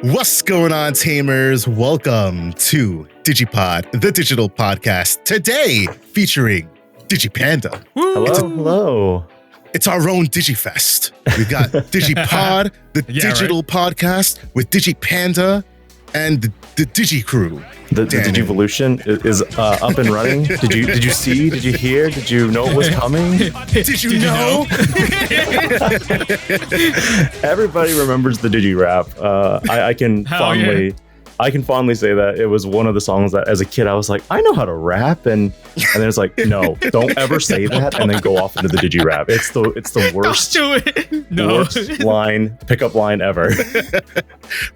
What's going on, Tamers? Welcome to DigiPod, the digital podcast. Today, featuring DigiPanda. Hello. It's our own DigiFest. We've got DigiPod, the digital podcast with DigiPanda and the Digi crew. The Digivolution is up and running. Did you see? Did you hear? Did you know it was coming? Did you know? Everybody remembers the Digi rap. I can fondly say that it was one of the songs that, as a kid, I was like, I know how to rap, and then it's like, no, don't ever say that, and then go off into the Digi rap. It's the worst, worst line, pickup line ever.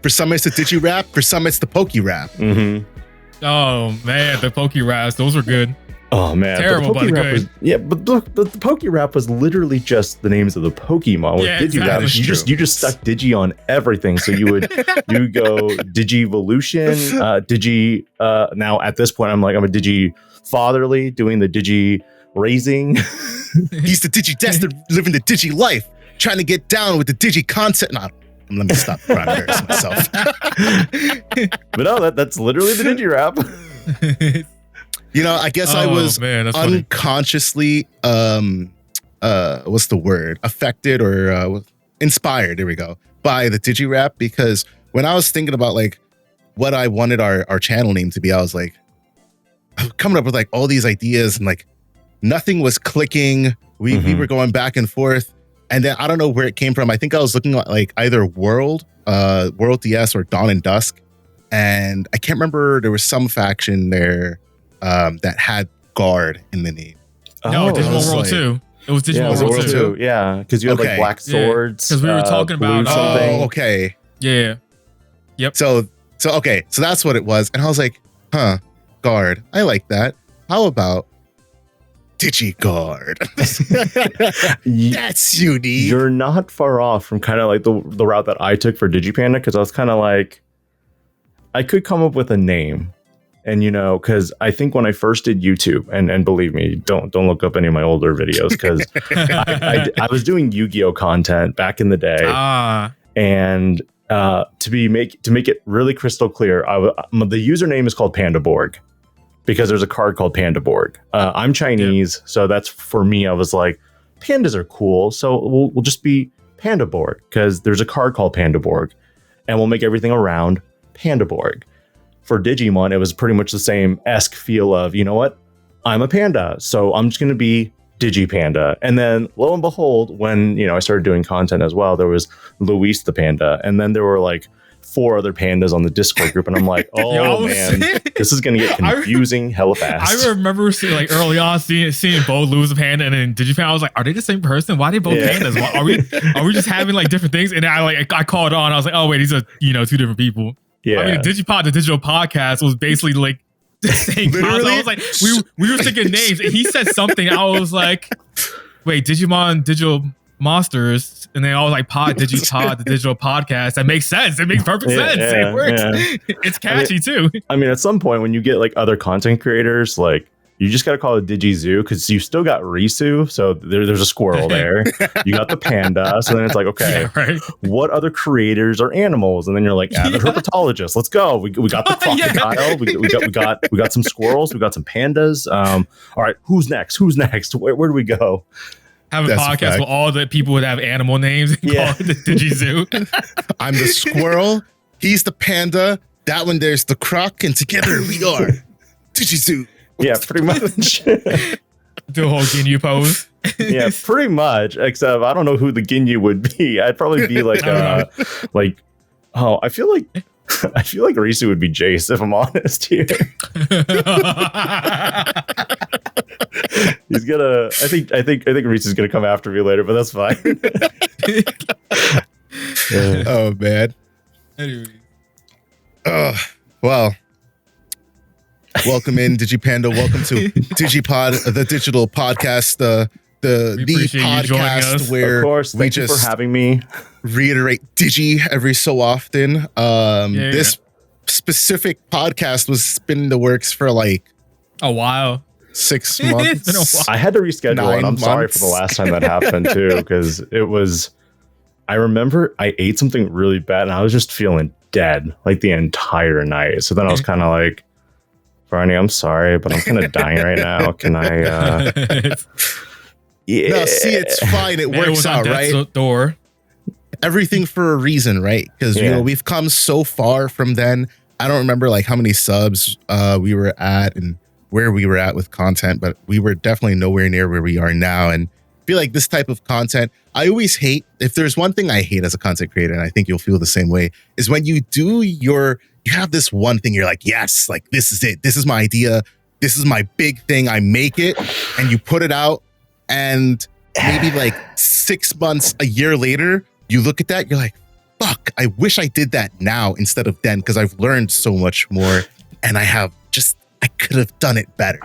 For some, it's the Digi rap. For some, it's the Pokey rap. Mm-hmm. Oh man, the Pokey raps, those were good. Oh man, terrible but good. But the Pokey rap was literally just the names of the Pokemon. With Digi rap, you just stuck Digi on everything. So you go Digivolution, Digi. Now at this point, I'm a Digi fatherly, doing the Digi raising. He's the Digi destined, living the Digi life, trying to get down with the Digi concept. No, let me stop trying to embarrass myself. But no, that's literally the Digi rap. You know, I guess I was unconsciously, what's the word? Affected or inspired, there we go, by the Digi rap, because when I was thinking about like what I wanted our channel name to be, I was coming up with like all these ideas and like nothing was clicking. We were going back and forth. And then I don't know where it came from. I think I was looking at like either World DS or Dawn and Dusk. And I can't remember, there was some faction there that had guard in the name. No, Digimon World 2. It was Digimon World 2. Yeah, because you had like black swords. Because we were talking about something. Oh, okay. Yeah. Yep. So that's what it was. And I was like, guard. I like that. How about DigiGuard? That's unique. You're not far off from kind of like the route that I took for DigiPanda, because I was kind of like, I could come up with a name. And, because I think when I first did YouTube, and believe me, don't look up any of my older videos, because I was doing Yu-Gi-Oh content back in the day. And to make it really crystal clear, the username is called PandaBorg, because there's a card called PandaBorg. I'm Chinese, so that's, for me, I was like, pandas are cool, so we'll just be PandaBorg, because there's a card called PandaBorg, and we'll make everything around PandaBorg. For Digimon, it was pretty much the same esque feel of, you know what, I'm a panda, so I'm just going to be DigiPanda. And then lo and behold, when, I started doing content as well, there was Luis the panda. And then there were like 4 other pandas on the Discord group. And I'm like, man, this is going to get confusing hella fast. I remember early on seeing both Luis the panda and then DigiPanda. I was like, are they the same person? Why are they both pandas? Are we just having like different things? And I called on. I was like, oh wait, these are 2 different people. Yeah. I mean, DigiPod, the digital podcast, was basically like the same concept. I was like, we were thinking names, and he said something. I was like, wait, Digimon, Digital Monsters, and then I was like, DigiPod, the digital podcast. That makes sense. It makes perfect sense. It works. Yeah. It's catchy too. I mean, at some point when you get like other content creators, like, you just got to call it DigiZoo, because you still got Risu, so there's a squirrel there. You got the panda, so then it's like, okay, what other creators are animals? And then you're like, avid herpetologist. Let's go. We got the crocodile. We got some squirrels. We got some pandas. All right, who's next? Where do we go? Have a podcast where all the people would have animal names and call it the DigiZoo. I'm the squirrel. He's the panda. That one there's the croc, and together we are DigiZoo. Yeah, pretty much. Do a whole Ginyu pose. Yeah, pretty much. Except I don't know who the Ginyu would be. I'd probably be like, I feel like Risu would be Jace, if I'm honest here. He's gonna. I think Risu's gonna come after me later, but that's fine. Oh man. Anyway. Well. Welcome in, DigiPanda. Welcome to DigiPod, the digital podcast, the podcast where of course, thank you for having me. Reiterate Digi every so often. This specific podcast was been in the works for like a while. 6 months. I had to reschedule, and I'm sorry for the last time that happened too, because it was. I remember I ate something really bad, and I was just feeling dead like the entire night. So then I was kind of like, Barney, I'm sorry, but I'm kind of dying right now. Can I? Yeah. No, see, it's fine. It works out, right? Door. Everything for a reason, right? Because you know we've come so far from then. I don't remember like how many subs we were at and where we were at with content, but we were definitely nowhere near where we are now. And I feel like this type of content, I always hate, if there's one thing I hate as a content creator, and I think you'll feel the same way, is when you have this one thing, you're like, yes, like this is it. This is my idea. This is my big thing. I make it and you put it out. And maybe like 6 months, a year later, you look at that, you're like, fuck, I wish I did that now instead of then, because I've learned so much more and I could have done it better.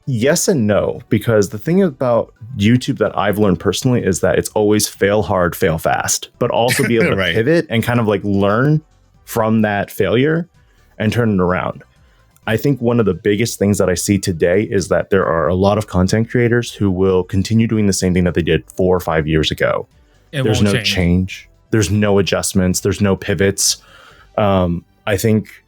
Yes and no, because the thing about YouTube that I've learned personally is that it's always fail hard, fail fast, but also be able to pivot and kind of like learn from that failure and turn it around. I think one of the biggest things that I see today is that there are a lot of content creators who will continue doing the same thing that they did 4 or 5 years ago. There's no change. There's no adjustments. There's no pivots. I think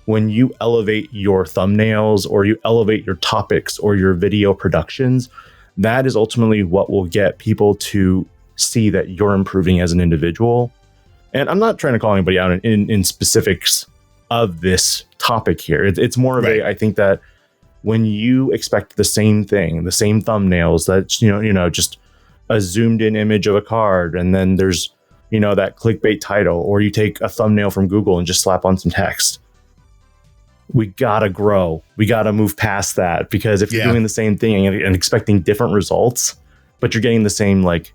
when you elevate your thumbnails or you elevate your topics or your video productions, that is ultimately what will get people to see that you're improving as an individual. And I'm not trying to call anybody out in specifics of this topic here. It's more of I think that when you expect the same thing, the same thumbnails, that, you know, just a zoomed in image of a card, and then there's, you know, that clickbait title, or you take a thumbnail from Google and just slap on some text. We gotta grow. We gotta move past that, because if you're doing the same thing and expecting different results, but you're getting the same, like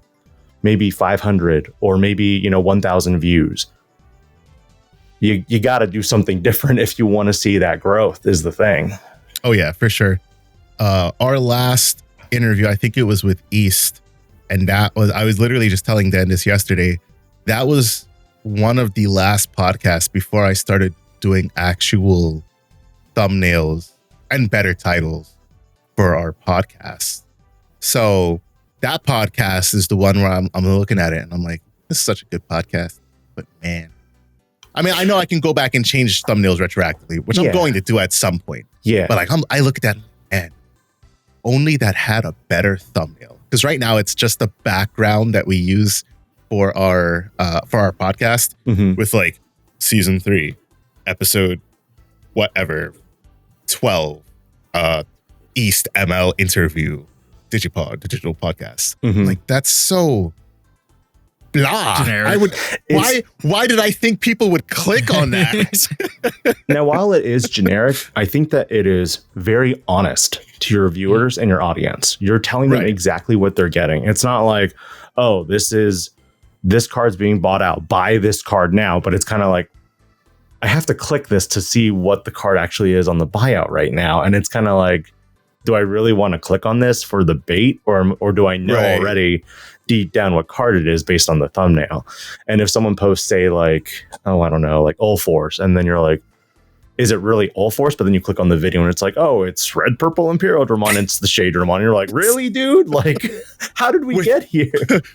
maybe 500 or maybe, you know, 1,000 views, you got to do something different if you want to see that growth, is the thing. Oh yeah, for sure. Our last interview, I think it was with East, and I was literally just telling Dan this yesterday. That was one of the last podcasts before I started doing actual thumbnails and better titles for our podcast. So that podcast is the one where I'm looking at it and I'm like, this is such a good podcast, but man, I mean, I know I can go back and change thumbnails retroactively, which I'm going to do at some point. Yeah. But like, I look at that and only that had a better thumbnail. Because right now it's just the background that we use for our podcast with like season 3, episode whatever, 12, East ML interview, DigiPod, digital podcast. Like, that's so blah. Generic. Why did I think people would click on that? Now, while it is generic, I think that it is very honest to your viewers and your audience. You're telling them exactly what they're getting. It's not like, oh, this card's being bought out, buy this card now. But it's kind of like, I have to click this to see what the card actually is on the buyout right now. And it's kind of like, do I really want to click on this for the bait, or do I know already deep down what card it is based on the thumbnail? And if someone posts, say, like, oh, I don't know, like All Force, and then you're like, is it really All Force? But then you click on the video and it's like, oh, it's Red Purple Imperial Dramon, it's the Shade Dramon. You're like, really, dude? Like, how did we get here?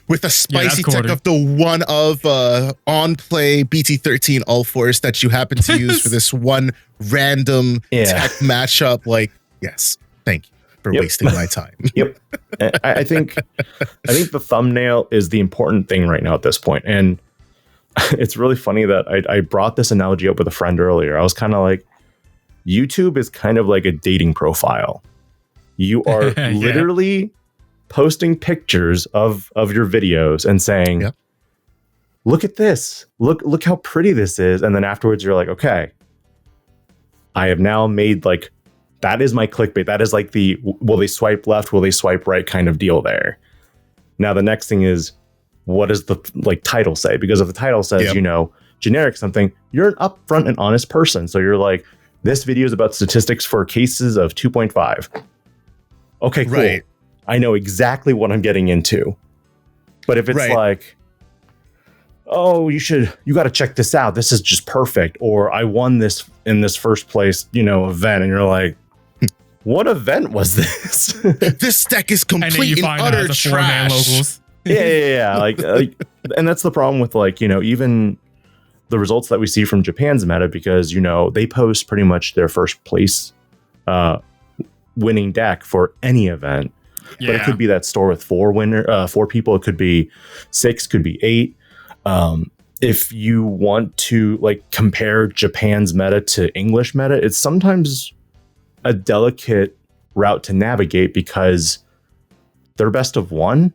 With a spicy tech of the one of on play BT13 All Force that you happen to use for this one random tech matchup. Like, yes, thank you for wasting my time. I think the thumbnail is the important thing right now at this point. And it's really funny that I brought this analogy up with a friend earlier. I was kind of like, YouTube is kind of like a dating profile. You are literally posting pictures of your videos and saying, look at this. Look how pretty this is. And then afterwards you're like, okay, I have now made, like, that is my clickbait. That is like the, will they swipe left? Will they swipe right kind of deal there. Now, the next thing is, what does the title say? Because if the title says, you know, generic something, you're an upfront and honest person. So you're like, this video is about statistics for cases of 2.5. Okay, cool. I know exactly what I'm getting into. But if it's like, oh, you got to check this out, this is just perfect, or I won this in this first place, you know, event, and you're like, what event was this? This deck is complete and utter trash. Yeah. Like, and that's the problem with, like, you know, even the results that we see from Japan's meta, because, you know, they post pretty much their first place winning deck for any event. Yeah. But it could be that store with four people. It could be 6, could be 8. If you want to like compare Japan's meta to English meta, it's sometimes a delicate route to navigate because they're best of 1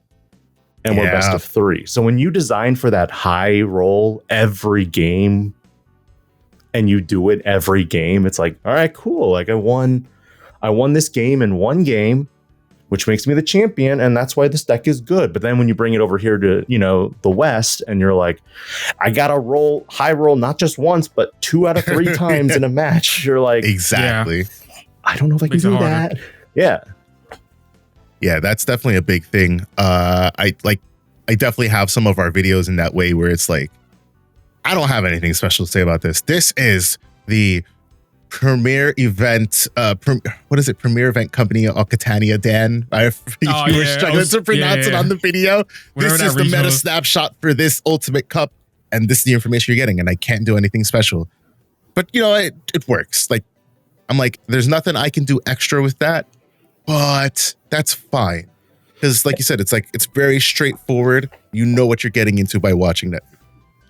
and we're best of 3. So when you design for that high roll every game and you do it every game, it's like, all right, cool. Like I won this game in 1 game, which makes me the champion, and that's why this deck is good. But then when you bring it over here to, you know, the West, and you're like, I got to high roll not just once, but 2 out of 3 times in a match. You're like, exactly. I don't know if I can do that. Yeah. Yeah, that's definitely a big thing. I definitely have some of our videos in that way where it's like, I don't have anything special to say about this. This is the premier event, premier event company of Catania, Dan. You were struggling to pronounce it on the video. This is the meta snapshot for this Ultimate Cup, and this is the information you're getting, and I can't do anything special. But, you know, it works. Like, I'm like, there's nothing I can do extra with that, but that's fine. Because, like you said, it's like, it's very straightforward. You know what you're getting into by watching that.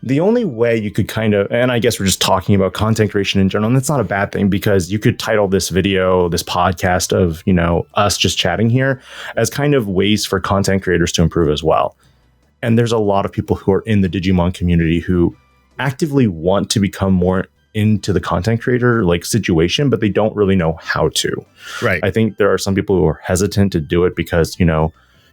The only way you could kind of, and I guess we're just talking about content creation in general, and that's not a bad thing, because you could title this video, this podcast of, you know, us just chatting here as kind of ways for content creators to improve as well. And there's a lot of people who are in the Digimon community who actively want to become more into the content creator like situation, but they don't really know how to. Right. I think there are some people who are hesitant to do it because, you know,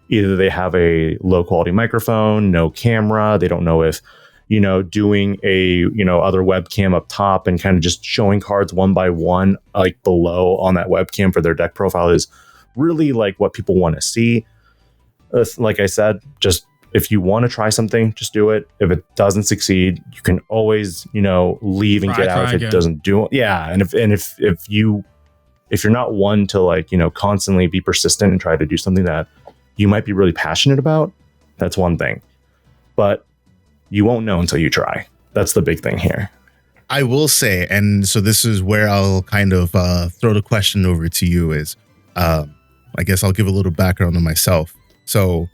either they have a low quality microphone, no camera, they don't know if, you know, doing a, you know, other webcam up top and kind of just showing cards one by one, like below on that webcam for their deck profile is really like what people want to see. Like I said, just if you want to try something, just do it. If it doesn't succeed, you can always, you know, leave and get out if it doesn't do it. Yeah. And if you're not one to like, you know, constantly be persistent and try to do something that you might be really passionate about, that's one thing. But you won't know until you try. That's the big thing here. I will say, and so this is where I'll kind of throw the question over to you is, I guess I'll give a little background on myself. So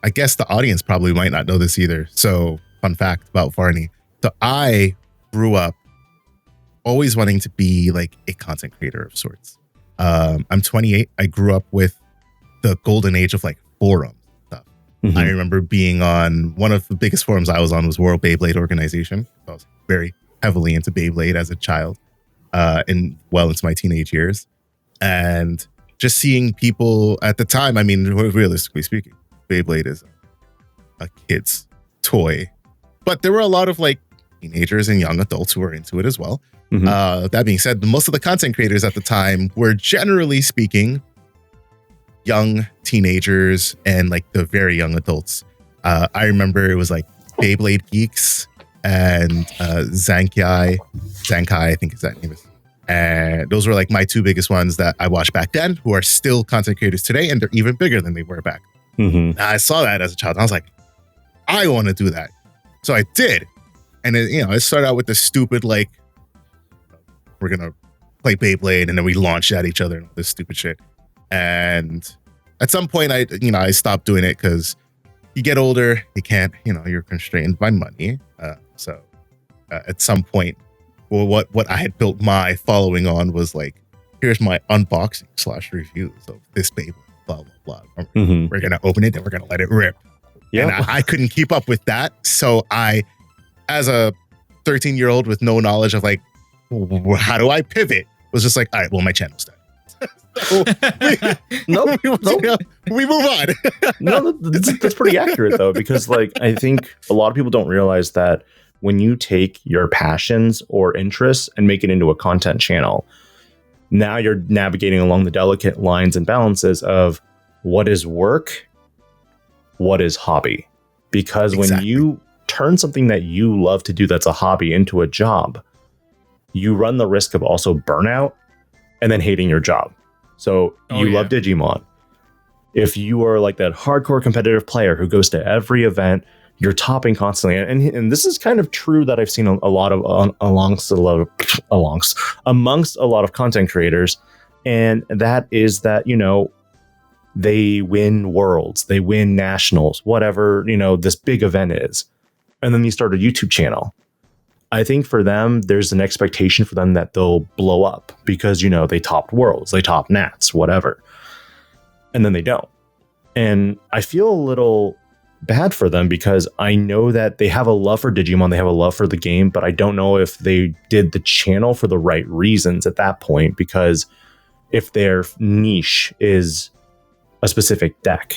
I guess the audience probably might not know this either. So fun fact about Varney. So I grew up always wanting to be like a content creator of sorts. I'm 28. I grew up with the golden age of like forums. Mm-hmm. I remember being on one of the biggest forums I was on was World Beyblade Organization. I was very heavily into Beyblade as a child, and well into my teenage years. And just seeing people at the time, I mean, realistically speaking, Beyblade is a kid's toy. But there were a lot of like teenagers and young adults who were into it as well. Mm-hmm. That being said, most of the content creators at the time were generally speaking young teenagers and like the very young adults. I remember it was like Beyblade Geeks and Zankai, I think is that name is. And those were like my 2 biggest ones that I watched back then, who are still content creators today, and they're even bigger than they were back. Mm-hmm. I saw that as a child. And I was like, I want to do that. So I did. And it, you know, it started out with this stupid like, we're gonna play Beyblade, and then we launched at each other and all this stupid shit. And at some point, I stopped doing it because you get older, you can't, you're constrained by money. So at some point, well, what I had built my following on was like, here's my unboxing / reviews of this Beyblade, blah, blah, blah. Mm-hmm. We're going to open it, then we're going to let it rip. Yep. And I couldn't keep up with that. So I, as a 13-year-old with no knowledge of like, how do I pivot, was just like, all right, well, my channel's done. We move on. No, that's pretty accurate though, because like I think a lot of people don't realize that when you take your passions or interests and make it into a content channel, now you're navigating along the delicate lines and balances of what is work, what is hobby. Because when you turn something that you love to do that's a hobby into a job, you run the risk of also burnout and then hating your job. So love Digimon. If you are like that hardcore competitive player who goes to every event, you're topping constantly. And this is kind of true that I've seen a lot of amongst a lot of content creators. And that is that, you know, they win worlds, they win nationals, whatever, you know, this big event is. And then you start a YouTube channel. I think for them, there's an expectation for them that they'll blow up because, you know, they topped worlds, they topped nats, whatever. And then they don't. And I feel a little bad for them because I know that they have a love for Digimon, they have a love for the game, but I don't know if they did the channel for the right reasons at that point, because if their niche is a specific deck,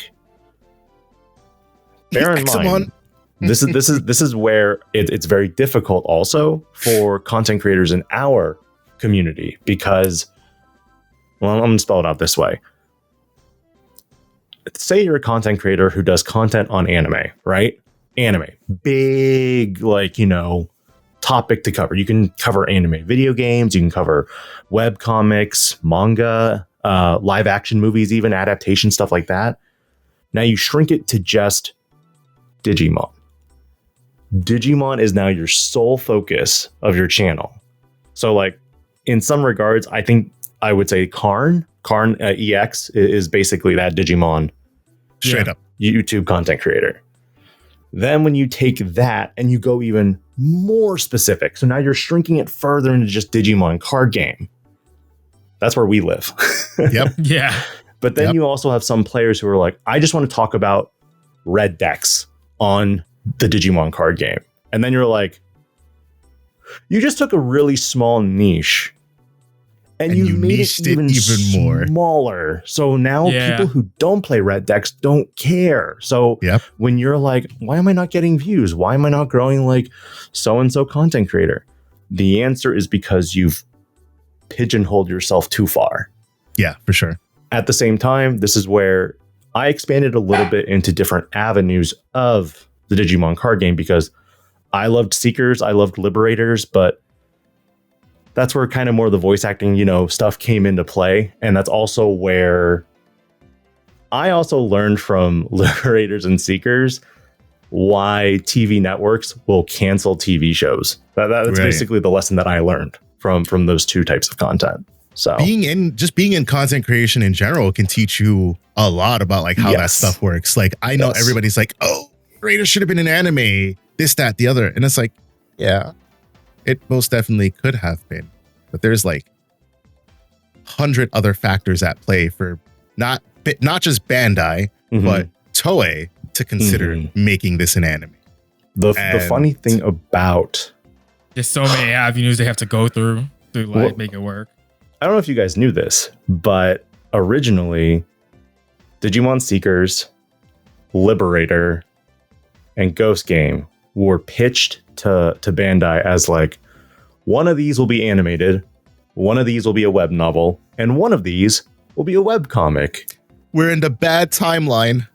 bear in mind, this is where it's very difficult also for content creators in our community because, well, I'm gonna spell it out this way. Say you're a content creator who does content on anime, right? Anime, big, like, you know, topic to cover. You can cover anime video games, you can cover web comics, manga, live action movies, even adaptation, stuff like that. Now you shrink it to just Digimon. Digimon is now your sole focus of your channel. So, like, in some regards, I think I would say Karn EX is basically that Digimon straight up YouTube content creator. Then when you take that and you go even more specific, so now you're shrinking it further into just Digimon card game. That's where we live. Yep. Yeah. But then you also have some players who are like, I just want to talk about red decks on the Digimon card game. And then you're like, you just took a really small niche and you made it even more smaller. So now people who don't play red decks don't care. So when you're like, why am I not getting views? Why am I not growing like so-and-so content creator? The answer is because you've pigeonholed yourself too far. Yeah, for sure. At the same time, this is where I expanded a little bit into different avenues of the Digimon card game because I loved Seekers, I loved Liberators, but that's where kind of more of the voice acting, you know, stuff came into play. And that's also where I also learned from Liberators and Seekers why TV networks will cancel TV shows. That's basically the lesson that I learned from those two types of content. So being in content creation in general can teach you a lot about like how that stuff works. Like I know everybody's like, oh, Raiders should have been an anime, this, that, the other. And it's like, yeah, it most definitely could have been. But there's like 100 other factors at play for not just Bandai, but Toei to consider making this an anime. The funny thing about there's so many avenues they have to go through to like make it work. I don't know if you guys knew this, but originally Digimon Seekers, Liberator, and Ghost Game were pitched to Bandai as like, one of these will be animated, one of these will be a web novel, and one of these will be a web comic. We're in the bad timeline.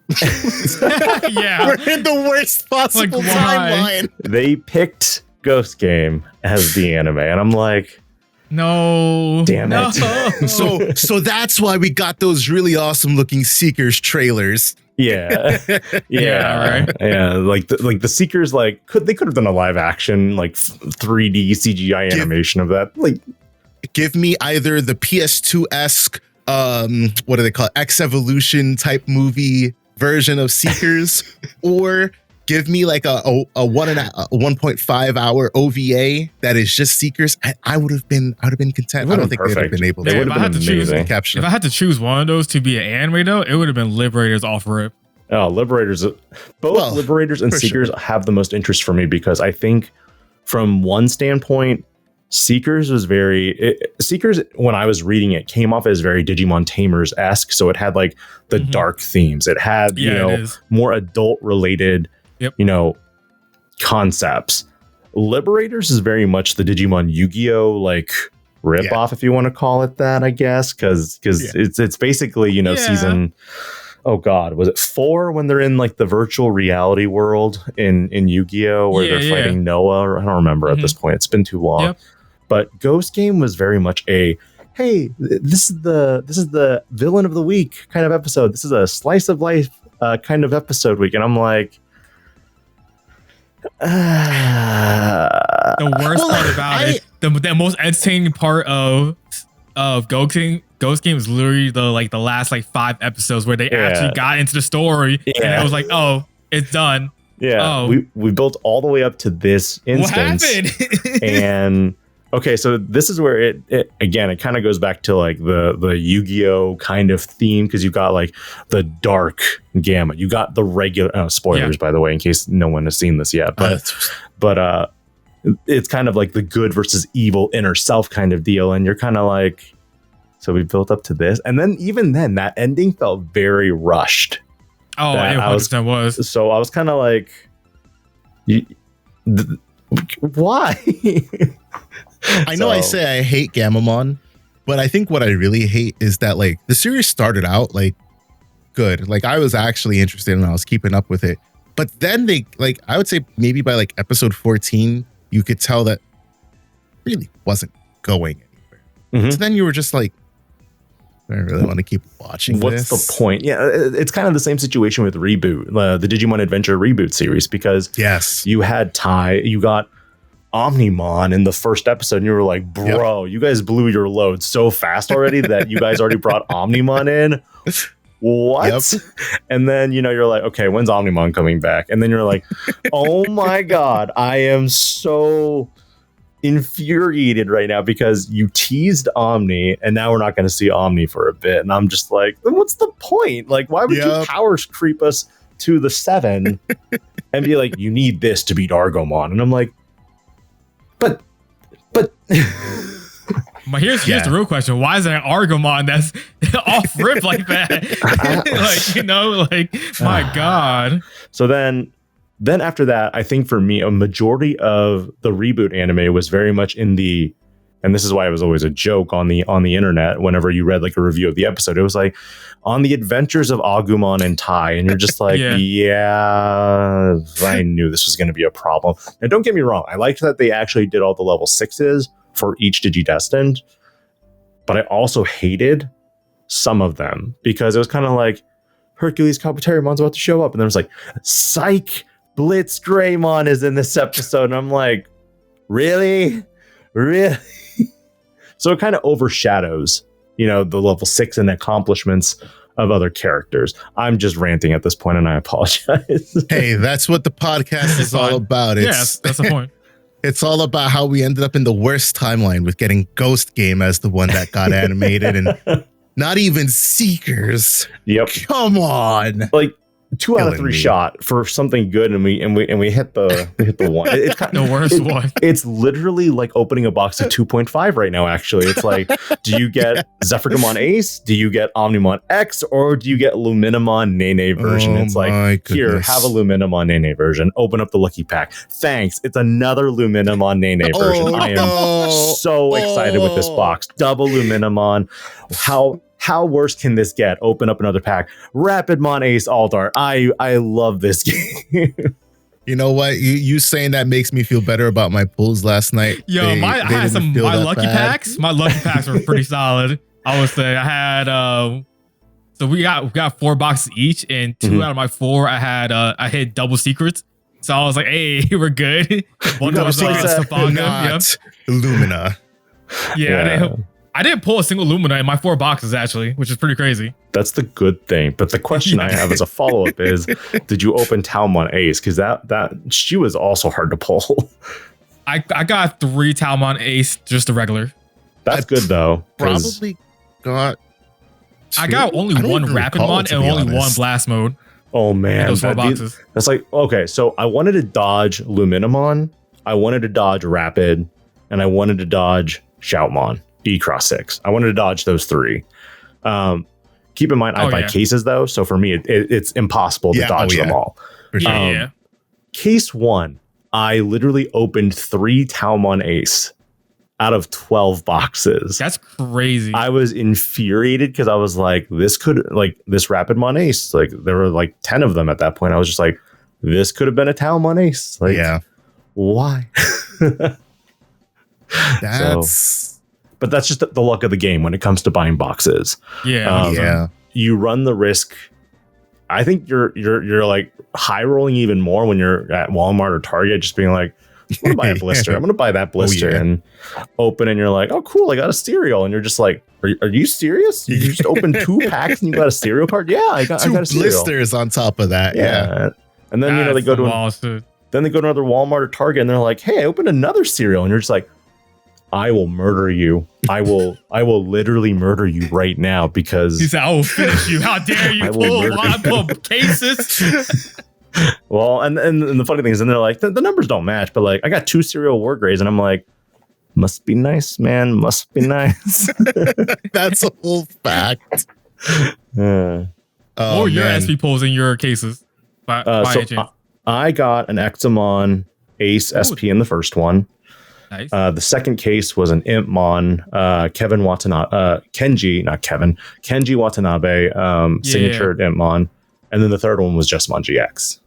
Yeah. We're in the worst possible timeline. They picked Ghost Game as the anime, and I'm like, no, damn it. So that's why we got those really awesome looking Seekers trailers. Yeah. Right. Yeah, like the Seekers, like they could have done a live action like 3D CGI animation of that. Like, give me either the PS2-esque what do they call it? X Evolution type movie version of Seekers, or give me like a 1.5 hour OVA that is just Seekers. I would have been content. I don't think they would have been able to. If I had to choose one of those to be an anime though, it would have been Liberators off rip. Oh, Liberators. Both Liberators and Seekers have the most interest for me because I think from one standpoint, Seekers was Seekers, when I was reading it, came off as very Digimon Tamers-esque. So it had like the dark themes. It had, more adult related, concepts. Liberators is very much the Digimon Yu-Gi-Oh! Like rip-off, if you want to call it that, I guess. Because it's basically, season... Oh God, was it 4 when they're in like the virtual reality world in Yu-Gi-Oh! Where they're fighting Noah? Or I don't remember at this point. It's been too long. Yep. But Ghost Game was very much a, hey, this is the villain of the week kind of episode. This is a slice of life kind of episode week. And I'm like, The worst part about it, the most entertaining part of Ghost Game is literally the last 5 episodes where they actually got into the story and it was like, oh, it's done. Yeah, oh. we built all the way up to this instance. What happened? And okay, so this is where it kind of goes back to like the Yu-Gi-Oh kind of theme, because you got like the dark gamut, you got the regular spoilers by the way, in case no one has seen this yet, but it's kind of like the good versus evil inner self kind of deal, and you're kind of like, so we built up to this, and then even then that ending felt very rushed. Oh, it 100% was. So I was kind of like, why? I know I say I hate Gamamon, but I think what I really hate is that like the series started out like good. Like I was actually interested and I was keeping up with it. But then they like, I would say maybe by like episode 14, you could tell that really wasn't going anywhere. Mm-hmm. So then you were just like, I really want to keep watching What's the point? Yeah, it's kind of the same situation with Reboot, the Digimon Adventure Reboot series, because you had Tai, you got Omnimon in the first episode, and you were like, bro, you guys blew your load so fast already that you guys already brought Omnimon in. What? Yep. And then, you're like, okay, when's Omnimon coming back? And then you're like, oh my God, I am so infuriated right now because you teased Omni and now we're not going to see Omni for a bit. And I'm just like, then what's the point? Like, why would you power creep us to the 7 and be like, you need this to beat Argomon? And I'm like, but here's the real question. Why is there an Argomon that's off rip like that? My God. So then after that, I think for me, a majority of the Reboot anime was very much in the, and this is why it was always a joke on the internet whenever you read like a review of the episode, it was like on the adventures of Agumon and Tai, and you're just like, yeah, I knew this was going to be a problem. And don't get me wrong, I liked that they actually did all the level 6s for each Digidestined, but I also hated some of them because it was kind of like Hercules Kabuterimon's about to show up, and then it was like, psych, Blitz Greymon is in this episode, and I'm like, really? So it kind of overshadows, the level 6 and accomplishments of other characters. I'm just ranting at this point, and I apologize. Hey, that's what the podcast is all about. Yes, that's the point. It's all about how we ended up in the worst timeline with getting Ghost Game as the one that got animated, and not even Seekers. Yep. Come on. Like 2 out of 3 shot for something good, and we hit the one. It's kind of the worst one. It's literally like opening a box of 2.5 right now. Actually, it's like, do you get Zephyrgamon Ace? Do you get Omnimon X? Or do you get Luminamon Nene version? It's like, here, have a Luminamon Nene version. Open up the lucky pack. Thanks. It's another Luminamon Nene version. I am so excited with this box. Double Luminamon. How worse can this get? Open up another pack. Rapidmon Ace Aldar. I love this game. You know what? You saying that makes me feel better about my pulls last night. Yo, I had some my lucky packs. My lucky packs were pretty solid. I would say I had so we got 4 boxes each, and 2 out of my 4 I hit double secrets. So I was like, hey, we're good. One was not Illumina. Yeah. I didn't pull a single Lumina in my 4 boxes, actually, which is pretty crazy. That's the good thing. But the question I have as a follow-up is, did you open Talmon Ace? Because that she was also hard to pull. I got 3 Talmon Ace, just the regular. That's good, though. Probably got 2? I got only 1 Rapidmon and only 1 Blast Mode. Oh, man. Those 4 boxes. That's like, okay, so I wanted to dodge Luminamon, I wanted to dodge Rapid, and I wanted to dodge Shoutmon. E-Cross-6. I wanted to dodge those 3. Keep in mind, I buy cases though, so for me, it's impossible to dodge them all. Case 1, I literally opened 3 Talmon Ace out of 12 boxes. That's crazy. I was infuriated because I was like, this Rapidmon Ace, like there were like 10 of them at that point. I was just like, this could have been a Talmon Ace. Like, why? But that's just the luck of the game when it comes to buying boxes. You run the risk I think you're like high rolling even more when you're at Walmart or Target, just being like, I'm gonna buy a blister. I'm gonna buy that blister and open, and you're like, oh cool, I got a cereal, and you're just like, are you serious? You just opened 2 packs and you got a cereal card? Yeah, I got a cereal. Blisters on top of that. Yeah. And then they go to another Walmart or Target, and they're like, hey, I opened another cereal, and you're just like, I will murder you. I will literally murder you right now because he said, I will finish you. How dare you pull cases? Well, and the funny thing is, and they're like, the numbers don't match, but like, I got 2 cereal war grades, and I'm like, must be nice, man. Must be nice. That's a whole fact. Or your SP pulls in your cases. I got an Examon Ace SP in the first one. Nice. The second case was an Impmon Kenji Watanabe signature Impmon, and then the third one was just Mon GX.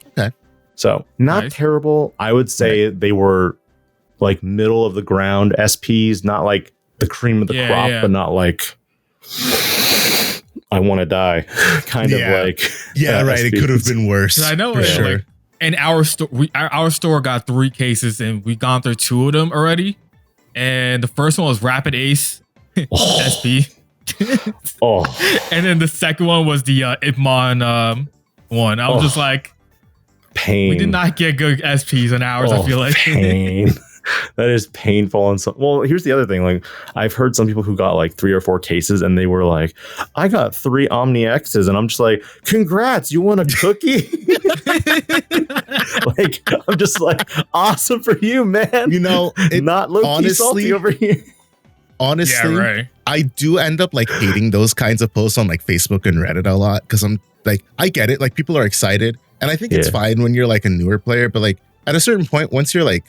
Okay, so not terrible. I would say they were like middle of the ground SPs, not like the cream of the crop, but not like I want to die kind of like. Yeah, right. SPs. It could have been worse. I know for sure. Like, and our store got 3 cases, and we gone through 2 of them already. And the first one was Rapid Ace SP. And then the second one was the Ipmon one. I was just like, pain. We did not get good SPs in ours. I feel like pain. That is painful. And so, well, here's the other thing. Like, I've heard some people who got like 3 or 4 cases, and they were like, I got 3 Omni X's, and I'm just like, congrats, you want a cookie? Like, I'm just like, awesome for you, man. You know, not low-key salty over here. Honestly, I do end up like hating those kinds of posts on like Facebook and Reddit a lot, because I'm like, I get it. Like, people are excited, and I think it's fine when you're like a newer player, but like at a certain point, once you're like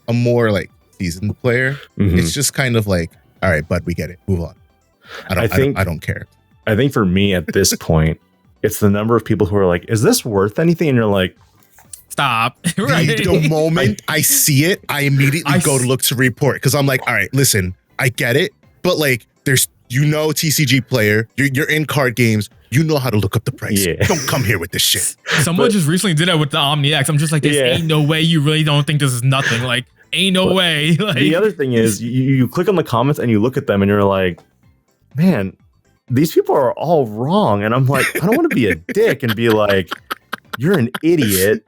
a more like seasoned player, it's just kind of like, all right, bud, we get it. Move on. I don't care. I think for me at this point, it's the number of people who are like, is this worth anything? And you're like, stop. The moment I see it, I immediately go to look to report, because I'm like, all right, listen, I get it, but like, there's, TCG player, you're in card games, you know how to look up the price. Don't come here with this shit. Someone just recently did that with the Omni X. I'm just like, this ain't no way you really don't think this is nothing. Like, ain't no way. Like, the other thing is, you click on the comments and you look at them and you're like, man, these people are all wrong. And I'm like, I don't want to be a dick and be like, you're an idiot.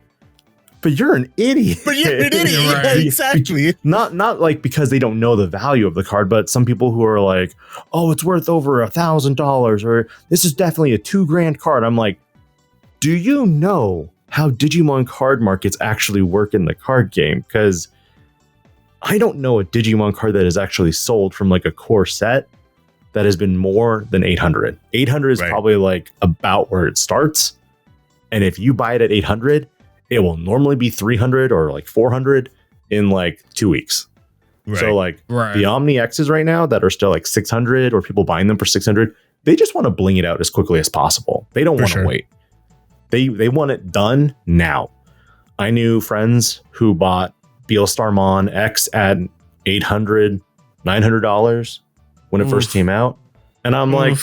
But you're an idiot. Right. Yeah, exactly. Not like because they don't know the value of the card, but some people who are like, oh, it's worth over $1,000, or this is definitely a $2,000 card. I'm like, do you know how Digimon card markets actually work in the card game? Because I don't know a Digimon card that is actually sold from like a core set that has been more than 800. 800 is probably like about where it starts. And if you buy it at 800, it will normally be 300 or like 400 in like 2 weeks. So like the Omni X's right now that are still like 600, or people buying them for 600, they just want to bling it out as quickly as possible. They don't want to wait. They want it done now. I knew friends who bought Beelstarmon X at $800, $900 when it first came out. And I'm like,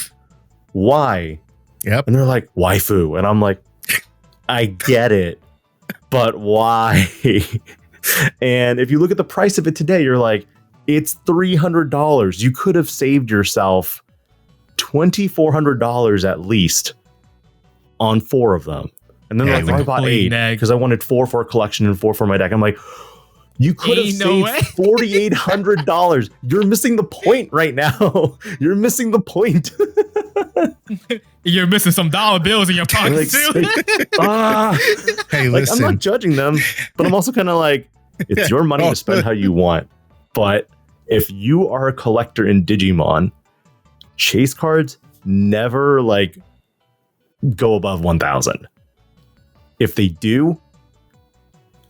why? Yep. And they're like, waifu. And I'm like, I get it. But why? And if you look at the price of it today, you're like, it's $300. You could have saved yourself $2,400 at least on 4 of them. And then I bought 8 because I wanted 4 for a collection and 4 for my deck. I'm like, you could have saved $4,800. You're missing the point right now. You're missing the point. You're missing some dollar bills in your pocket too. Hey, like, listen. I'm not judging them, but I'm also kind of like, it's your money to spend how you want. But if you are a collector in Digimon, chase cards never like go above 1,000. If they do,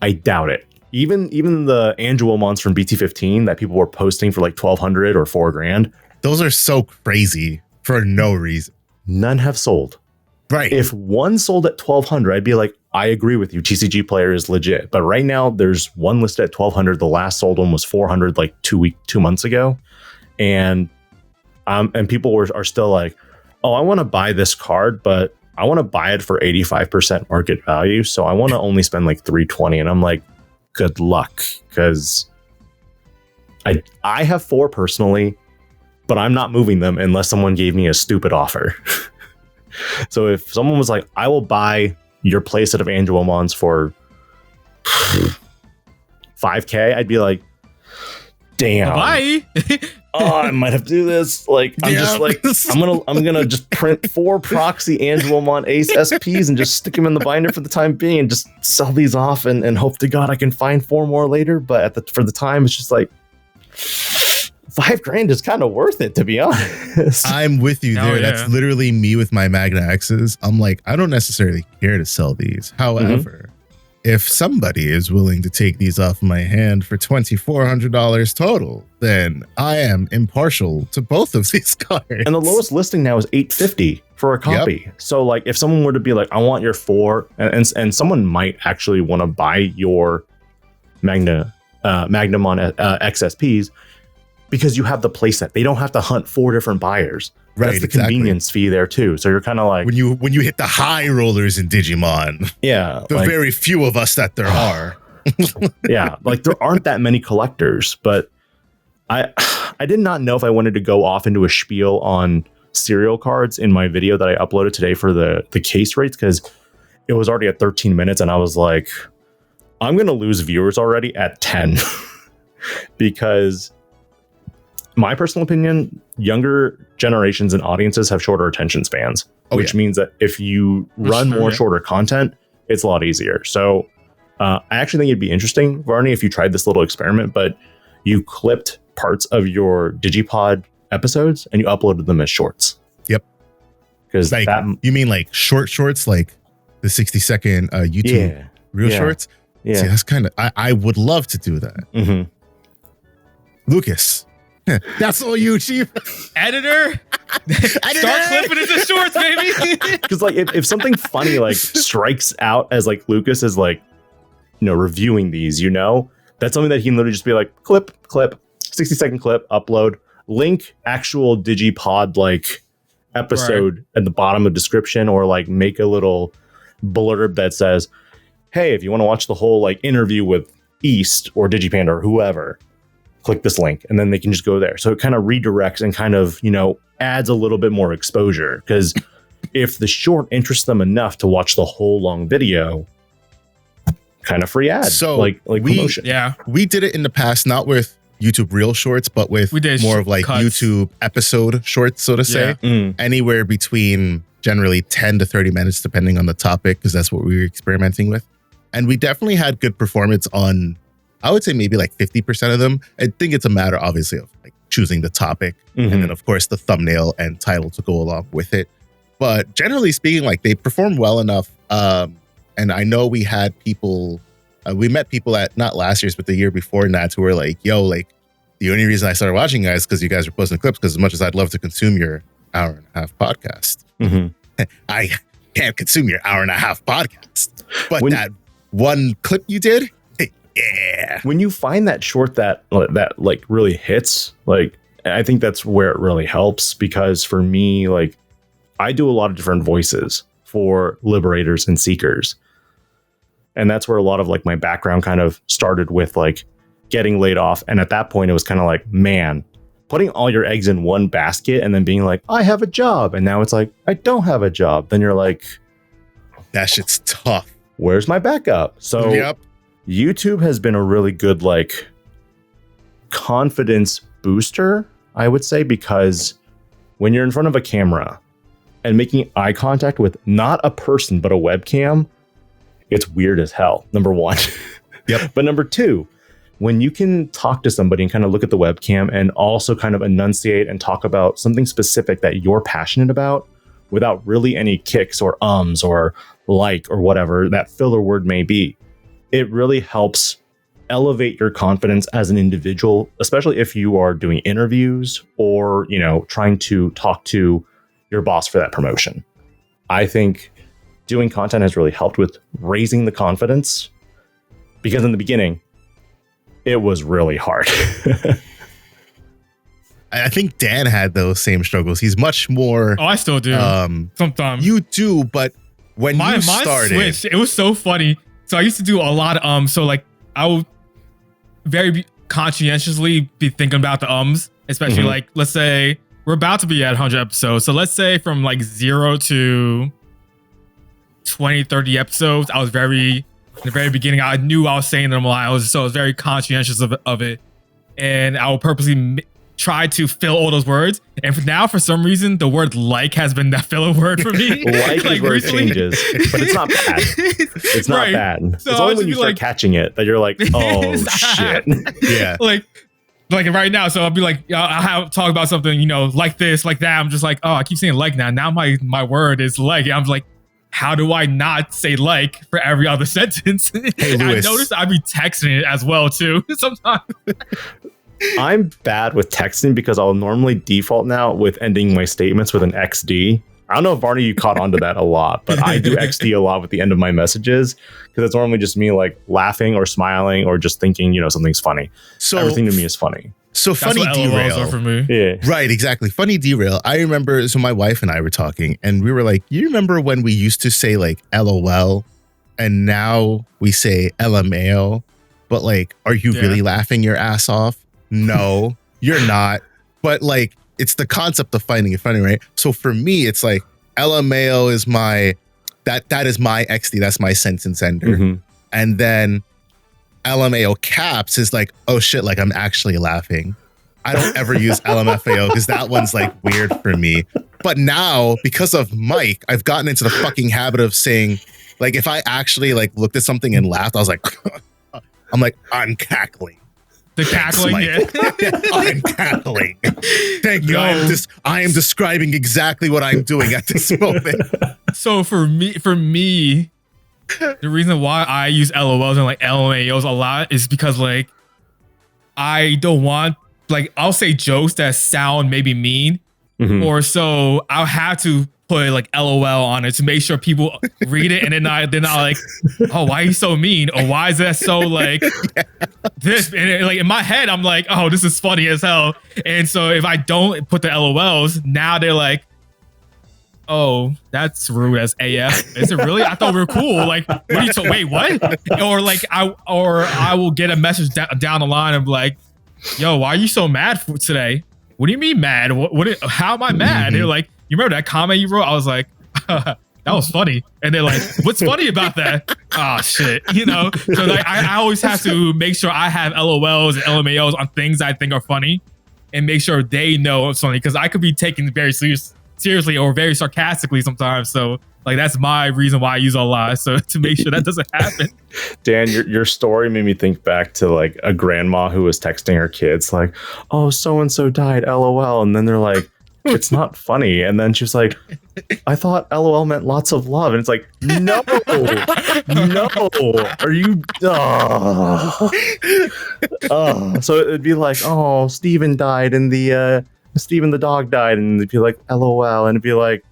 I doubt it. Even the Angelomons from BT15 that people were posting for like 1,200 or $4,000. Those are so crazy for no reason. None have sold. Right. If one sold at 1,200, I'd be like, I agree with you. TCG player is legit. But right now, there's one listed at 1,200. The last sold one was 400 like 2 months ago, and people are still like, oh, I want to buy this card, but I want to buy it for 85% market value. So I want to only spend like $320. And I'm like, good luck. Because I have 4 personally, but I'm not moving them unless someone gave me a stupid offer. So if someone was like, I will buy your playset of Angelomons for $5,000, I'd be like, damn. Bye. Oh, I might have to do this. Like, I'm just like, I'm gonna just print 4 proxy Angelomon Ace SPs and just stick them in the binder for the time being and just sell these off and hope to God I can find 4 more later. But for the time, it's just like $5,000 is kind of worth it, to be honest. I'm with you there. Yeah. That's literally me with my Magna X's. I'm like, I don't necessarily care to sell these. However, if somebody is willing to take these off my hand for $2,400 total, then I am impartial to both of these cards. And the lowest listing now is $850 for a copy. Yep. So like if someone were to be like, I want your 4, and someone might actually want to buy your Magnamon XSPs because you have the playset. They don't have to hunt 4 different buyers. Right, that's the convenience fee there too. So you're kind of like when you hit the high rollers in Digimon. Yeah, the very few of us that there are. Yeah, like there aren't that many collectors, but I did not know if I wanted to go off into a spiel on serial cards in my video that I uploaded today for the case rates, because it was already at 13 minutes and I was like, I'm gonna lose viewers already at 10 because my personal opinion, younger generations and audiences have shorter attention spans, which means that if you run more shorter content, it's a lot easier. So I actually think it'd be interesting, Varney, if you tried this little experiment, but you clipped parts of your DigiPod episodes and you uploaded them as shorts. Yep. Because like, you mean like shorts, like the 60-second YouTube reel shorts? Yeah. See, that's kind of, I would love to do that. Mm-hmm. Lucas. That's all you, Chief. Editor. Start clipping into shorts, baby. Because like if something funny like strikes out as like Lucas is like, reviewing these, that's something that he can literally just be like, clip, 60-second clip, upload, link actual DigiPod like episode at the bottom of description, or like make a little blurb that says, hey, if you want to watch the whole like interview with East or DigiPanda or whoever, click this link, and then they can just go there. So it kind of redirects and kind of, adds a little bit more exposure, because if the short interests them enough to watch the whole long video, kind of free ads. So like promotion. Yeah. We did it in the past, not with YouTube Reel Shorts, but with more of like cuts. YouTube episode shorts, so to say. Anywhere between generally 10 to 30 minutes, depending on the topic, because that's what we were experimenting with. And we definitely had good performance on, I would say maybe like 50% of them. I think it's a matter, obviously, of like choosing the topic and then, of course, the thumbnail and title to go along with it. But generally speaking, like they perform well enough. And I know we had people, we met people at not last year's, but the year before that, who were like, yo, like the only reason I started watching you guys because you guys were posting clips, because as much as I'd love to consume your hour-and-a-half podcast, I can't consume your hour-and-a-half podcast. But that one clip you did, yeah. When you find that short that like really hits, like I think that's where it really helps, because for me, like I do a lot of different voices for liberators and seekers. And that's where a lot of like my background kind of started with, like getting laid off. And at that point, it was kind of like, man, putting all your eggs in one basket and then being like, I have a job. And now it's like, I don't have a job. Then you're like, that shit's tough. Where's my backup? So YouTube has been a really good like confidence booster, I would say, because when you're in front of a camera and making eye contact with not a person, but a webcam, it's weird as hell, number one. But number two, when you can talk to somebody and kind of look at the webcam and also kind of enunciate and talk about something specific that you're passionate about without really any kicks or ums or like or whatever that filler word may be, it really helps elevate your confidence as an individual, especially if you are doing interviews or, trying to talk to your boss for that promotion. I think doing content has really helped with raising the confidence, because in the beginning, it was really hard. I think Dan had those same struggles. He's much more. Oh, I still do. Sometimes you do, but when you started, switched. It was so funny. So I used to do a lot of So like I would very conscientiously be thinking about the especially like, let's say we're about to be at 100 episodes. So let's say from like 0 to 20, 30 episodes, I was in the very beginning, I knew I was saying them a lot. I was very conscientious of it. And I will purposely try to fill all those words. And for some reason, the word like has been that filler word for me. Like is where it changes, but it's not bad. It's not bad. So it's only when you start catching it that you're like, oh shit. Yeah. Like right now. So I'll be like, I'll talk about something, you know, like this, like that. I'm just like, oh, I keep saying like now. Now my word is like. I'm like, how do I not say like for every other sentence? Hey, I noticed I'd be texting it as well too sometimes. I'm bad with texting because I'll normally default now with ending my statements with an XD. I don't know if Barney, you caught on to that a lot, but I do XD a lot with the end of my messages because it's normally just me like laughing or smiling or just thinking, you know, something's funny. So everything to me is funny. So that's funny derail are for me. Yeah. Right, exactly. Funny derail. I remember, so my wife and I were talking and we were like, you remember when we used to say like LOL and now we say LMAO, but like, are you really laughing your ass off? No, you're not. But like, it's the concept of finding it funny, right? So for me, it's like LMAO is that is my XD. That's my sentence ender. And then LMAO caps is like, oh shit, like I'm actually laughing. I don't ever use LMFAO because that one's like weird for me. But now, because of Mike, I've gotten into the fucking habit of saying, like, if I actually like looked at something and laughed, I was like, I'm cackling. The cackling, I'm cackling. Thank you. I am describing exactly what I'm doing at this moment. So for me, the reason why I use LOLs and like LMAOs a lot is because like I don't want, like, I'll say jokes that sound maybe mean, or so I'll have to put like LOL on it to make sure people read it, and then they're not like, oh, why are you so mean, or why is that so like this? And like in my head, I'm like, oh, this is funny as hell. And so if I don't put the LOLs, now they're like, oh, that's rude as AF. Is it really? I thought we were cool. Like, what are you wait, what? Or like I will get a message down the line of like, yo, why are you so mad today? What do you mean mad? How am I mad? They're like, you remember that comment you wrote? I was like, that was funny. And they're like, what's funny about that? Oh shit, you know? So like, I always have to make sure I have LOLs and LMAOs on things I think are funny and make sure they know it's funny, because I could be taken very seriously or very sarcastically sometimes. So like, that's my reason why I use a lot. So to make sure that doesn't happen. Dan, your story made me think back to like a grandma who was texting her kids like, oh, so-and-so died, LOL. And then they're like, it's not funny. And then she was like, I thought LOL meant lots of love. And it's like, no, are you? So it'd be like, oh, Steven died and Steven the dog died. And it'd be like, LOL. And it'd be like,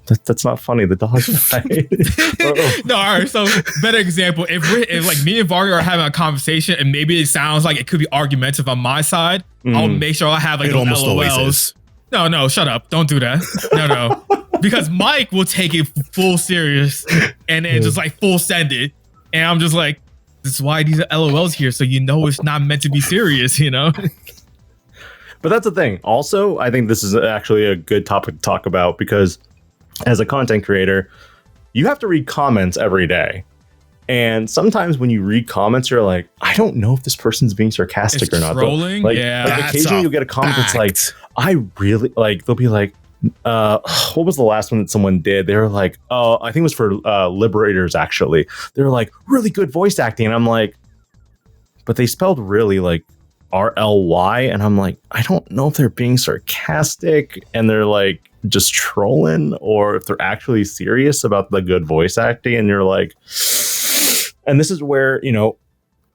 that's not funny. The dog died. No, all right. So better example, if like me and Varga are having a conversation and maybe it sounds like it could be argumentative on my side, I'll make sure I have like those LOLs. No, shut up. Don't do that. No. Because Mike will take it full serious and then just like full send it. And I'm just like, this is why these are LOLs here. So you know it's not meant to be serious, you know? But that's the thing. Also, I think this is actually a good topic to talk about because as a content creator, you have to read comments every day. And sometimes when you read comments, you're like, I don't know if this person's being sarcastic or not. Trolling? Like, yeah. Like occasionally you'll get a comment that's like, I really like, they'll be like, what was the last one that someone did? They were like, oh, I think it was for Liberators, actually. They were like, really good voice acting. And I'm like, but they spelled really like RLY. And I'm like, I don't know if they're being sarcastic and they're like just trolling or if they're actually serious about the good voice acting. And you're like, and this is where, you know,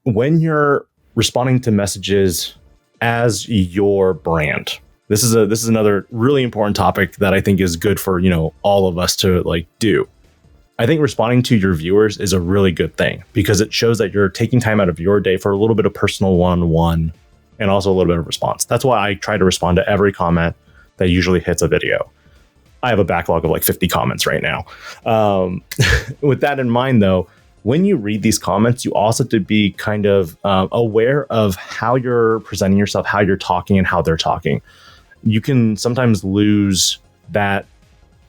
when you're responding to messages as your brand, this is another really important topic that I think is good for, you know, all of us to like do. I think responding to your viewers is a really good thing because it shows that you're taking time out of your day for a little bit of personal one-on-one and also a little bit of response. That's why I try to respond to every comment that usually hits a video. I have a backlog of like 50 comments right now. With that in mind, though, when you read these comments, you also have to be kind of aware of how you're presenting yourself, how you're talking, and how they're talking. You can sometimes lose that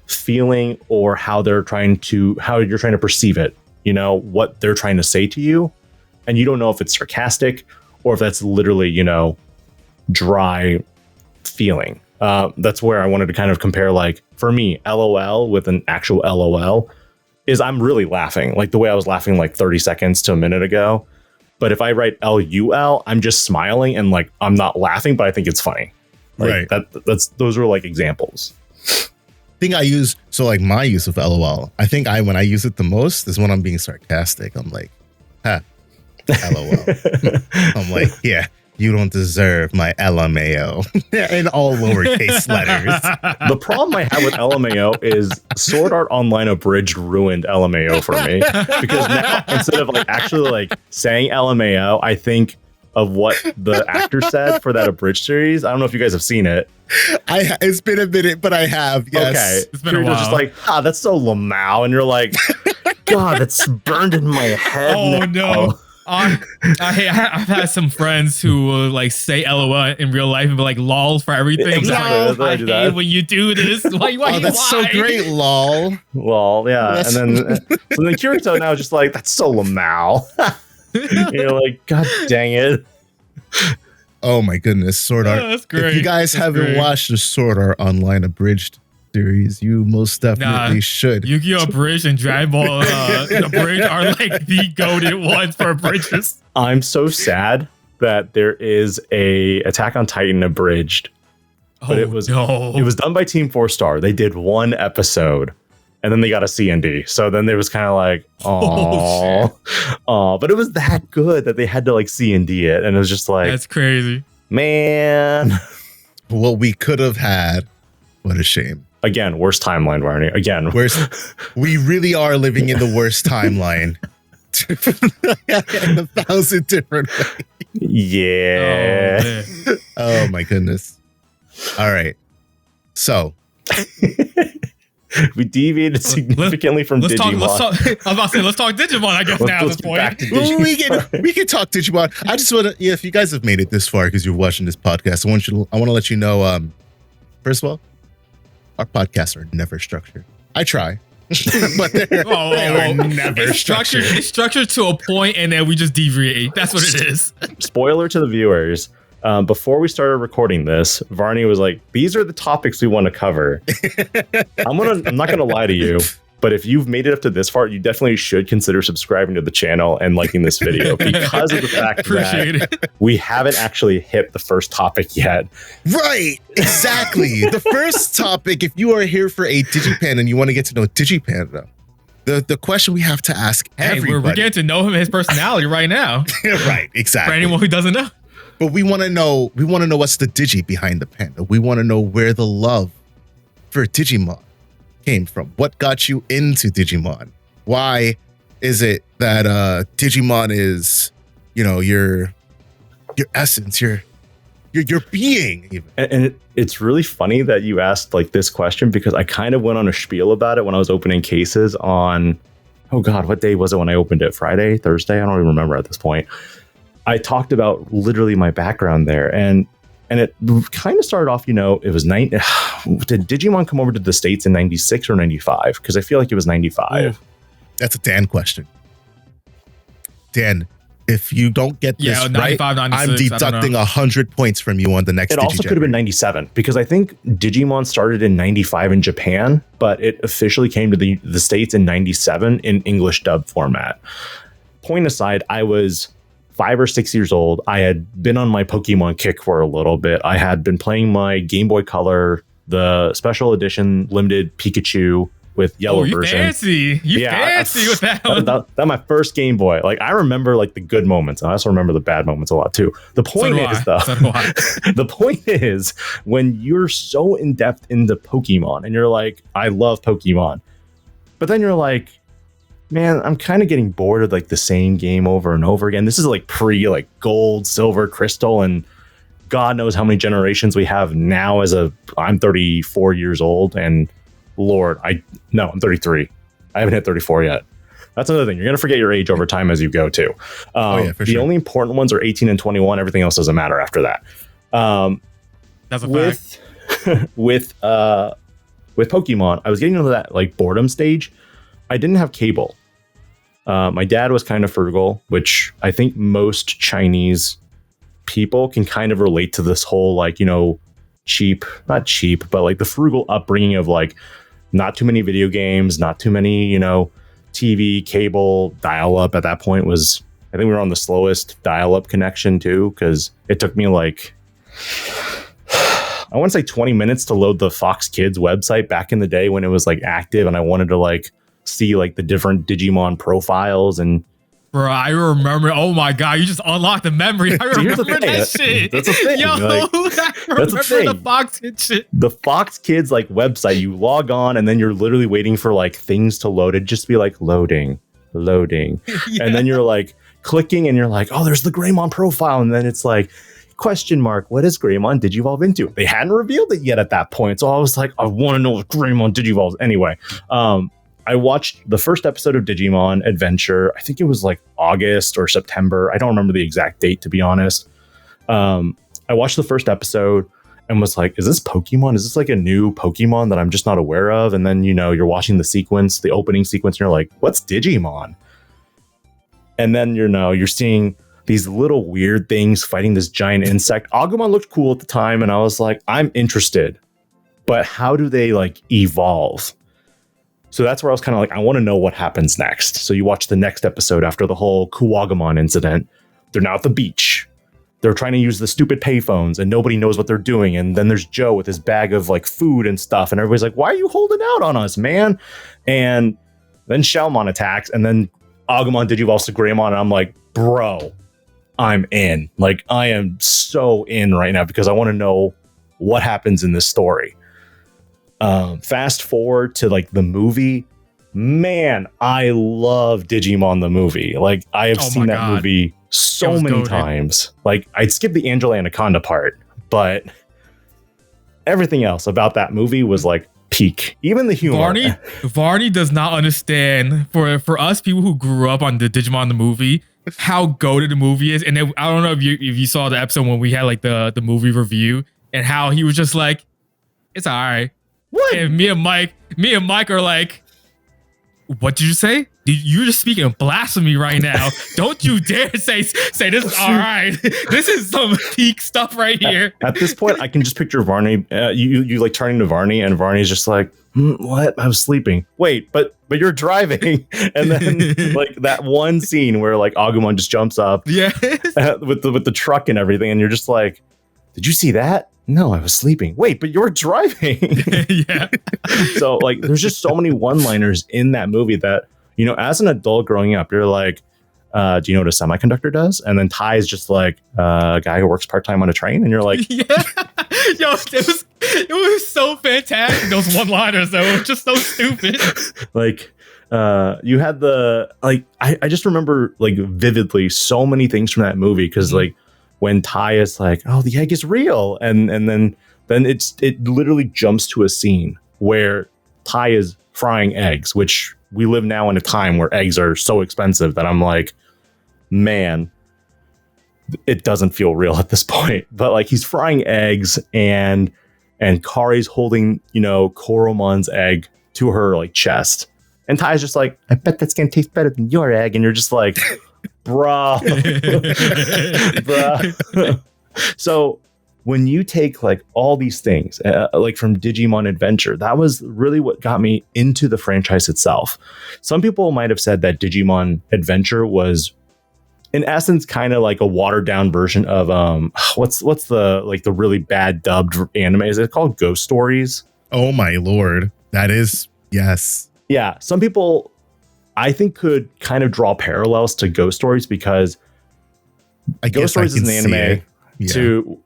feeling or how you're trying to perceive it, you know, what they're trying to say to you. And you don't know if it's sarcastic or if that's literally, you know, dry feeling. That's where I wanted to kind of compare, like, for me, LOL with an actual LOL is I'm really laughing, like the way I was laughing like 30 seconds to a minute ago. But if I write LUL, I'm just smiling and like I'm not laughing, but I think it's funny. Like, right. Those are like examples. Thing I use, so like my use of LOL, I think when I use it the most is when I'm being sarcastic. I'm like, ha, LOL. I'm like, yeah, you don't deserve my LMAO in all lowercase letters. The problem I have with LMAO is Sword Art Online Abridged ruined LMAO for me, because now instead of like actually like saying LMAO, I think of what the actor said for that abridged series. I don't know if you guys have seen it. It's been a minute, but I have. Yes. Okay, it's been a while. Just like, that's so Lamau, and you're like, God, it's burned in my head. Oh no. I've had some friends who will like say LOL in real life and be like lols for everything. Exactly. I hate when you do this. Why? That's so great, lol. Lol, yeah. And then Kirito now is just like, that's so Lamau. You're like, God dang it. Oh my goodness, Sword Art. That's great. If you guys haven't watched the Sword Art Online Abridged series, you most definitely should. Yu-Gi-Oh! Abridged and Dragon Ball Abridged are like the goated ones for abridges. I'm so sad that there is a Attack on Titan Abridged, but it was done by Team 4 Star. They did one episode, and then they got a C&D. So then there was kind of like, but it was that good that they had to like C&D it, and it was just like, that's crazy, man. What we could have had, what a shame. Again, worst timeline, Barney. Again, we really are living in the worst timeline in 1,000 different ways. Yeah. Oh my goodness. All right. So we deviated significantly from Digimon. I was about to say, let's talk Digimon, I guess, now at this point. We can talk Digimon. I just want to, if you guys have made it this far because you're watching this podcast, I want to let you know, first of all, our podcasts are never structured. I try, but they are never structured. It's structured to a point, and then we just deviate. That's what it is. Spoiler to the viewers. Before we started recording this, Varney was like, these are the topics we want to cover. I'm not going to lie to you, but if you've made it up to this far, you definitely should consider subscribing to the channel and liking this video because of the fact that we haven't actually hit the first topic yet. Right, exactly. The first topic, if you are here for a DigiPan and you want to get to know DigiPanda, the question we have to ask everybody. We're getting to know him, his personality right now. Right, exactly. For anyone who doesn't know. But we want to know what's the Digi behind the Panda. We want to know where the love for Digimon came from. What got you into Digimon? Why is it that Digimon is, you know, your essence, your being even? And it's really funny that you asked like this question, because I kind of went on a spiel about it when I was opening cases on, oh God, what day was it when I opened it? Friday, Thursday? I don't even remember at this point. I talked about literally my background there, and it kind of started off, you know, it was did Digimon come over to the States in 96 or 95? Because I feel like it was 95. That's a Dan question. Dan, if you don't get this 95, right, 96, I'm deducting 100 points from you on the next. It also could have been 97, because I think Digimon started in 95 in Japan, but it officially came to the States in 97 in English dub format. Point aside, I was 5 or 6 years old. I had been on my Pokemon kick for a little bit. I had been playing my Game Boy Color, the special edition limited Pikachu with yellow version. Fancy with that one. That my first Game Boy. Like, I remember like the good moments. I also remember the bad moments a lot too. The point the point is, when you're so in depth into Pokemon and you're like, I love Pokemon, but then you're like, man, I'm kind of getting bored of like the same game over and over again. This is like pre like gold, silver, crystal, and God knows how many generations we have now. I'm 34 years old, and Lord, I'm 33. I haven't hit 34 yet. That's another thing. You're going to forget your age over time as you go too. The only important ones are 18 and 21. Everything else doesn't matter after that. That's a fact. With Pokemon, I was getting into that like boredom stage. I didn't have cable. My dad was kind of frugal, which I think most Chinese people can kind of relate to this whole, like, you know, not cheap, but like the frugal upbringing of like not too many video games, not too many, you know, TV, cable, dial-up. At that point was, I think we were on the slowest dial-up connection too, because it took me like, I want to say 20 minutes to load the Fox Kids website back in the day when it was like active, and I wanted to like see like the different Digimon profiles. And bro, I remember. Oh my God, you just unlocked the memory. I remember that shit. That's a thing. Yo, like, I remember the Fox Kids shit. The Fox Kids like website, you log on and then you're literally waiting for like things to load. It'd just be like loading. Yeah. And then you're like clicking and you're like, oh, there's the Greymon profile. And then it's like, question mark, what is Greymon Digivolve into? They hadn't revealed it yet at that point. So I was like, I want to know what Greymon Digivolves. Anyway, I watched the first episode of Digimon Adventure. I think it was like August or September. I don't remember the exact date, to be honest. I watched the first episode and was like, is this Pokemon? Is this like a new Pokemon that I'm just not aware of? And then, you know, you're watching the opening sequence, and you're like, what's Digimon? And then, you know, you're seeing these little weird things fighting this giant insect. Agumon looked cool at the time, and I was like, I'm interested. But how do they like evolve? So that's where I was kind of like, I want to know what happens next. So you watch the next episode after the whole Kuwagamon incident. They're now at the beach. They're trying to use the stupid payphones, and nobody knows what they're doing. And then there's Joe with his bag of like food and stuff. And everybody's like, why are you holding out on us, man? And then Shelmon attacks, and then Agumon Digivolves to Greymon. And I'm like, bro, I'm in. Like, I am so in right now because I want to know what happens in this story. Fast forward to like the movie. Man, I love Digimon the movie. Like, I have seen that movie so many times. Like, I'd skip the Angela Anaconda part, but everything else about that movie was like peak. Even the humor. Varney does not understand, for us people who grew up on the Digimon the movie, how goated the movie is. And then, I don't know if you saw the episode when we had like the movie review, and how he was just like, it's all right. What? And me and Mike are like, what did you say? You're just speaking blasphemy right now. Don't you dare say this is all right. This is some peak stuff right here. At this point, I can just picture Varney. You like turning to Varney, and Varney's just like, what? I was sleeping. Wait, but you're driving. And then like that one scene where like Agumon just jumps up, yes, with the truck and everything, and you're just like, did you see that? No, I was sleeping. Wait, but you're driving. Yeah. So like, there's just so many one-liners in that movie that, you know, as an adult growing up, you're like, do you know what a semiconductor does? And then Ty is just like a guy who works part-time on a train. And you're like, yeah. Yo, it was so fantastic. Those one-liners, though, were just so stupid. Like, you had I just remember like vividly so many things from that movie. Cause like, when Ty is like, oh, the egg is real. And then it literally jumps to a scene where Ty is frying eggs, which we live now in a time where eggs are so expensive that I'm like, man, it doesn't feel real at this point. But like, he's frying eggs, and Kari's holding, you know, Koromon's egg to her like chest. And Ty's just like, I bet that's going to taste better than your egg. And you're just like, bruh. So when you take like all these things, like from Digimon Adventure, that was really what got me into the franchise itself. Some people might have said that Digimon Adventure was, in essence, kind of like a watered down version of what's the like the really bad dubbed anime? Is it called Ghost Stories? Oh my lord, that is, yes. Yeah, some people, I think, could kind of draw parallels to Ghost Stories, because Ghost Stories is an anime.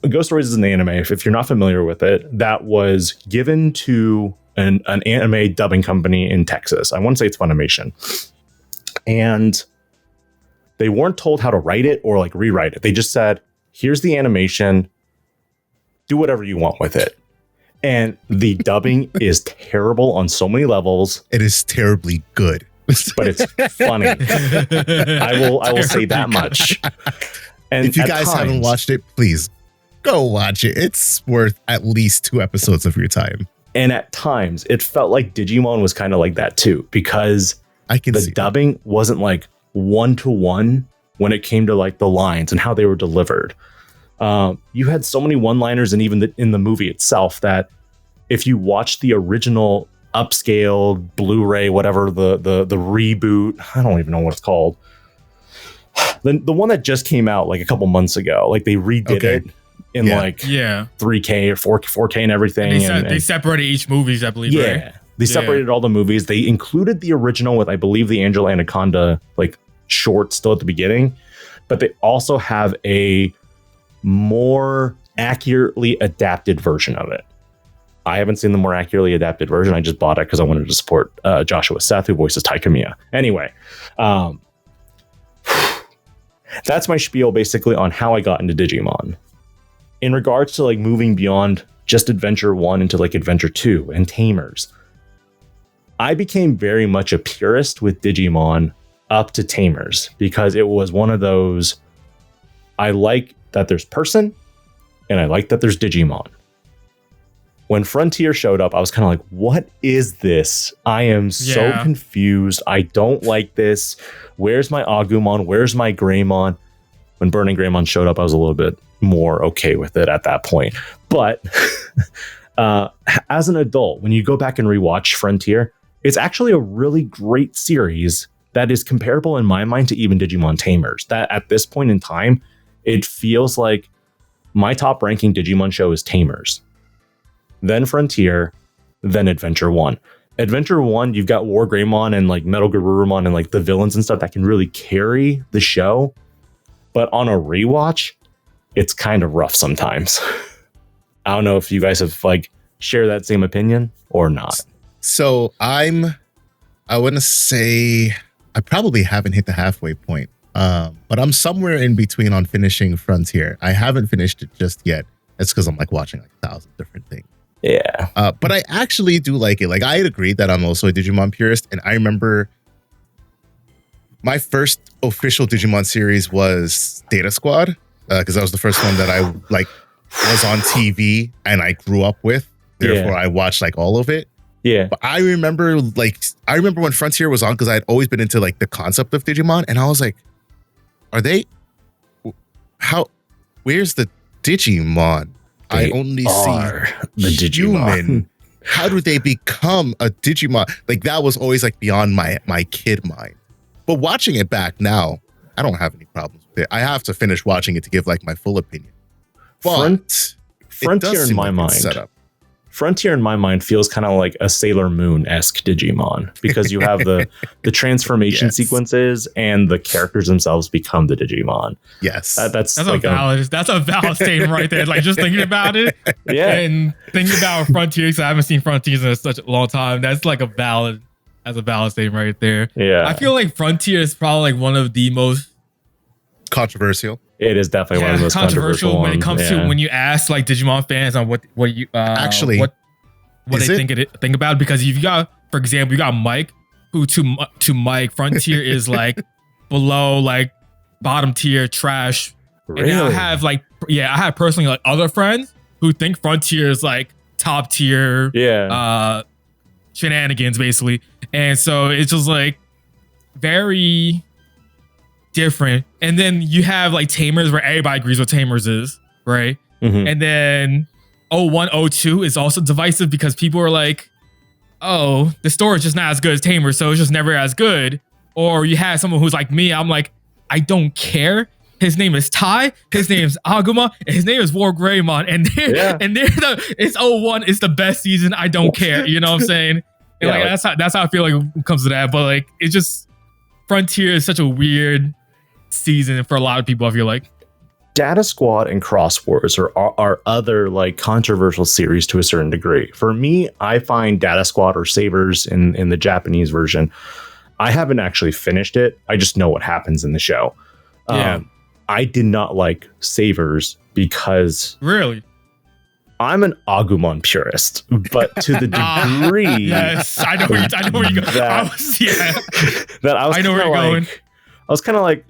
Ghost Stories is an anime. If you're not familiar with it, that was given to an anime dubbing company in Texas. I want to say it's Funimation, and they weren't told how to write it or like rewrite it. They just said, "Here's the animation. do whatever you want with it. And the dubbing is terrible on so many levels. It is terribly good, but it's funny. I will say that much. And if you guys haven't watched it, please go watch it. It's worth at least 2 episodes of your time. And at times, it felt like Digimon was kind of like that too, because the dubbing wasn't like 1-to-1 when it came to like the lines and how they were delivered. You had so many one-liners, and even in the movie itself, that if you watch the original upscaled Blu-ray, whatever the reboot, I don't even know what it's called. The one that just came out like a couple months ago, like they redid it in 3K or 4K and everything. And they separated each movies, I believe. Yeah, right? They separated all the movies. They included the original with, I believe, the Angela Anaconda like short still at the beginning, but they also have a more accurately adapted version of it. I haven't seen the more accurately adapted version. I just bought it because I wanted to support Joshua Seth, who voices Taikamiya. Anyway, that's my spiel basically on how I got into Digimon. In regards to like moving beyond just Adventure 1 into like Adventure 2 and Tamers, I became very much a purist with Digimon up to Tamers, because it was one of those, I like that there's person and I like that there's Digimon. When Frontier showed up, I was kind of like, what is this? I am so confused. I don't like this. Where's my Agumon? Where's my Greymon? When Burning Greymon showed up, I was a little bit more okay with it at that point. But as an adult, when you go back and rewatch Frontier, it's actually a really great series that is comparable in my mind to even Digimon Tamers. That at this point in time, it feels like my top ranking Digimon show is Tamers, then Frontier, then Adventure 1. Adventure 1, you've got War Greymon and like Metal Garurumon and like the villains and stuff that can really carry the show. But on a rewatch, it's kind of rough sometimes. I don't know if you guys have like share that same opinion or not. So I want to say I probably haven't hit the halfway point, but I'm somewhere in between on finishing Frontier. I haven't finished it just yet. It's because I'm like watching like 1,000 different things. Yeah. But I actually do like it. Like I had agreed that I'm also a Digimon purist, and I remember my first official Digimon series was Data Squad, because that was the first one that I like was on TV and I grew up with. Therefore, I watched like all of it. Yeah. But I remember when Frontier was on, because I had always been into like the concept of Digimon, and I was like, where's the Digimon? I only see the Digimon. How do they become a Digimon? Like that was always like beyond my kid mind. But watching it back now, I don't have any problems with it. I have to finish watching it to give like my full opinion. But Frontier in my mind. Frontier in my mind feels kind of like a Sailor Moon-esque Digimon, because you have the transformation sequences and the characters themselves become the Digimon. Yes. That's like a valid statement right there. Like just thinking about it. Yeah. And thinking about Frontier, because I haven't seen Frontiers in such a long time. That's like a valid statement right there. Yeah. I feel like Frontier is probably like one of the most controversial. It is definitely one of the most controversial when it comes to when you ask like Digimon fans on what you actually what they think about it, because you got, for example, you got Mike, who to Mike, Frontier is like below like bottom tier trash. Really? And I have personally like other friends who think Frontier is like top tier shenanigans basically. And so it's just like very different. And then you have like Tamers, where everybody agrees what Tamers is, right? Mm-hmm. And then 01, 02 is also divisive, because people are like, oh, the story is just not as good as Tamers, so it's just never as good. Or you have someone who's like me, I'm like, I don't care. His name is Tai, his name is Aguma, and his name is War Greymon. And it's 01, it's the best season. I don't care. You know what I'm saying? And that's how I feel like when it comes to that. But like, it's just, Frontier is such a weird season for a lot of people, I feel like. Data Squad and Cross Wars are other like controversial series to a certain degree. For me, I find Data Squad, or Sabers in the Japanese version, I haven't actually finished it. I just know what happens in the show. Yeah. I did not like Sabers because... Really? I'm an Agumon purist, but to the degree, yes, I know where you go. I know where you're going. I was kind of like,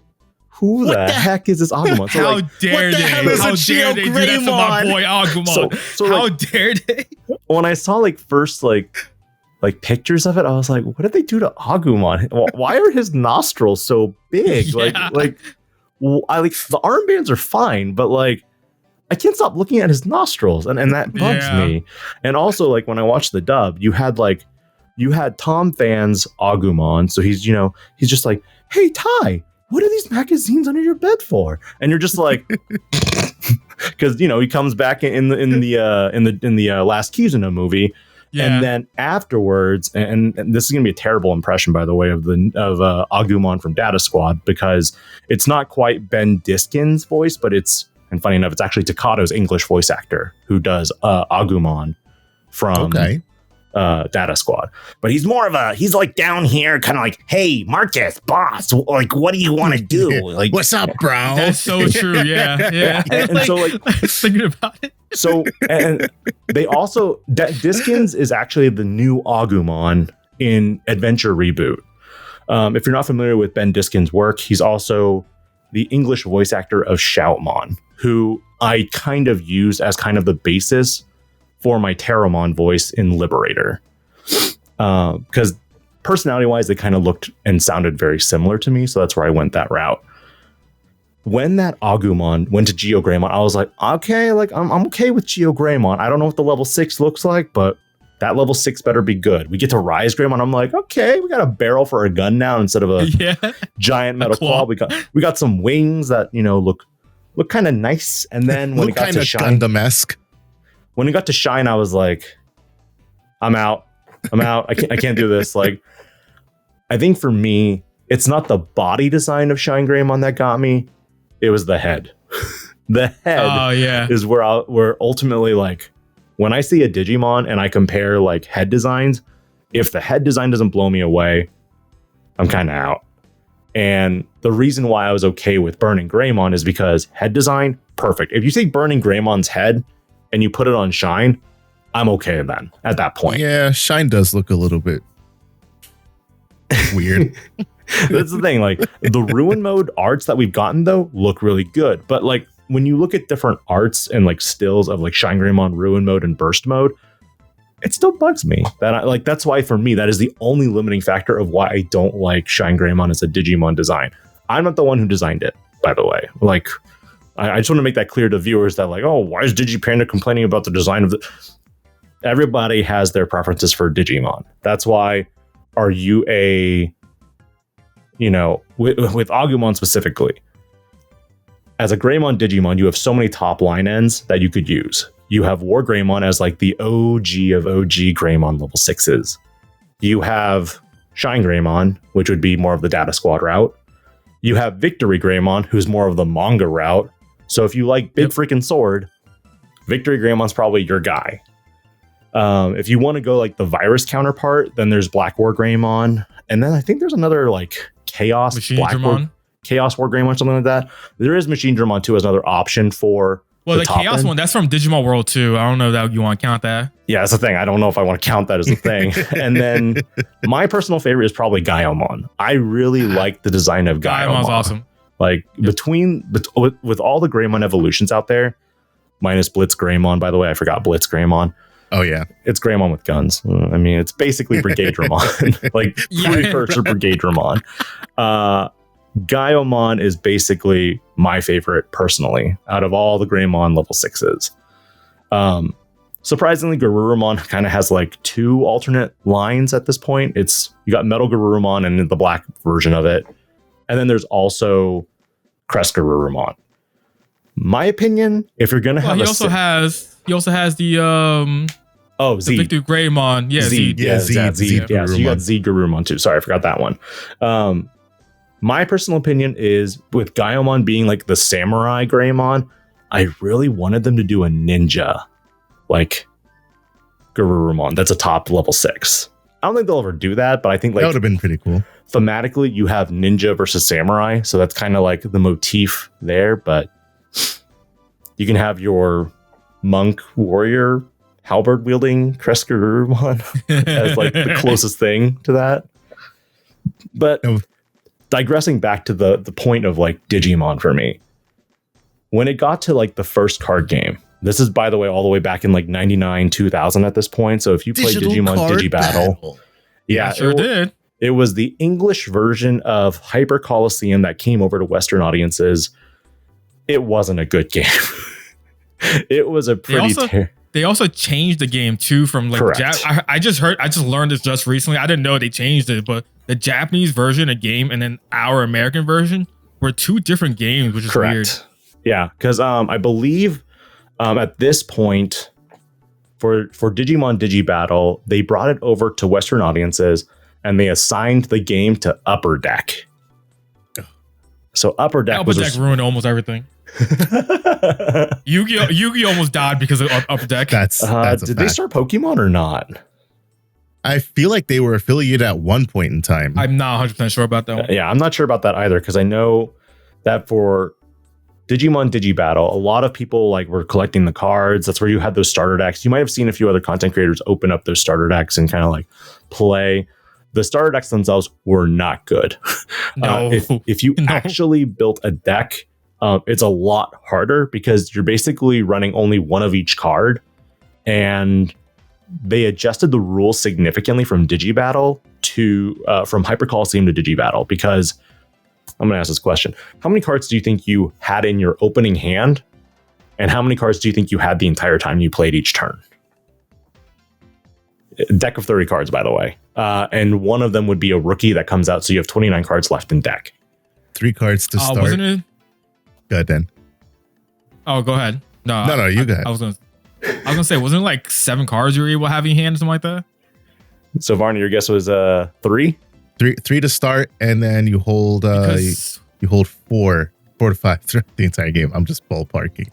who the heck is this Agumon? So how dare they? How dare they do that to my boy Agumon? So how dare they? When I saw like first like pictures of it, I was like, what did they do to Agumon? Why are his nostrils so big? Yeah. Like the armbands are fine, but like I can't stop looking at his nostrils, and that bugs me. And also, like when I watched the dub, you had Tom Fan's Agumon, so he's just like, hey Ty, what are these magazines under your bed for? And you're just like, because he comes back in the last Kizuno movie. Yeah. And then afterwards, and this is going to be a terrible impression, by the way, of Agumon from Data Squad, because it's not quite Ben Diskin's voice, but and funny enough, it's actually Takato's English voice actor who does Agumon from Data Squad. But he's he's like down here, kind of like, hey, Marcus, boss, like, what do you want to do? Like, what's up, bro? That's so true. Yeah. And so like thinking about it. So, and they also, Diskins is actually the new Agumon in Adventure Reboot. If you're not familiar with Ben Diskin's work, he's also the English voice actor of Shoutmon, who I kind of used as kind of the basis for my Terramon voice in Liberator. Because personality-wise, they kind of looked and sounded very similar to me, so that's where I went that route. When that Agumon went to Geogreymon, I was like, okay, like I'm okay with Geogreymon. I don't know what the level 6 looks like, but that level 6 better be good. We get to Rise Greymon. I'm like, okay, we got a barrel for a gun now instead of a giant metal claw. We got some wings that look kind of nice. And then when it got to Shine, Gundam-esque. When it got to Shine, I was like, I'm out. I can't do this. Like, I think for me, it's not the body design of Shine Greymon that got me. It was the head. The head is where ultimately, like, when I see a Digimon and I compare like head designs, if the head design doesn't blow me away, I'm kind of out. And the reason why I was okay with Burning Greymon is because head design, perfect. If you take Burning Greymon's head and you put it on Shine, I'm okay then at that point. Yeah, Shine does look a little bit weird. That's the thing. Like the Ruin Mode arts that we've gotten though look really good. But like when you look at different arts and like stills of like Shine Greymon, Ruin Mode, and Burst Mode, it still bugs me. That's why for me, that is the only limiting factor of why I don't like Shine Greymon as a Digimon design. I'm not the one who designed it, by the way. Like, I just want to make that clear to viewers that like, oh, why is DigiPanda complaining about the design of the... Everybody has their preferences for Digimon. That's why are you a... with Agumon specifically, as a Greymon Digimon, you have so many top line ends that you could use. You have War Greymon as like the OG of OG Greymon level 6s. You have Shine Greymon, which would be more of the Data Squad route. You have Victory Greymon, who's more of the manga route. So if you like Big Freaking Sword, Victory Greymon's probably your guy. If you want to go like the virus counterpart, then there's Black War Greymon. And then I think there's another like Chaos Machine Black Dramon. War, Chaos War Greymon, something like that. There is Machine Dramon too as another option for the Chaos one. That's from Digimon World 2. I don't know that you want to count that. Yeah, that's the thing. I don't know if I want to count that as a thing. And then my personal favorite is probably Gaiomon. I really like the design of Gaiomon. Gaiamon's awesome. Like with all the Greymon evolutions out there, minus Blitz Greymon, by the way, I forgot Blitz Greymon. Oh yeah, it's Greymon with guns. I mean, it's basically Brigade Dramon, like precursor Brigade Dramon. Gaiomon is basically my favorite personally out of all the Greymon level 6s. Surprisingly, Garurumon kind of has like two alternate lines at this point. You got Metal Garurumon and the black version of it, and then there's also Crest Garurumon. My opinion, if you're gonna have, he also has the Z. Victor Greymon, Z. Yeah, so you got Z Garurumon too. Sorry, I forgot that one. My personal opinion is with Gaiomon being like the samurai Greymon, I really wanted them to do a ninja like Garurumon. That's a top level 6. I don't think they'll ever do that, but I think like that would have been pretty cool. Thematically, you have ninja versus samurai, so that's kind of like the motif there. But you can have your monk warrior halberd wielding Kreskarurumon as like the closest thing to that. But digressing back to the point of like Digimon for me, when it got to like the first card game, this is, by the way, all the way back in like 99, 2000 at this point. So if you played Digimon DigiBattle, yeah, sure did. It was the English version of Hyper Coliseum that came over to Western audiences. It wasn't a good game. It was a pretty... They also changed the game too from like I just learned this just recently. I didn't know they changed it, but the Japanese version of game and then our American version were two different games, which is weird. Yeah, because I believe at this point for Digimon DigiBattle, they brought it over to Western audiences and they assigned the game to Upper Deck. So Upper Deck ruined almost everything. Yu-Gi-Oh almost died because of Upper Deck. That's did they start Pokemon or not? I feel like they were affiliated at one point in time. I'm not 100% sure about that one. Yeah, I'm not sure about that either, because I know that for Digimon DigiBattle, a lot of people like were collecting the cards. That's where you had those starter decks. You might have seen a few other content creators open up those starter decks and kind of like play. The starter decks themselves were not good. No. If you actually built a deck, it's a lot harder because you're basically running only one of each card, and they adjusted the rules significantly from DigiBattle to from Hyper Coliseum to DigiBattle, because I'm going to ask this question. How many cards do you think you had in your opening hand, and how many cards do you think you had the entire time you played each turn? A deck of 30 cards, by the way. And one of them would be a rookie that comes out, so you have 29 cards left in deck. 3 cards to start. Wasn't it? Go ahead, Dan. Oh, go ahead. No, you go ahead. I was gonna say, wasn't it like 7 cards you were able to have in your hand or something like that? So Varney, your guess was 3? Three to start, and then you hold you hold 4 to 5 throughout the entire game. I'm just ballparking.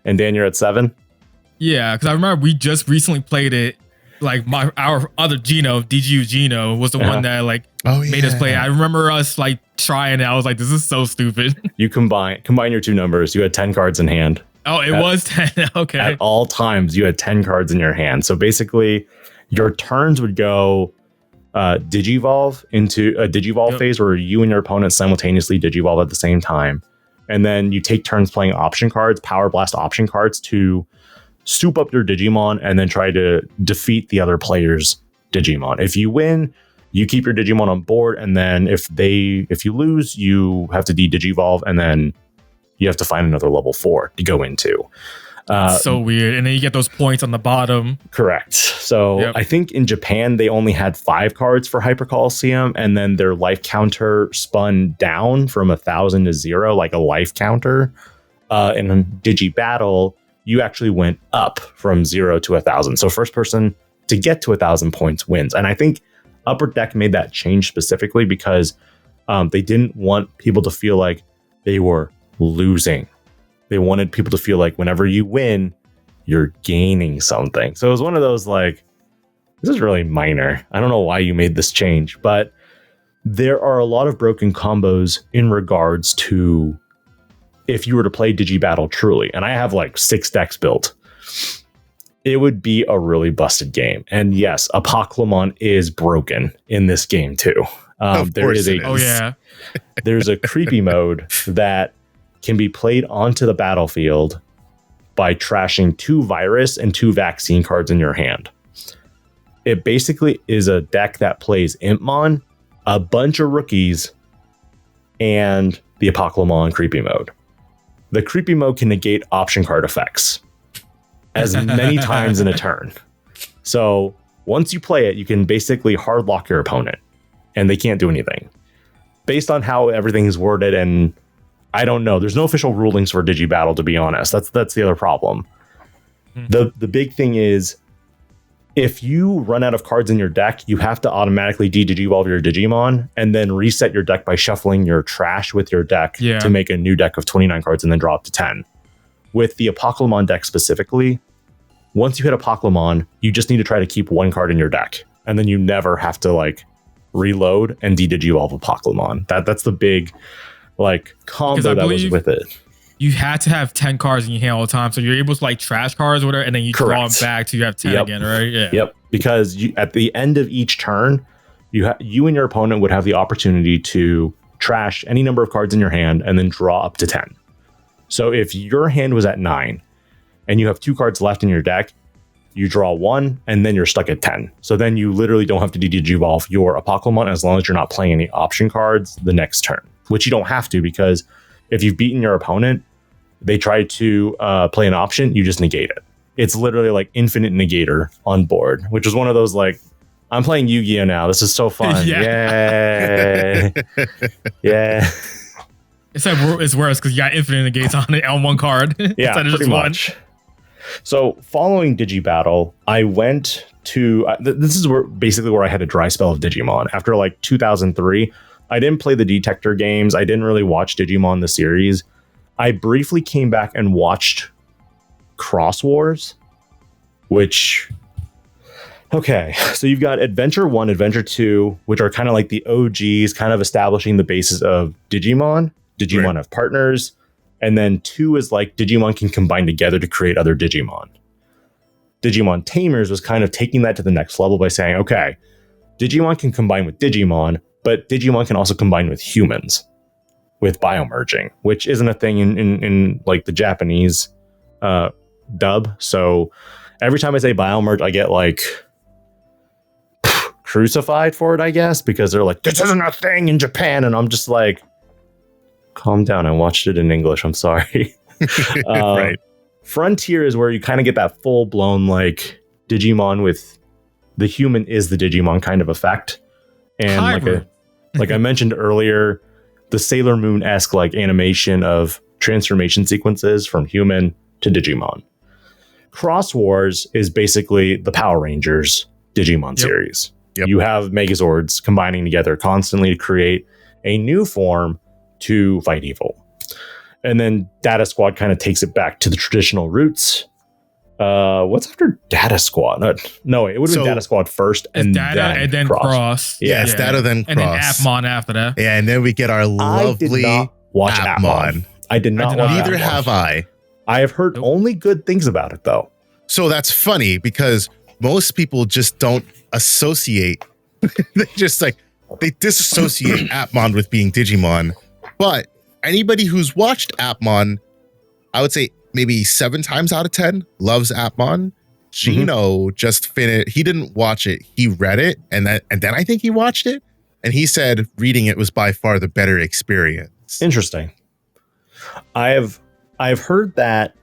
And Dan, you're at 7? Yeah, because I remember we just recently played it. Like our other Gino, Gino, was the one that like made us play. I remember us like trying it. I was like, this is so stupid. You combine your two numbers. You had 10 cards in hand. Oh, it was 10. Okay. At all times, you had 10 cards in your hand. So basically, your turns would go digivolve into a digivolve phase where you and your opponent simultaneously digivolve at the same time. And then you take turns playing option cards, Power Blast option cards, to soup up your Digimon and then try to defeat the other player's Digimon. If you win, you keep your Digimon on board, and then if you lose, you have to de-digivolve, and then you have to find another level 4 to go into. So weird. And then you get those points on the bottom. Correct. So I think in Japan, they only had 5 cards for Hyper Coliseum, and then their life counter spun down from 1,000 to 0, like a life counter. In DigiBattle, you actually went up from 0 to 1,000. So first person to get to 1,000 points wins. And I think Upper Deck made that change specifically because they didn't want people to feel like they were losing. They wanted people to feel like whenever you win, you're gaining something. So it was one of those like, this is really minor. I don't know why you made this change, but there are a lot of broken combos in regards to if you were to play DigiBattle truly, and I have like 6 decks built, it would be a really busted game. And yes, Apoclymon is broken in this game too. There's a creepy mode that can be played onto the battlefield by trashing 2 virus and 2 vaccine cards in your hand. It basically is a deck that plays Impmon, a bunch of rookies, and the Apoclymon creepy mode. The creepy mode can negate option card effects as many times in a turn. So once you play it, you can basically hard lock your opponent and they can't do anything. Based on how everything is worded, and I don't know, there's no official rulings for DigiBattle, to be honest. That's the other problem. The big thing is, if you run out of cards in your deck, you have to automatically de-digivolve your Digimon and then reset your deck by shuffling your trash with your deck to make a new deck of 29 cards and then draw up to 10. With the Apoclymon deck specifically, once you hit Apoclymon, you just need to try to keep 1 card in your deck, and then you never have to like reload and de-digivolve Apoclymon. That's the big like combo that was with it. you had to have 10 cards in your hand all the time. So you're able to like trash cards or whatever, and then you draw them back till you have 10 again, right? Yeah. Yep. Because at the end of each turn, you and your opponent would have the opportunity to trash any number of cards in your hand and then draw up to 10. So if your hand was at 9 and you have 2 cards left in your deck, you draw 1 and then you're stuck at 10. So then you literally don't have to digivolve your Apocalymon as long as you're not playing any option cards the next turn, which you don't have to, because if you've beaten your opponent, they try to play an option, you just negate it. It's literally like infinite negator on board, which is one of those like, I'm playing Yu-Gi-Oh! Now. This is so fun. Yeah. Yeah. It's worse because you got infinite negates on one card. Yeah, pretty much. So following DigiBattle, I went to, this is basically where I had a dry spell of Digimon. After like 2003, I didn't play the Detector games. I didn't really watch Digimon the series. I briefly came back and watched Cross Wars, which, okay, so you've got Adventure 1, Adventure 2, which are kind of like the OGs, kind of establishing the basis of Digimon. Digimon have partners. And then 2 is like Digimon can combine together to create other Digimon. Digimon Tamers was kind of taking that to the next level by saying, okay, Digimon can combine with Digimon, but Digimon can also combine with humans with biomerging, which isn't a thing in like the Japanese dub. So every time I say biomerge, I get like crucified for it, I guess, because they're like, this isn't a thing in Japan. And I'm just like, calm down. I watched it in English. I'm sorry. Right. Frontier is where you kind of get that full blown like Digimon with the human is the Digimon kind of effect. And like I mentioned earlier, the Sailor Moon-esque like animation of transformation sequences from human to Digimon. Cross Wars is basically the Power Rangers Digimon series. Yep. You have Megazords combining together constantly to create a new form to fight evil. And then Data Squad kind of takes it back to the traditional roots. What's after Data Squad? No, it would have been Data Squad first and then Cross. Yeah, it's Data then Cross. And then Appmon after that. Yeah, and then we get our lovely Appmon. I did not watch Neither have I. I have heard only good things about it, though. So that's funny because most people just don't associate. They just like, they disassociate Appmon with being Digimon. But anybody who's watched Appmon, I would say maybe 7 times out of 10 loves Appmon. Gino just finished. He didn't watch it. He read it, and then I think he watched it. And he said reading it was by far the better experience. Interesting. I've heard that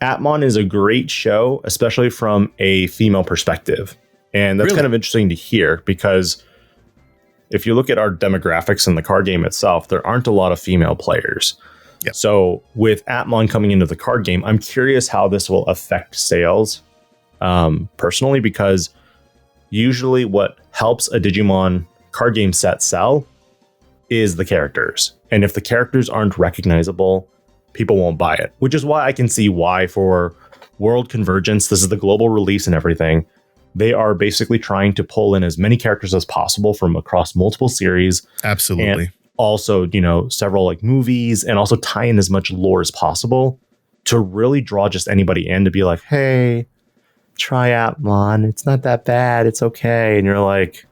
Appmon is a great show, especially from a female perspective. And that's kind of interesting to hear because if you look at our demographics in the card game itself, there aren't a lot of female players. Yep. So with Appmon coming into the card game, I'm curious how this will affect sales personally, because usually what helps a Digimon card game set sell is the characters. And if the characters aren't recognizable, people won't buy it, which is why I can see why for World Convergence, this is the global release and everything, they are basically trying to pull in as many characters as possible from across multiple series. Absolutely. And also, several like movies, and also tie in as much lore as possible to really draw just anybody in to be like, hey, try Appmon. It's not that bad. It's okay. And you're like,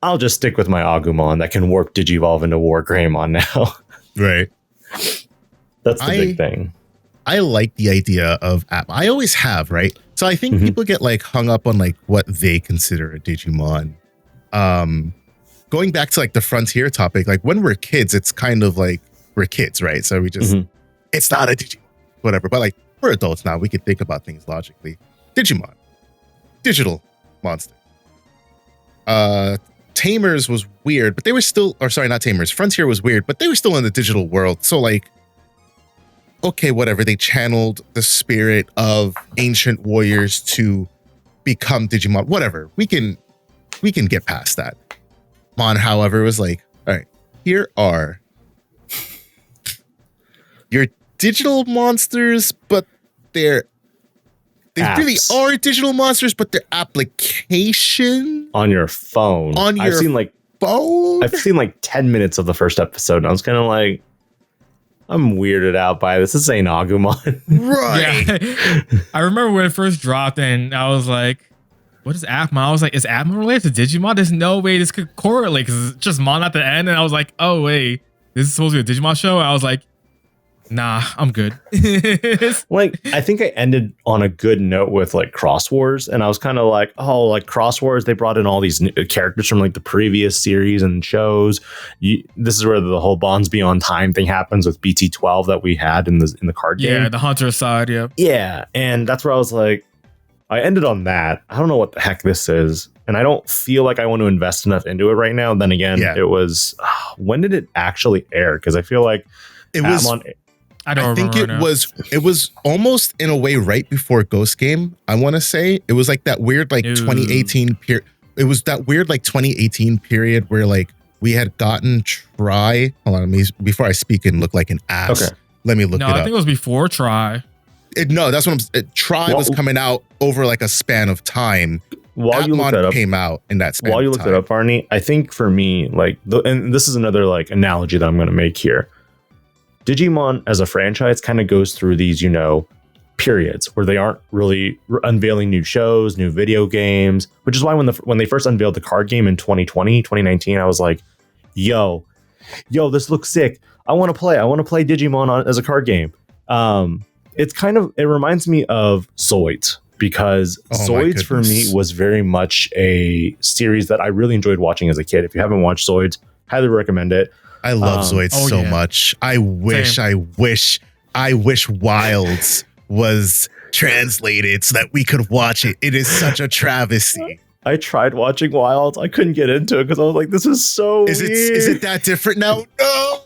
I'll just stick with my Agumon that can warp Digivolve into Wargreymon now. Right. That's the big thing. I like the idea of Appmon. I always have, right? So I think people get like hung up on like what they consider a Digimon. Going back to like the Frontier topic, like when we're kids, it's kind of like we're kids, right? So we just, it's not a Digimon, whatever. But like we're adults now, we can think about things logically. Digimon, digital monster. Tamers was weird, but they were still, or sorry, not Tamers. Frontier was weird, but they were still in the digital world. So like, okay, whatever. They channeled the spirit of ancient warriors to become Digimon. Whatever. We can get past that. Mon, however, was like, all right, here are your digital monsters, but they really are digital monsters, but they're application on your phone. I've seen like 10 minutes of the first episode, and I was kind of like, I'm weirded out by this. This ain't Agumon. Right. Yeah. I remember when it first dropped, and I was like, "What is Agumon?" I was like, "Is Agumon related to Digimon? There's no way this could correlate because it's just Mon at the end." And I was like, "Oh wait, this is supposed to be a Digimon show." And I was like, "Nah, I'm good." Like, I think I ended on a good note with like Cross Wars, and I was kind of like, oh, like Cross Wars, they brought in all these new characters from like the previous series and shows. This is where the whole Bonds Beyond Time thing happens with BT12 that we had in the card game. Yeah, the Hunter side. Yeah, and that's where I was like, I ended on that. I don't know what the heck this is, and I don't feel like I want to invest enough into it right now. Then again, it was when did it actually air? Because I feel like it was. I think it was almost in a way right before Ghost Game. I want to say it was like that weird 2018 period. It was that weird 2018 period where like we had gotten Try. Hold on, before I speak and look like an ass. Okay, let me look it up. No, I think it was before Try. No, that's what Try was coming out over like a span of time. While you look that up, came out in that span. While you look that up, Arnie, I think for me, like, and this is another like analogy that I'm going to make here. Digimon as a franchise kind of goes through these, periods where they aren't really unveiling new shows, new video games, which is why when they first unveiled the card game in 2019, I was like, yo, this looks sick. I want to play Digimon as a card game. It reminds me of Zoids, because Zoids for me was very much a series that I really enjoyed watching as a kid. If you haven't watched Zoids, highly recommend it. I love Zoids so much. I wish Wilds was translated so that we could watch it. It is such a travesty. I tried watching Wilds. I couldn't get into it because I was like, this is so weird. Is it that different now? No!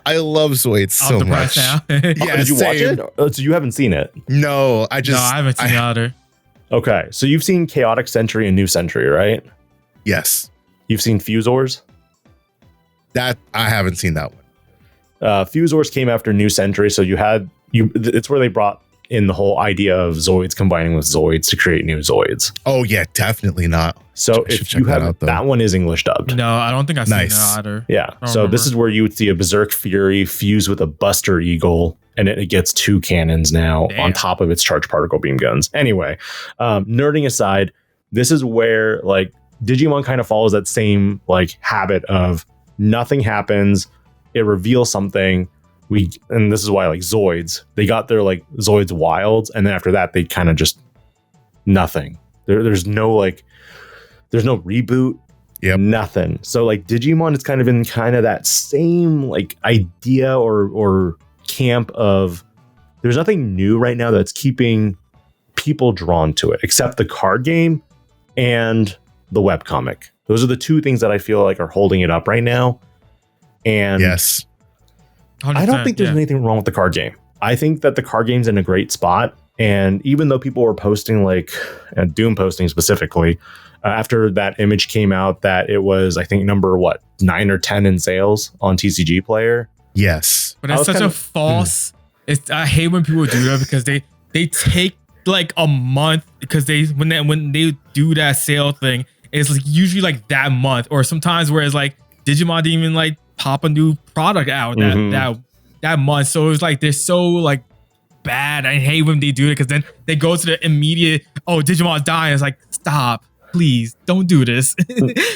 I love Zoids so much. Now. Yeah, did you watch it? So you haven't seen it? No, I haven't seen it either. Okay, so you've seen Chaotic Century and New Century, right? Yes. You've seen Fusors? That I haven't seen that one. Fusors came after New Century, so it's where they brought in the whole idea of Zoids combining with Zoids to create new Zoids. Oh yeah, definitely not. So if you have that one is English dubbed. No, I don't think I've seen that either. Yeah. So this is where you would see a Berserk Fury fuse with a Buster Eagle, and it gets 2 cannons now on top of its charged particle beam guns. Anyway, nerding aside, this is where like Digimon kind of follows that same like habit of nothing happens, it reveals something. And this is why like Zoids, they got their like Zoids Wilds, and then after that they kind of just nothing. There's no reboot. Nothing. So like Digimon is kind of in that same like idea or camp of there's nothing new right now that's keeping people drawn to it except the card game and the webcomic. Those are the 2 things that I feel like are holding it up right now. And yes, I don't think there's anything wrong with the card game. I think that the card game's in a great spot. And even though people were posting like Doom posting specifically, after that image came out that it was, I think, number 9 or 10 in sales on TCG Player. Yes. But it's such a false. I hate when people do that because they take like a month because when they do that sale thing, it's like usually like that month, or sometimes whereas like Digimon didn't even like pop a new product out that month. So it was like they're so like bad. I hate when they do it because then they go to the immediate, Digimon's dying. It's like, stop. Please don't do this.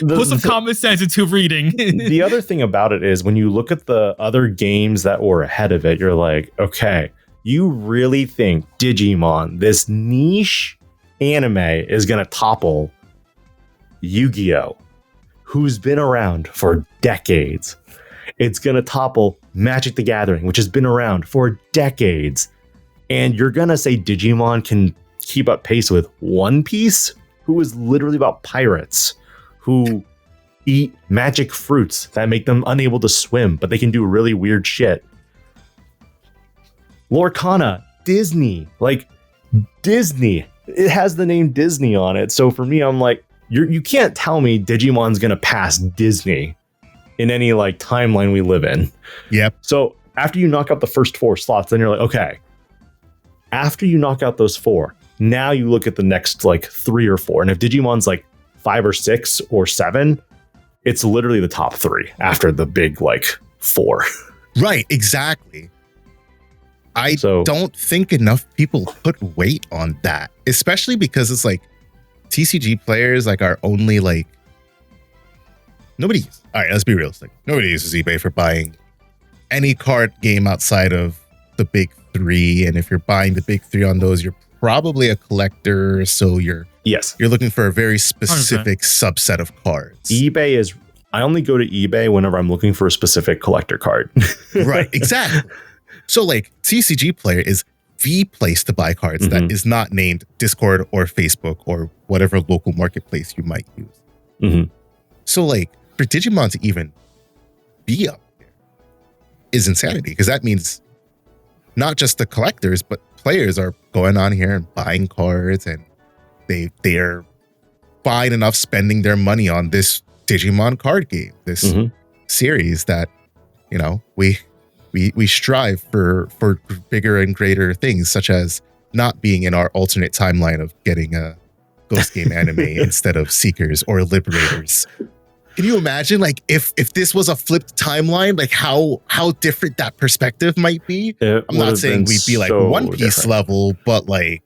Put some common sense into reading. The other thing about it is when you look at the other games that were ahead of it, you're like, okay, you really think Digimon, this niche anime, is going to topple Yu-Gi-Oh, who's been around for decades? It's going to topple Magic the Gathering, which has been around for decades. And you're going to say Digimon can keep up pace with One Piece, who is literally about pirates who eat magic fruits that make them unable to swim, but they can do really weird shit. Lorcana, Disney, like Disney. It has the name Disney on it. So for me, I'm like, you can't tell me Digimon's going to pass Disney in any like timeline we live in. Yep. So after you knock out the first 4 slots, then you're like, okay, after you knock out those 4, now you look at the next like 3 or 4. And if Digimon's like 5 or 6 or 7, it's literally the top 3 after the big like 4. Right, exactly. I don't think enough people put weight on that, especially because it's like TCG players like are only like all right, let's be realistic. Nobody uses eBay for buying any card game outside of the big three. And if you're buying the big three on those, you're probably a collector. So you're looking for a very specific 100%. Subset of cards. I only go to eBay whenever I'm looking for a specific collector card. Right, exactly. So like TCG player is the place to buy cards that is not named Discord or Facebook or whatever local marketplace you might use. So like for Digimon to even be up there is insanity, because that means not just the collectors, but players are going on here and buying cards, and they're fine enough spending their money on this Digimon card game, this series that, you know, we strive for bigger and greater things, such as not being in our alternate timeline of getting a Ghost Game anime instead of Seekers or Liberators. Can you imagine, like, if this was a flipped timeline, like how different that perspective might be? I'm not saying we'd be like One Piece level, but like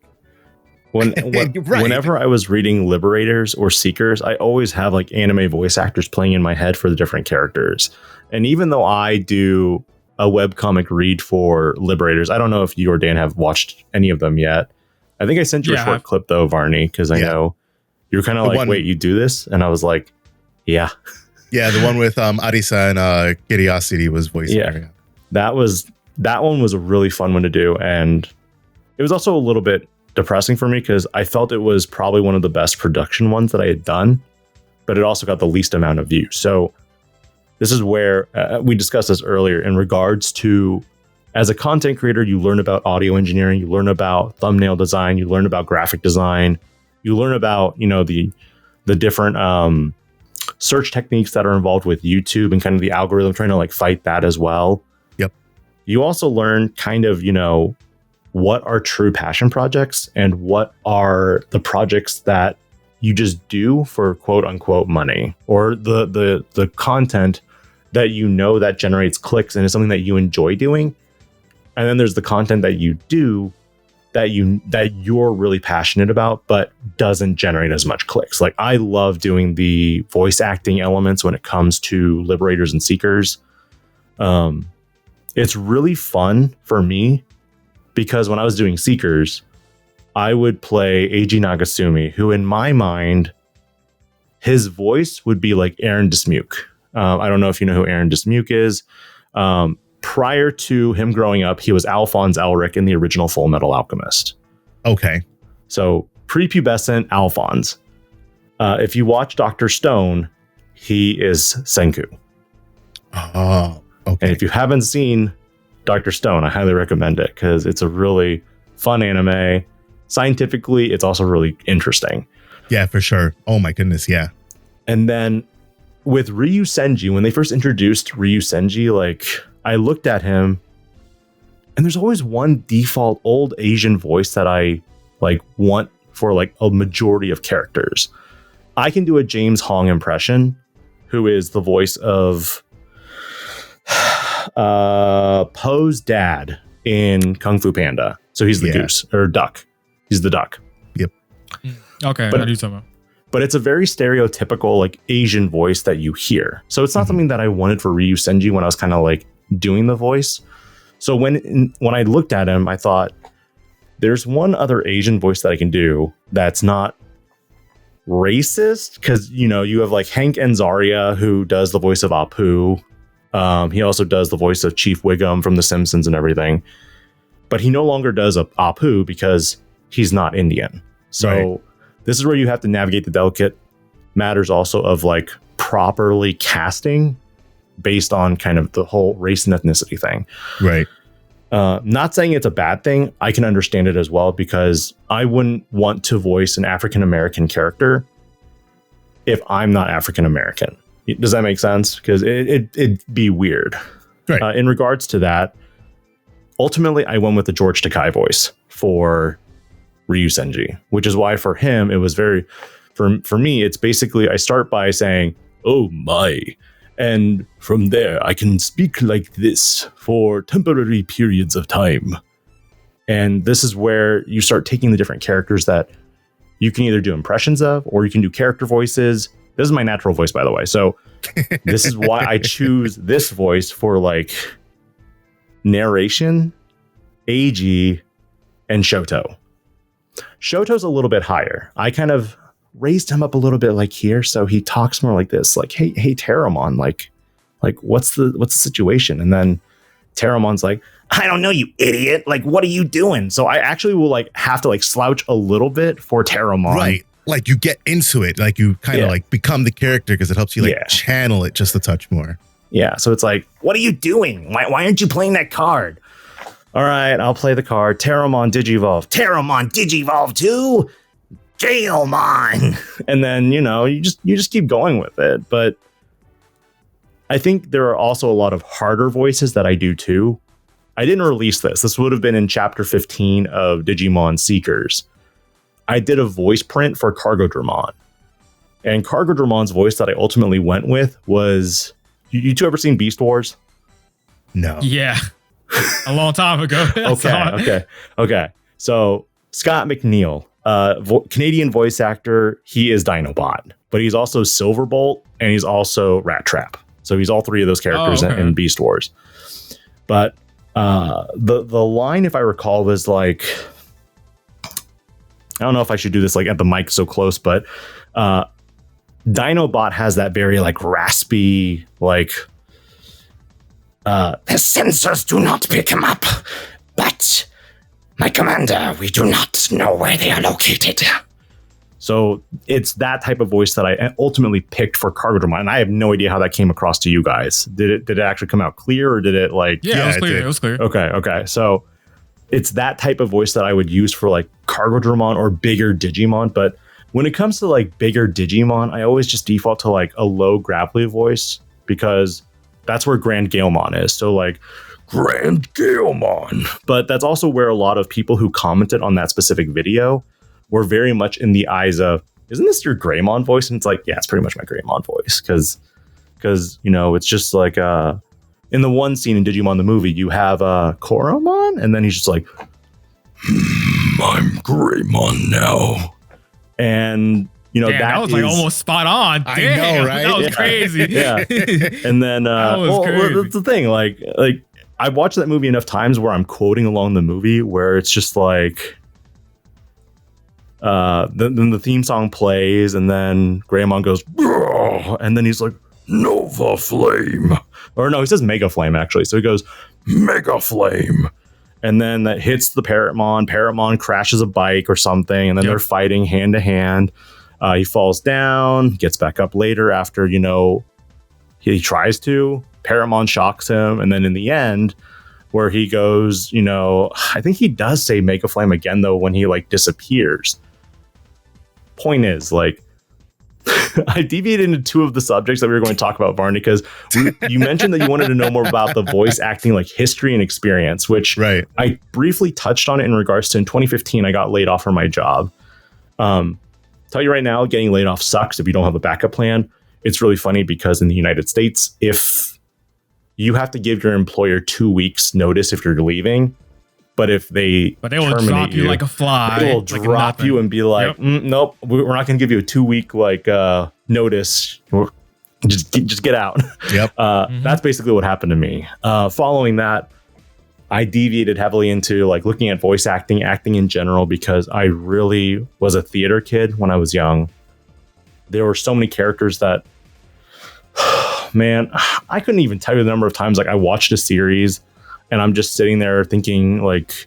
whenever I was reading Liberators or Seekers, I always have like anime voice actors playing in my head for the different characters. And even though I do a webcomic read for Liberators, I don't know if you or Dan have watched any of them yet. I think I sent you a short clip though, Varney, because I know you're kind of like, wait, you do this? And I was like, yeah. Yeah, the one with Arisa and Curiosity was voicing. Yeah. That one was a really fun one to do. And it was also a little bit depressing for me because I felt it was probably one of the best production ones that I had done, but it also got the least amount of views. So this is where we discussed this earlier in regards to, as a content creator, you learn about audio engineering, you learn about thumbnail design, you learn about graphic design, you learn about, you know, the different search techniques that are involved with YouTube and kind of the algorithm trying to like fight that as well. Yep. You also learn kind of, you know, what are true passion projects and what are the projects that you just do for quote unquote money, or the content that you know that generates clicks and is something that you enjoy doing. And then there's the content that you do that you're really passionate about, but doesn't generate as much clicks. Like I love doing the voice acting elements when it comes to Liberators and Seekers. It's really fun for me because when I was doing Seekers, I would play Eiji Nagasumi, who in my mind, his voice would be like Aaron Dismuke. I don't know if you know who Aaron Dismuke is. Prior to him growing up, he was Alphonse Elric in the original Full Metal Alchemist. Okay. So prepubescent Alphonse. If you watch Dr. Stone, he is Senku. Oh, okay. And if you haven't seen Dr. Stone, I highly recommend it because it's a really fun anime. Scientifically, it's also really interesting. Yeah, for sure. Oh my goodness, yeah. And then with Ryu Senji, when they first introduced Ryu Senji, like I looked at him and there's always one default old Asian voice that I like want for like a majority of characters. I can do a James Hong impression, who is the voice of Poe's dad in Kung Fu Panda. So he's the goose or duck. He's the duck. Yep. Okay, I do something. But it's a very stereotypical like Asian voice that you hear. So it's not something that I wanted for Ryu Senji when I was kind of like doing the voice. So when I looked at him, I thought there's one other Asian voice that I can do that's not racist, because you know you have like Hank Azaria who does the voice of Apu. He also does the voice of Chief Wiggum from The Simpsons and everything, but he no longer does Apu because he's not Indian. So this is where you have to navigate the delicate matters also of like properly casting based on kind of the whole race and ethnicity thing. Right. Not saying it's a bad thing. I can understand it as well, because I wouldn't want to voice an African-American character if I'm not African-American. Does that make sense? Because it'd be weird. Right. In regards to that, ultimately, I went with the George Takei voice for Ryu Senji, which is why for him, it was very, for me, it's basically, I start by saying, oh my, and from there, I can speak like this for temporary periods of time. And this is where you start taking the different characters that you can either do impressions of, or you can do character voices. This is my natural voice, by the way. So this is why I choose this voice for like narration, Eiji, and Shoto. Shoto's a little bit higher. I kind of raised him up a little bit like here, so he talks more like this, like, hey Terramon, like what's the situation? And then Terramon's like, I don't know, you idiot, like what are you doing? So I actually will like have to like slouch a little bit for Terramon. Right. Like you get into it, like you kind of like become the character because it helps you like channel it just a touch more. Yeah. So it's like, what are you doing? Why aren't you playing that card? All right, I'll play the card. Terramon Digivolve. Terramon Digivolve 2. Jailmon. And then, you know, you just keep going with it. But I think there are also a lot of harder voices that I do too. I didn't release this. This would have been in chapter 15 of Digimon Seekers. I did a voice print for Cargodramon. And Cargodramon's voice that I ultimately went with was... You two ever seen Beast Wars? No. Yeah. A long time ago. Okay. So Scott McNeil, Canadian voice actor, he is Dinobot, but he's also Silverbolt and he's also Rat Trap. So he's all three of those characters in Beast Wars. But the line, if I recall, was like, I don't know if I should do this like at the mic so close, but Dinobot has that very like raspy, like, the sensors do not pick him up, but my commander, we do not know where they are located. So it's that type of voice that I ultimately picked for Cargodramon, and I have no idea how that came across to you guys. Did it actually come out clear, or did it like? Yeah, it was clear. It was clear. Okay. So it's that type of voice that I would use for like Cargodramon or bigger Digimon. But when it comes to like bigger Digimon, I always just default to like a low gravelly voice because that's where Grand Galemon is. So like Grand Galemon. But that's also where a lot of people who commented on that specific video were very much in the eyes of, isn't this your Greymon voice? And it's like, yeah, it's pretty much my Greymon voice. Because you know, it's just like in the one scene in Digimon the movie, you have Koromon, and then he's just like, I'm Greymon now. And you know, that was like almost spot on. Damn, I know, right? That was crazy. Yeah. And then that's the thing. Like I've watched that movie enough times where I'm quoting along the movie where it's just like then the theme song plays and then Greymon goes, and then he's like, Nova Flame. Or no, he says Mega Flame actually. So he goes, Mega Flame. And then that hits the Parrotmon. Parrotmon crashes a bike or something, and then they're fighting hand to hand. He falls down, gets back up later after, you know, he tries to. Parrotmon shocks him, and then in the end, where he goes, you know, I think he does say Mega Flame again, though, when he, like, disappears. Point is, like, I deviated into two of the subjects that we were going to talk about, Varney, because you mentioned that you wanted to know more about the voice acting, like, history and experience, which I briefly touched on it in regards to in 2015, I got laid off from my job. Tell you right now, getting laid off sucks if you don't have a backup plan. It's really funny because in the United States, if you have to give your employer 2 weeks notice if you're leaving, but they will drop you like a fly. They will drop you and be like, nope, we're not going to give you a 2 week like notice. Just get out. Yep. That's basically what happened to me. Following that, I deviated heavily into like looking at voice acting in general, because I really was a theater kid when I was young. There were so many characters that, man, I couldn't even tell you the number of times like I watched a series and I'm just sitting there thinking like,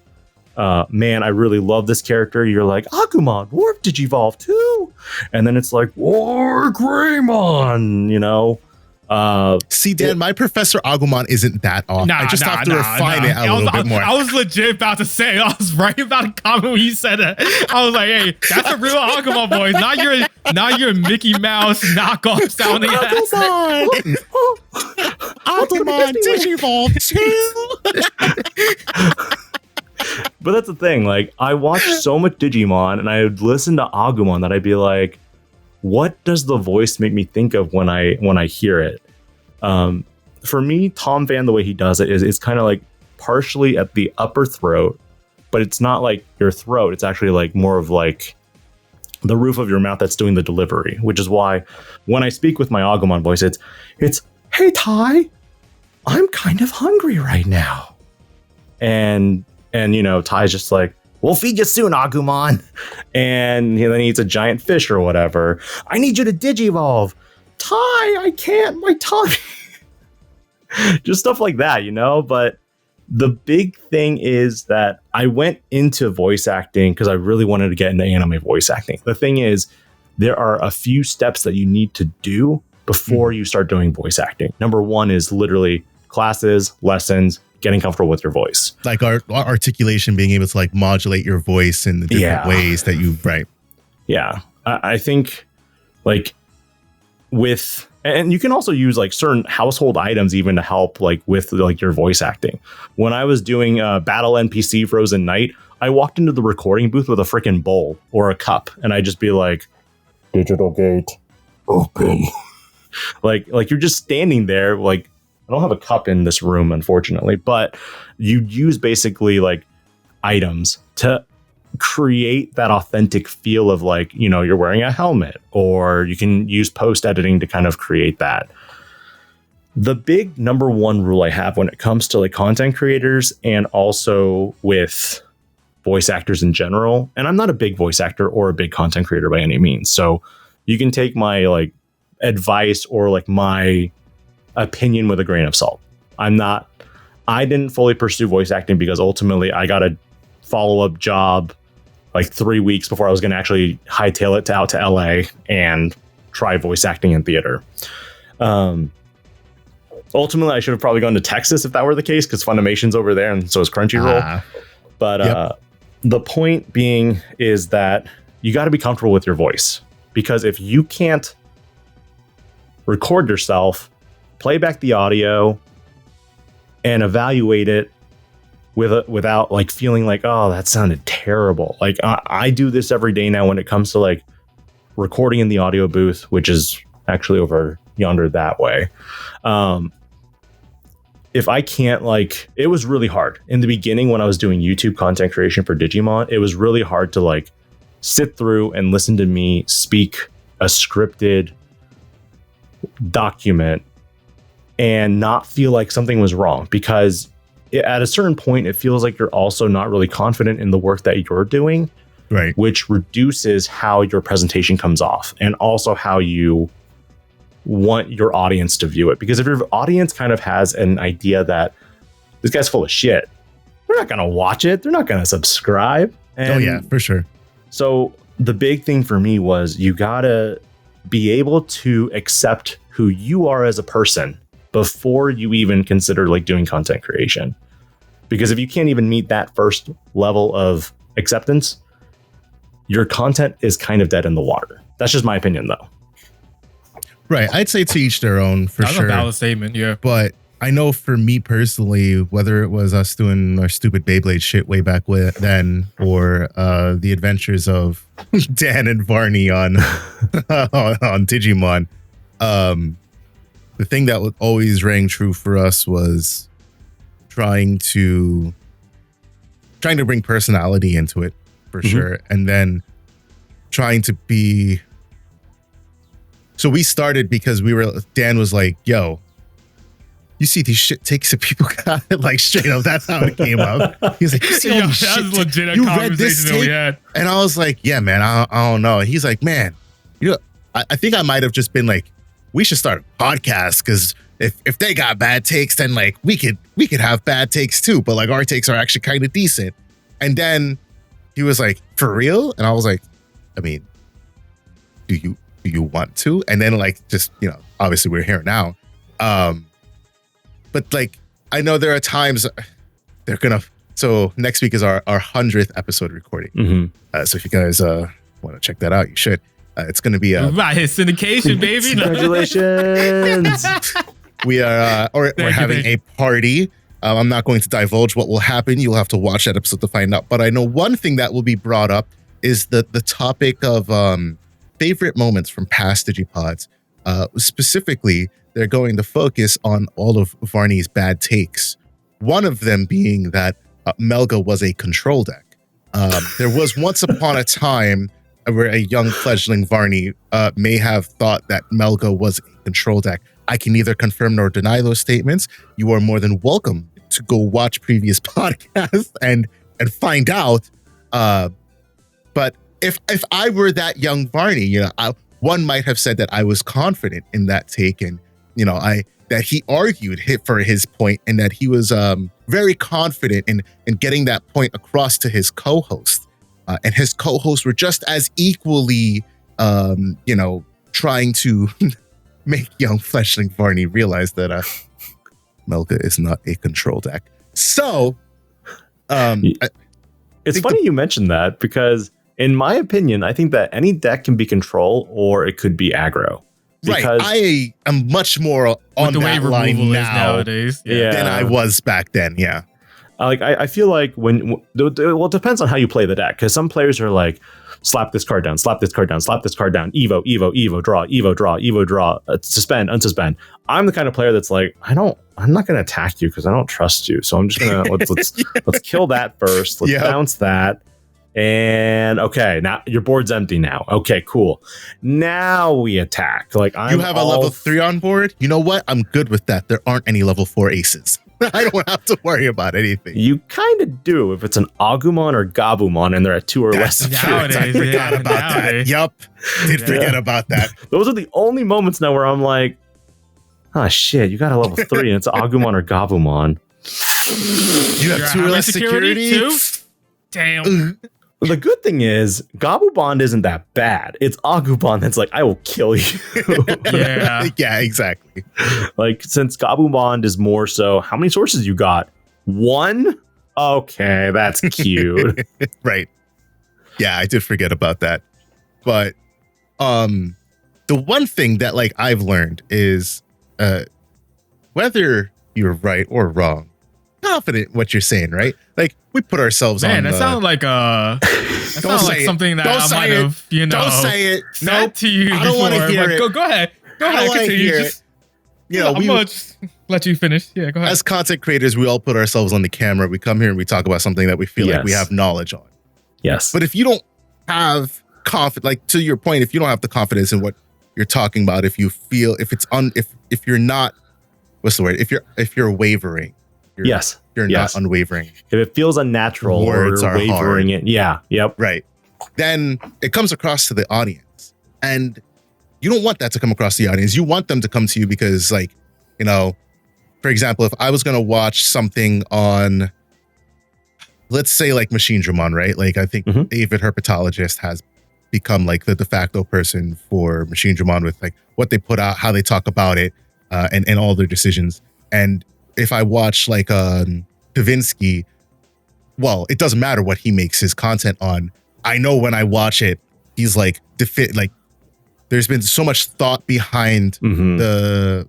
man, I really love this character. You're like, Agumon, Warp Digivolve too. And then it's like, War Greymon, you know? See, Dan, my Professor Agumon isn't that off. I just have to refine it a little bit more. I was legit about to say, I was right about to comment when you said that. I was like, hey, that's a real Agumon voice, not your Mickey Mouse knockoff sounding ass. Agumon Digivolve 2. But that's the thing, like, I watched so much Digimon and I would listen to Agumon that I'd be like, what does the voice make me think of when I hear it? For me, Tom Van, the way he does it is it's kind of like partially at the upper throat, but it's not like your throat. It's actually like more of like the roof of your mouth that's doing the delivery, which is why when I speak with my Agumon voice, it's, hey, Ty, I'm kind of hungry right now. And you know, Ty's just like, we'll feed you soon, Agumon. And then he eats a giant fish or whatever. I need you to digivolve. Ty, I can't, my tongue. Just stuff like that, you know? But the big thing is that I went into voice acting because I really wanted to get into anime voice acting. The thing is, there are a few steps that you need to do before you start doing voice acting. Number one is literally classes, lessons, getting comfortable with your voice. Like our articulation, being able to like modulate your voice in the different ways that you write. Yeah. I think like and you can also use like certain household items even to help like with like your voice acting. When I was doing Battle NPC Frozen Night, I walked into the recording booth with a freaking bowl or a cup, and I'd just be like, digital gate open. like you're just standing there. Like, I don't have a cup in this room, unfortunately, but you use basically like items to create that authentic feel of like, you know, you're wearing a helmet, or you can use post editing to kind of create that. The big number one rule I have when it comes to like content creators and also with voice actors in general, and I'm not a big voice actor or a big content creator by any means, so you can take my like advice or like my opinion with a grain of salt. I didn't fully pursue voice acting because ultimately I got a follow-up job like 3 weeks before I was going to actually hightail it out to LA and try voice acting in theater. Ultimately, I should have probably gone to Texas if that were the case, because Funimation's over there and so is Crunchyroll. But the point being is that you got to be comfortable with your voice, because if you can't record yourself, play back the audio, and evaluate it without like feeling like, oh, that sounded terrible. Like I do this every day now when it comes to like recording in the audio booth, which is actually over yonder that way. If I can't, like, it was really hard in the beginning when I was doing YouTube content creation for Digimon. It was really hard to like sit through and listen to me speak a scripted document and not feel like something was wrong, because at a certain point, it feels like you're also not really confident in the work that you're doing, right? Which reduces how your presentation comes off and also how you want your audience to view it. Because if your audience kind of has an idea that this guy's full of shit, they're not going to watch it. They're not going to subscribe. And oh yeah, for sure. So the big thing for me was you got to be able to accept who you are as a person before you even consider like doing content creation. Because if you can't even meet that first level of acceptance, your content is kind of dead in the water. That's just my opinion though. Right. I'd say to each their own, for sure. That's a valid statement, yeah. But I know for me personally, whether it was us doing our stupid Beyblade shit way back then, or the adventures of Dan and Varney on Digimon, the thing that always rang true for us was trying to bring personality into it, for sure. And then trying to be... So we started because Dan was like, yo, you see these shit takes that people got it, like straight up. That's how it came up. He's like, you see all these shit that's legit you read this take? And I was like, yeah, man, I don't know. And he's like, man, you know, I think I might have just been like, we should start a podcast, because if they got bad takes, then like we could have bad takes too, but like our takes are actually kind of decent. And then he was like, for real? And I was like, I mean, do you want to? And then like, just, you know, obviously we're here now. But like, I know there are times so next week is our 100th episode recording. So if you guys want to check that out, you should. It's going to be hit syndication, baby. Congratulations. We're having a party. I'm not going to divulge what will happen. You'll have to watch that episode to find out. But I know one thing that will be brought up is the topic of favorite moments from past DigiPods. Specifically, they're going to focus on all of Varney's bad takes. One of them being that Melga was a control deck. There was once upon a time where a young fledgling Varney may have thought that Melga was a control deck. I can neither confirm nor deny those statements. You are more than welcome to go watch previous podcasts and find out. But if I were that young Varney, one might have said that I was confident in that take, and that he argued for his point, and that he was very confident in getting that point across to his co-host. And his co-hosts were just as equally, trying to make young fleshling Varney realize that Melga is not a control deck. So, it's funny you mentioned that, because in my opinion, I think that any deck can be control or it could be aggro. Right, I am much more on the that way line nowadays than I was back then. Yeah, I feel like it depends on how you play the deck, because some players are like, slap this card down, slap this card down, slap this card down, Evo, draw, Evo, draw, suspend, unsuspend. I'm the kind of player that's like, I'm not going to attack you because I don't trust you. So I'm just gonna let's kill that first. Let's bounce that. And okay, now your board's empty now. Okay, cool. Now we attack. Like you have a level 3 on board. You know what? I'm good with that. There aren't any level 4 aces. I don't have to worry about anything. You kind of do if it's an Agumon or Gabumon and they're at 2 or less. Nowadays, I forgot about that. Yup. Did forget about that. Those are the only moments now where I'm like, oh shit, you got a level 3 and it's Agumon or Gabumon. You have 2 or less security too? Damn. The good thing is, Gabumon isn't that bad. It's Agumon that's like, I will kill you. Yeah, exactly. Like, since Gabumon is more so, how many sources you got? 1? Okay, that's cute. Right. Yeah, I did forget about that. But the one thing that I've learned is whether you're right or wrong, confident what you're saying, right? Like, we put ourselves on. Man, that sounds like something that I might have, Don't say it. Nope. To you I don't want to hear it. Go ahead. Go ahead. Continue. I'm gonna just let you finish. Yeah, go ahead. As content creators, we all put ourselves on the camera. We come here and we talk about something that we feel like we have knowledge on. Yes. But if you don't have confidence, like to your point, if you don't have the confidence in what you're talking about, if you feel, if you're not, what's the word? If you're wavering. You're not unwavering. If it feels unnatural or wavering it. Yeah. Yep. Right. Then it comes across to the audience. And you don't want that to come across to the audience. You want them to come to you because, for example, if I was going to watch something on, let's say Machine Dramon, right? I think David Herpetologist has become the de facto person for Machine Dramon with what they put out, how they talk about it, and all their decisions. And if I watch Kavinsky, well, it doesn't matter what he makes his content on. I know when I watch it, he's there's been so much thought behind the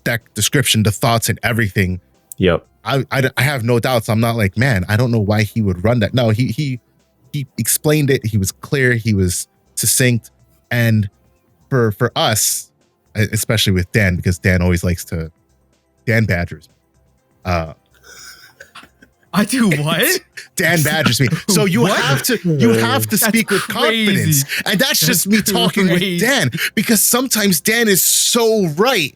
deck description, the thoughts and everything. Yep. I have no doubts. I'm not man, I don't know why he would run that. No, he explained it. He was clear. He was succinct. And for us, especially with Dan, because Dan always likes to Dan badgers. I do what? Dan badgers me. So you have to speak with confidence. And that's just me talking with Dan, because sometimes Dan is so right.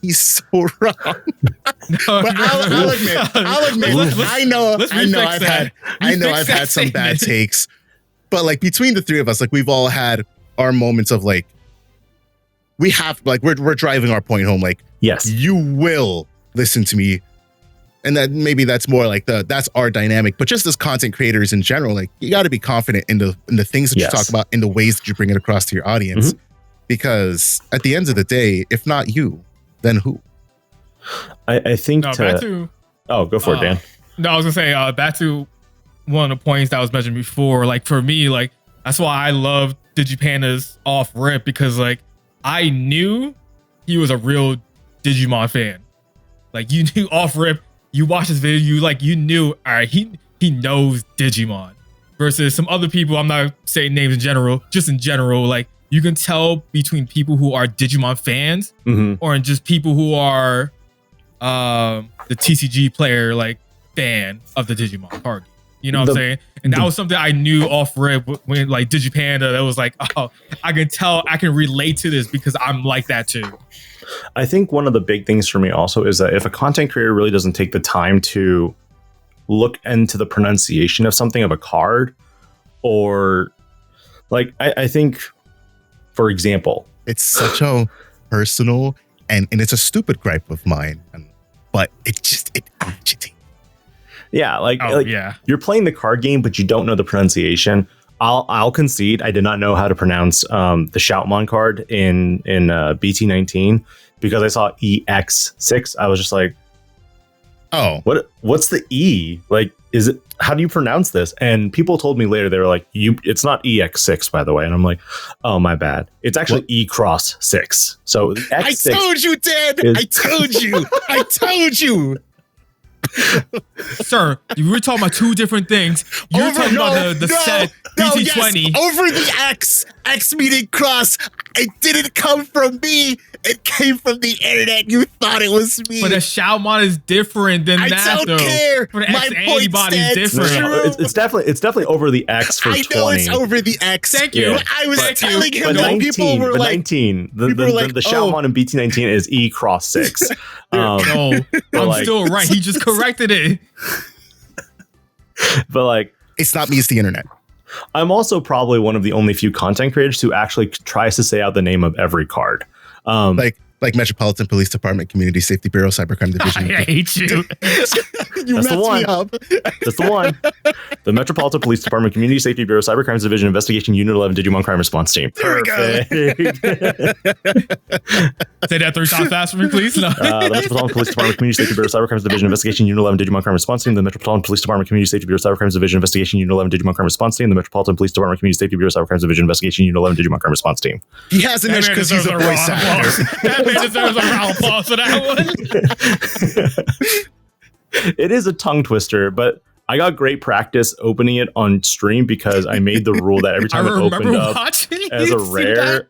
He's so wrong. But I'll admit, I know I've had some bad takes. But between the three of us, we've all had our moments of we have we're driving our point home. Yes, you will listen to me, and that maybe that's more that's our dynamic. But just as content creators in general, you got to be confident in the things that you talk about, in the ways that you bring it across to your audience, because at the end of the day, if not you, then who? I think go for it, Dan. No, I was gonna say back to one of the points that was mentioned before. For me, that's why I love DigiPanda's off rip, because I knew he was a real Digimon fan. You knew off rip, you watched this video, you knew, all right, he knows Digimon. Versus some other people, I'm not saying names in general, just in general, you can tell between people who are Digimon fans or just people who are the TCG player, fan of the Digimon card game. You know what I'm saying? And that was something I knew off rip when like DigiPanda, that was like, oh, I can tell, I can relate to this because I'm like that too. I think one of the big things for me also is that if a content creator really doesn't take the time to look into the pronunciation of something, of a card, or like, I think, for example, it's such a personal and it's a stupid gripe of mine, but it agitates. Yeah, like yeah, you're playing the card game, but you don't know the pronunciation. I'll concede I did not know how to pronounce the Shoutmon card in BT19 because I saw EX6. I was just like, oh, what's the E? Like, is it? How do you pronounce this? And people told me later, they were like, it's not EX6, by the way. And I'm like, oh, my bad. It's actually E×6. So X6 I told you, Dan. I told you. I told you. Sir, we were talking about two different things. You're talking about the set BT20. Yes, over the X meaning cross. It didn't come from me. It came from the internet. You thought it was me. But the Shoutmon is different than that, I don't care. For the My X point antibody is stands different. No, it's definitely over the X for 20. I know it's over the X. Thank you. Yeah. I was telling him but that people were like, 19. The Shoutmon in BT19 is E×6. No, I'm like, still right. He just corrected it. But like, it's not me, it's the internet. I'm also probably one of the only few content creators who actually tries to say out the name of every card. Like Metropolitan Police Department, Community Safety Bureau, Cybercrime Division. I hate you. You That's the one. Me up. That's the one. The Metropolitan Police Department, Community Safety Bureau, Cybercrimes Division, Investigation Unit 11, Digimon Crime Response Team. Perfect. Say that 3 times fast for me, please. No. The Metropolitan Police Department, Community Safety Bureau, Cybercrimes Division, Investigation Unit 11, Digimon Crime Response Team. The Metropolitan Police Department, Community Safety Bureau, Cybercrimes Division, Investigation Unit 11, Digimon Crime Response Team. The Metropolitan Police Department, Community Safety Bureau, Cybercrimes Division, Investigation Unit 11, Digimon Crime Response Team. He has an edge because he's a voice actor. That man deserves a round of applause for that one. It is a tongue twister, but I got great practice opening it on stream because I made the rule that every time it opened up as a rare,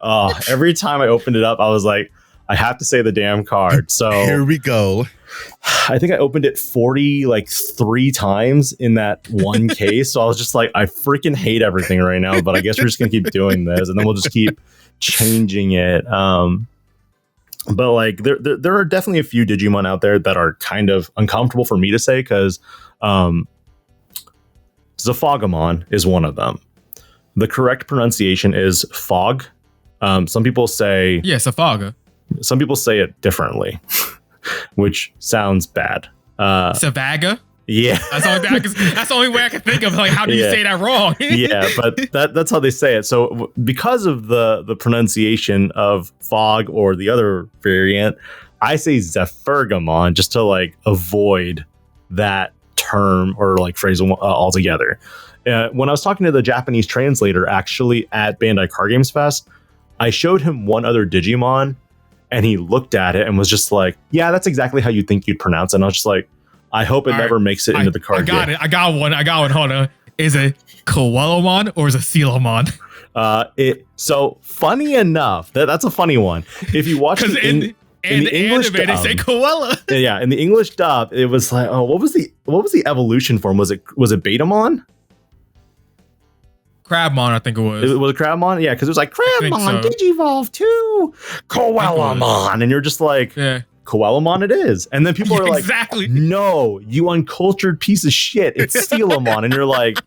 every time I opened it up, I was like, I have to say the damn card. So here we go. I think I opened it 3 times in that one case. So I was just like, I freaking hate everything right now, but I guess we're just gonna keep doing this, and then we'll just keep changing it. But like there are definitely a few Digimon out there that are kind of uncomfortable for me to say because Zafogamon is one of them. The correct pronunciation is fog. Some people say Safaga. Some people say it differently, which sounds bad. Savaga. Yeah, that's the only way I can think of. Like, how do you say that wrong? Yeah, but that's how they say it. So because of the pronunciation of fog or the other variant, I say Zephyrgamon just to like avoid that term or like phrase altogether. When I was talking to the Japanese translator actually at Bandai Card Games Fest, I showed him one other Digimon, and he looked at it and was just like, "Yeah, that's exactly how you think you'd pronounce it." And I was just like, I hope it never makes it into the card game. I got one. Hold on. Is it Koalomon or is it Sealomon? So funny enough, that's a funny one. If you watch it in the English anime, they say Koala. Yeah, in the English dub, it was like, oh, what was the evolution form? Was it Betamon? Crabmon, I think it was. Was it Crabmon? Yeah, because it was like Crabmon, so. Digivolve 2, Koalomon, and you're just like, yeah. Koalomon it is. And then people are like, exactly. No, you uncultured piece of shit. It's Steelamon. And you're like,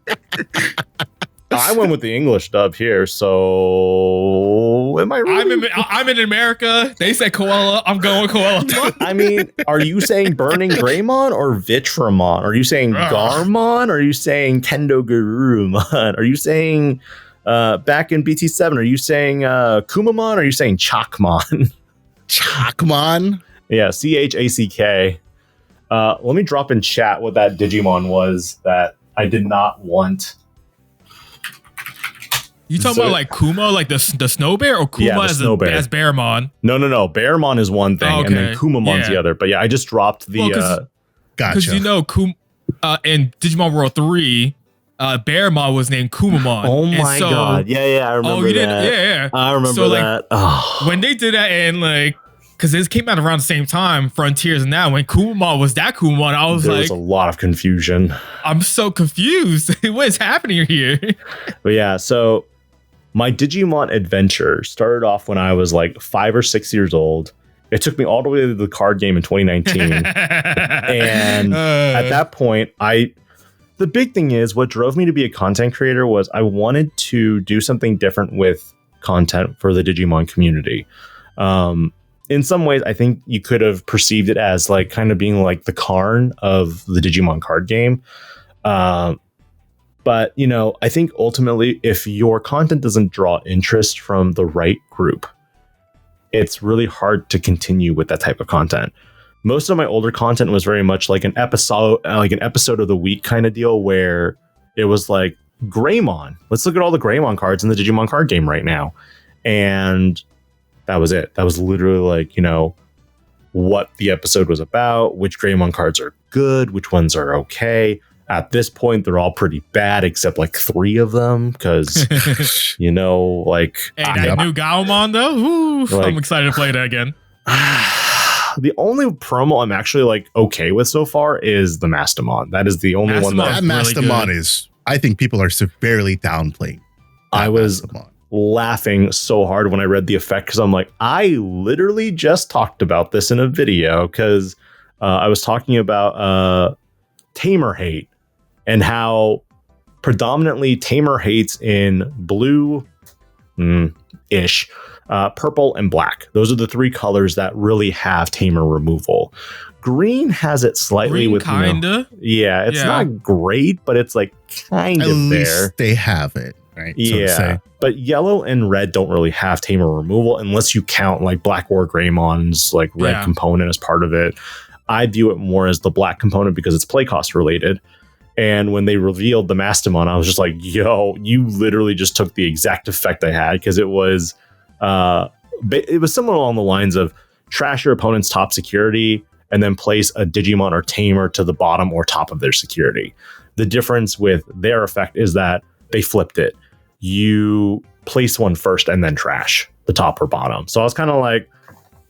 I went with the English dub here, so am I really? I'm in America. They said koala. I'm going koala. I mean, are you saying Burning Greymon or Vitramon? Are you saying Garmon? Are you saying Kendogurumon? Are you saying back in BT7? Are you saying Kumamon? Or are you saying Chakmon? Chakmon? Yeah, CHACK. Let me drop in chat what that Digimon was that I did not want. You talking about like Kuma, like the snow bear, or Kuma as Bearmon? No. Bearmon is one thing, and then Kumamon's the other. But yeah, I just dropped the. Gotcha. Because in Digimon World 3, Bearmon was named Kumamon. Oh my god! Yeah, I remember that. Yeah. I remember that. When they did that in like because this came out around the same time, Frontiers, and now when Kumamon was that Kumamon, I was there was a lot of confusion. I'm so confused. What is happening here? But yeah, so my Digimon adventure started off when I was like 5 or 6 years old. It took me all the way to the card game in 2019. And at that point, the big thing is what drove me to be a content creator was I wanted to do something different with content for the Digimon community. In some ways, I think you could have perceived it as like kind of being like the Karn of the Digimon card game. But, you know, I think ultimately, if your content doesn't draw interest from the right group, it's really hard to continue with that type of content. Most of my older content was very much like an episode of the week kind of deal, where it was like Greymon. Let's look at all the Greymon cards in the Digimon card game right now. And that was it. That was literally like, you know, what the episode was about, which Greymon cards are good, which ones are okay. At this point, they're all pretty bad, except like 3 of them, because, you know, like... Hey, that new Gaomon, though? Ooh, like, I'm excited to play that again. The only promo I'm actually like okay with so far is the Mastamon. That is the only one that... Mastamon is... I think people are severely downplaying. I was laughing so hard when I read the effect, because I'm like, I literally just talked about this in a video, because I was talking about Tamer hate. And how predominantly Tamer hates in blue-ish, purple, and black. Those are the 3 colors that really have Tamer removal. Green has it slightly with kinda. Yeah, it's not great, but it's like kind of there. At least they have it, right? Yeah, but yellow and red don't really have Tamer removal unless you count like Black War Greymon's like red component as part of it. I view it more as the black component because it's play cost related. And when they revealed the Mastamon, I was just like, yo, you literally just took the exact effect I had, because it was similar along the lines of trash your opponent's top security and then place a Digimon or Tamer to the bottom or top of their security. The difference with their effect is that they flipped it. You place one first and then trash the top or bottom. So I was kind of like,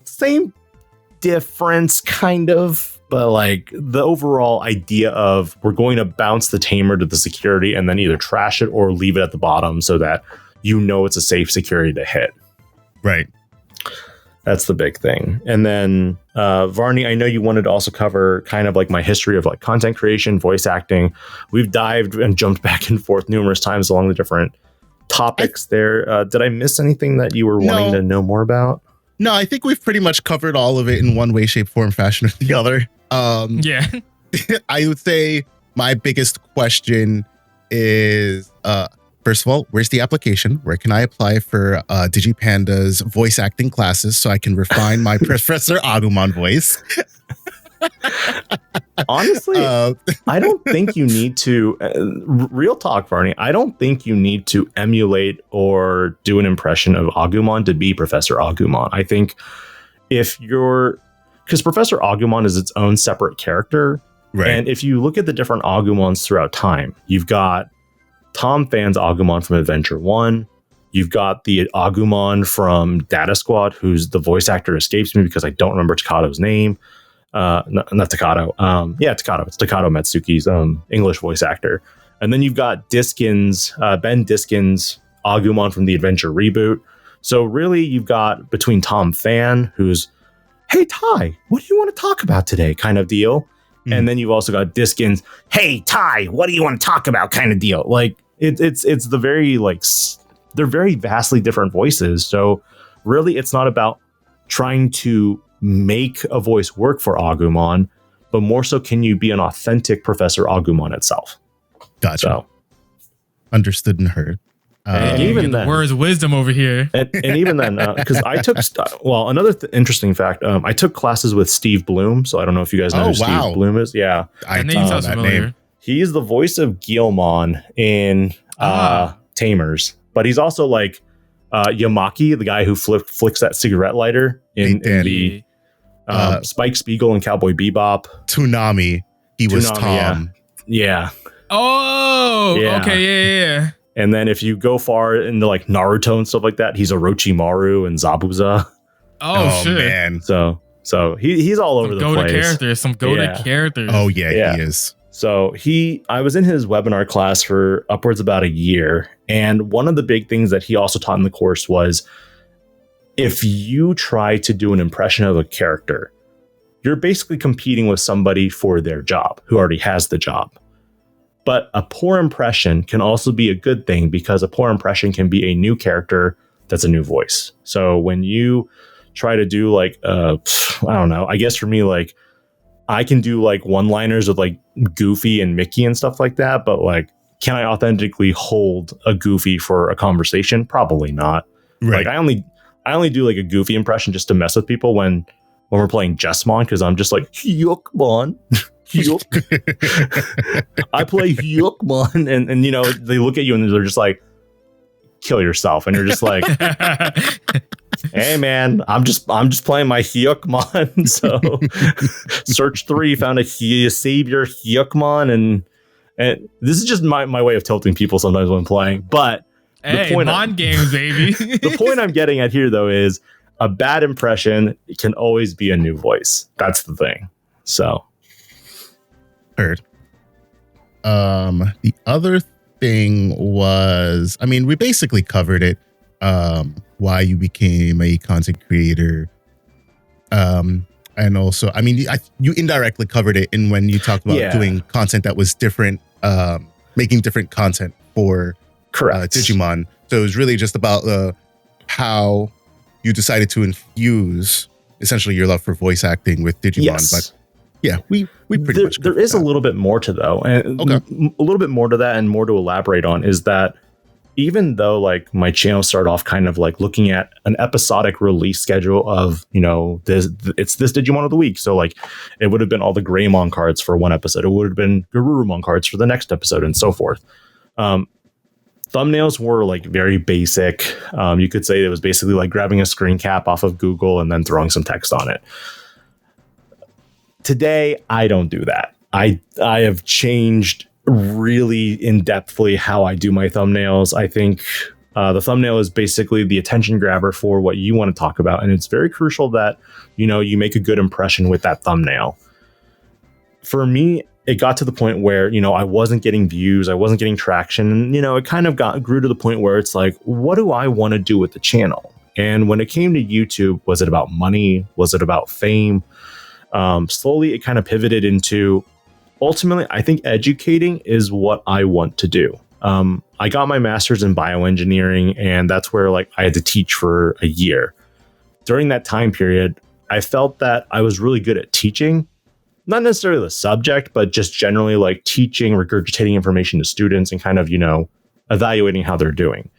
same difference, kind of. But like the overall idea of we're going to bounce the Tamer to the security and then either trash it or leave it at the bottom so that you know it's a safe security to hit. Right. That's the big thing. And then Varney, I know you wanted to also cover kind of like my history of like content creation, voice acting. We've dived and jumped back and forth numerous times along the different topics there. Did I miss anything that you were wanting to know more about? No, I think we've pretty much covered all of it in one way, shape, form, fashion, or the other. Yeah. I would say my biggest question is, first of all, where's the application? Where can I apply for DigiPanda's voice acting classes so I can refine my Professor Agumon voice? Honestly, I don't think you need to, real talk, Varney, I don't think you need to emulate or do an impression of Agumon to be Professor Agumon. I think because Professor Agumon is its own separate character. Right. And if you look at the different Agumons throughout time, you've got Tom Fan's Agumon from Adventure 1. You've got the Agumon from Data Squad, who's the voice actor escapes me because I don't remember Takato's name. Not Takato. Takato. It's Takato Matsuki's English voice actor. And then you've got Ben Diskin's Agumon from the Adventure reboot. So really, you've got between Tom Fan, who's, hey, Ty, what do you want to talk about today kind of deal? Mm-hmm. And then you've also got Diskin's, hey, Ty, what do you want to talk about kind of deal? Like, it's the very, like, they're very vastly different voices. So really, it's not about trying to make a voice work for Agumon, but more so, can you be an authentic Professor Agumon itself? Gotcha. So, understood and heard. And even then, words of wisdom over here. And even then, because I took, another interesting fact, I took classes with Steve Bloom. So I don't know if you guys know who Steve Bloom is. Yeah. I know that name. He's the voice of Guilmon in Tamers, but he's also like Yamaki, the guy who flicks that cigarette lighter in the Spike Spiegel and Cowboy Bebop. Toonami. He was Tom. Yeah. Oh, yeah. Okay. Yeah. And then if you go far into like Naruto and stuff like that, he's Orochimaru and Zabuza. Oh shit, man. So he's all over the place. Some goated characters. Oh yeah, he is. So I was in his webinar class for upwards about a year. And one of the big things that he also taught in the course was if you try to do an impression of a character, you're basically competing with somebody for their job who already has the job. But a poor impression can also be a good thing because a poor impression can be a new character that's a new voice. So when you try to do like, I don't know, I guess for me, like I can do like one-liners with like Goofy and Mickey and stuff like that. But like, can I authentically hold a Goofy for a conversation? Probably not. Right. Like I only do like a Goofy impression just to mess with people when we're playing Jessmon, because I'm just like, Yuckmon. I play Yuckmon, and you know, they look at you and they're just like, kill yourself, and you're just like, hey man, I'm just playing my Hyukmon. So search 3 found a savior Hyukmon, and this is just my way of tilting people sometimes when playing. But hey, Mon games, baby. The point I'm getting at here though is a bad impression can always be a new voice. That's the thing. So heard. The other thing was, I mean, we basically covered it. Why you became a content creator. And also, I mean, you indirectly covered it in when you talked about doing content that was different, making different content for Digimon. So it was really just about how you decided to infuse essentially your love for voice acting with Digimon. Yes. But yeah, we pretty much there is a little bit more to though, and a little bit more to that, and more to elaborate on is that even though like my channel started off kind of like looking at an episodic release schedule of, you know, it's this Digimon of the week. So like it would have been all the Greymon cards for one episode. It would have been Garurumon cards for the next episode and so forth. Thumbnails were like very basic. You could say it was basically like grabbing a screen cap off of Google and then throwing some text on it. Today, I don't do that. I have changed really in-depthly how I do my thumbnails. I think the thumbnail is basically the attention grabber for what you want to talk about. And it's very crucial that, you know, you make a good impression with that thumbnail. For me, it got to the point where, you know, I wasn't getting views, I wasn't getting traction. And, you know, it kind of grew to the point where it's like, what do I want to do with the channel? And when it came to YouTube, was it about money? Was it about fame? Slowly, it kind of pivoted into, ultimately, I think educating is what I want to do. I got my master's in bioengineering, and that's where like I had to teach for a year. During that time period, I felt that I was really good at teaching, not necessarily the subject, but just generally like teaching, regurgitating information to students and kind of, you know, evaluating how they're doing.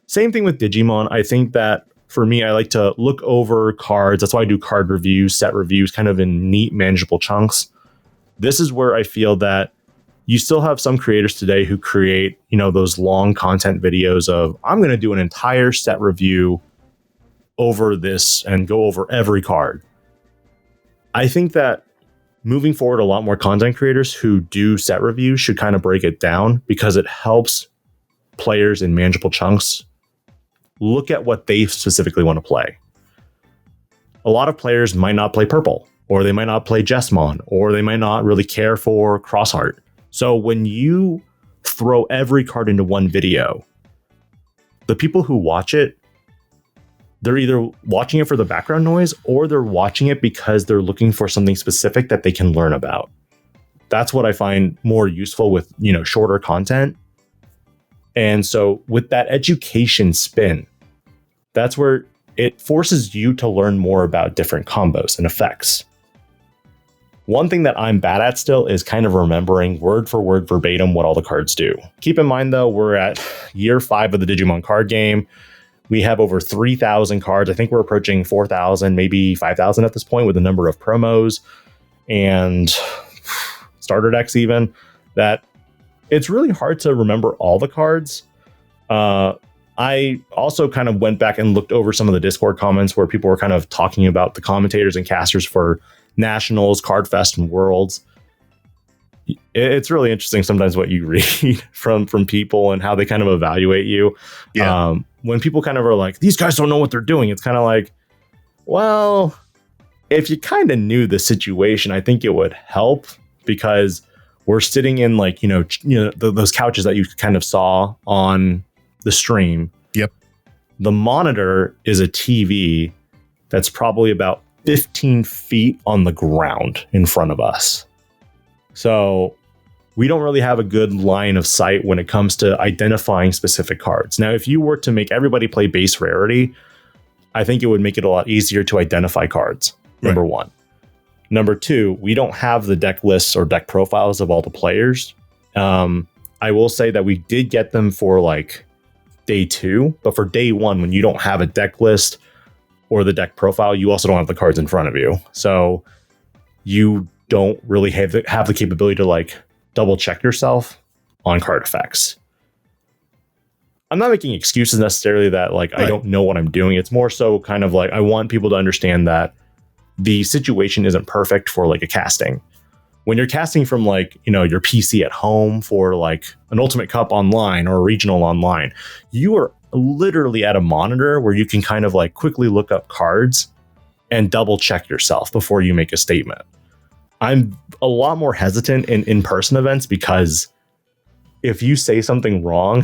Same thing with Digimon. I think that for me, I like to look over cards. That's why I do card reviews, set reviews, kind of in neat, manageable chunks. This is where I feel that you still have some creators today who create, you know, those long content videos of, I'm going to do an entire set review over this and go over every card. I think that moving forward, a lot more content creators who do set reviews should kind of break it down, because it helps players in manageable chunks look at what they specifically want to play. A lot of players might not play purple, or they might not play Jessmon, or they might not really care for Crossheart. So when you throw every card into one video, the people who watch it, they're either watching it for the background noise, or they're watching it because they're looking for something specific that they can learn about. That's what I find more useful with, you know, shorter content. And so with that education spin, that's where it forces you to learn more about different combos and effects. One thing that I'm bad at still is kind of remembering word for word verbatim what all the cards do. Keep in mind though, we're at year 5 of the Digimon card game. We have over 3,000 cards. I think we're approaching 4,000, maybe 5,000 at this point, with the number of promos and starter decks even, that it's really hard to remember all the cards. I also kind of went back and looked over some of the Discord comments where people were kind of talking about the commentators and casters for Nationals, Card Fest, and Worlds. It's really interesting sometimes what you read from people and how they kind of evaluate you. Yeah. When people kind of are like, these guys don't know what they're doing, it's kind of like, Well, if you kind of knew the situation, I think it would help, because we're sitting in like, those couches that you kind of saw on the stream. Yep. The monitor is a TV that's probably about 15 feet on the ground in front of us. So we don't really have a good line of sight when it comes to identifying specific cards. Now, if you were to make everybody play base rarity, I think it would make it a lot easier to identify cards. Number one. Number two, we don't have the deck lists or deck profiles of all the players. I will say that we did get them for like day 2, but for day 1, when you don't have a deck list or the deck profile, you also don't have the cards in front of you. So you don't really have the capability to like double check yourself on card effects. I'm not making excuses necessarily that like I don't know what I'm doing. It's more so kind of like I want people to understand that the situation isn't perfect for like a casting. When you're casting from like, your PC at home for like an Ultimate Cup online or a regional online, you are literally at a monitor where you can kind of like quickly look up cards and double check yourself before you make a statement. I'm a lot more hesitant in in-person events because if you say something wrong,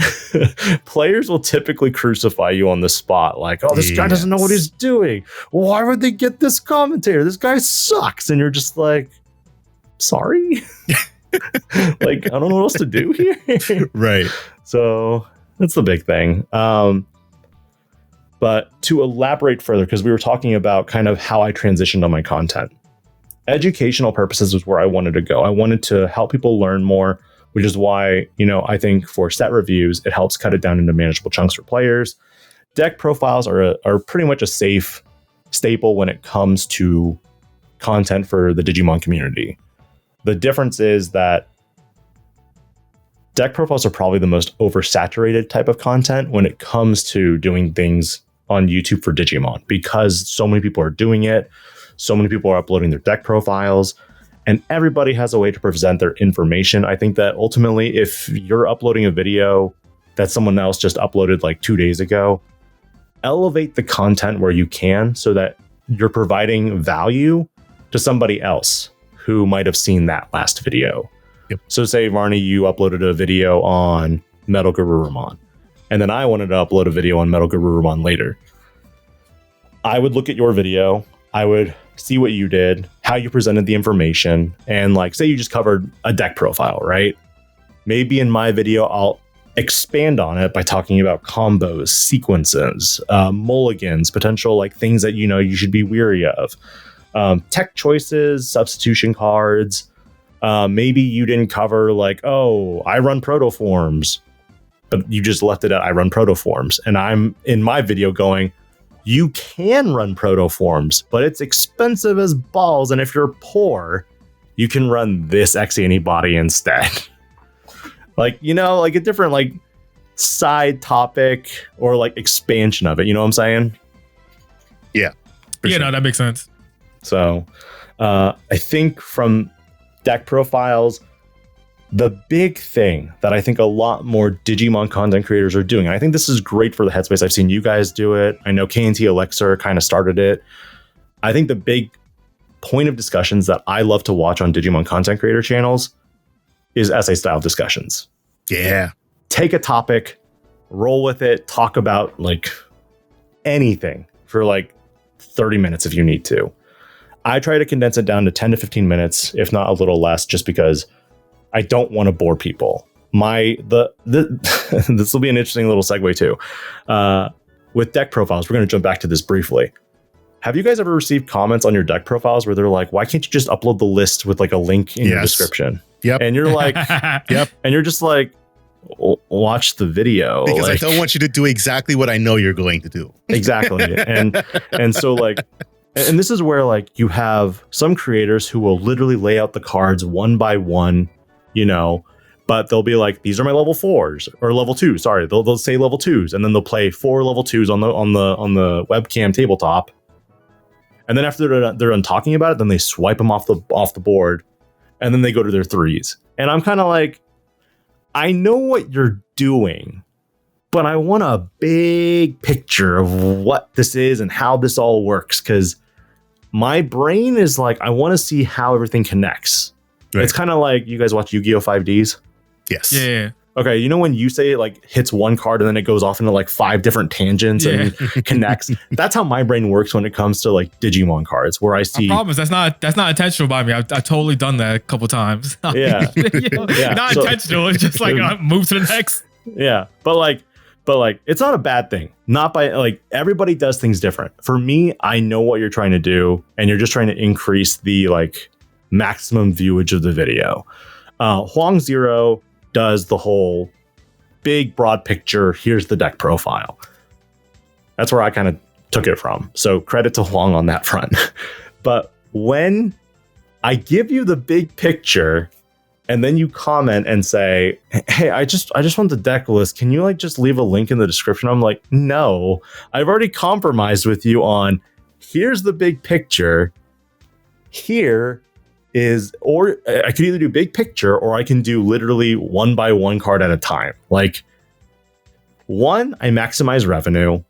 players will typically crucify you on the spot. Like, oh, this guy doesn't know what he's doing. Why would they get this commentator? This guy sucks. And you're just like, sorry? Like, I don't know what else to do here. Right. So that's the big thing. But to elaborate further, because we were talking about kind of how I transitioned on my content. Educational purposes was where I wanted to go. I wanted to help people learn more, which is why, I think for set reviews, it helps cut it down into manageable chunks for players. Deck profiles are pretty much a safe staple when it comes to content for the Digimon community. The difference is that deck profiles are probably the most oversaturated type of content when it comes to doing things on YouTube for Digimon, because so many people are doing it. So many people are uploading their deck profiles. And everybody has a way to present their information. I think that ultimately, if you're uploading a video that someone else just uploaded like 2 days ago, elevate the content where you can so that you're providing value to somebody else who might have seen that last video. Yep. So say, Varney, you uploaded a video on Metal Garurumon, and then I wanted to upload a video on Metal Garurumon later. I would look at your video. I would see what you did, how you presented the information, and like, say you just covered a deck profile, right? Maybe in my video, I'll expand on it by talking about combos, sequences, mulligans, potential like things that, you should be weary of, tech choices, substitution cards. Maybe you didn't cover like, oh, I run protoforms, but you just left it at I run protoforms. And I'm in my video going, you can run protoforms, but it's expensive as balls. And if you're poor, you can run this X antibody instead. Like, like a different like side topic or like expansion of it. You know what I'm saying? Yeah. Yeah, no, that makes sense. So I think from deck profiles, the big thing that I think a lot more Digimon content creators are doing, and I think this is great for the headspace. I've seen you guys do it. I know KNT Elixir kind of started it. I think the big point of discussions that I love to watch on Digimon content creator channels is essay style discussions. Yeah. Take a topic, roll with it, talk about like anything for like 30 minutes if you need to. I try to condense it down to 10 to 15 minutes, if not a little less, just because I don't want to bore people. This will be an interesting little segue too. With deck profiles, we're going to jump back to this briefly. Have you guys ever received comments on your deck profiles where they're like, why can't you just upload the list with like a link in your description? Yep. And you're like, yep. And you're just like, watch the video. Because like, I don't want you to do exactly what I know you're going to do. Exactly. And so like, and this is where like you have some creators who will literally lay out the cards one by one, but they'll be like, these are my level 4s or level 2s. Sorry. They'll say level 2s, and then they'll play 4 level 2s on the webcam tabletop. And then after they're done talking about it, then they swipe them off the board, and then they go to their 3s. And I'm kind of like, I know what you're doing, but I want a big picture of what this is and how this all works, because my brain is like, I want to see how everything connects. Right. It's kind of like, you guys watch Yu-Gi-Oh! 5Ds? Yes. Yeah. Okay, you know when you say it like hits one card and then it goes off into like 5 different tangents and connects? That's how my brain works when it comes to like Digimon cards, where I see. I promise that's not intentional by me. I've totally done that a couple times. Yeah, not intentional. It's just like move to the next. Yeah, but it's not a bad thing. Not by like, everybody does things different. For me, I know what you're trying to do, and you're just trying to increase the like maximum viewage of the video. Huang Zero does the whole big broad picture. Here's the deck profile. That's where I kind of took it from. So credit to Huang on that front. But when I give you the big picture and then you comment and say, hey, I just want the deck list. Can you like just leave a link in the description? I'm like, no, I've already compromised with you on here's the big picture. Here is, or I could either do big picture or I can do literally 1 by 1 card at a time. Like, 1, I maximize revenue.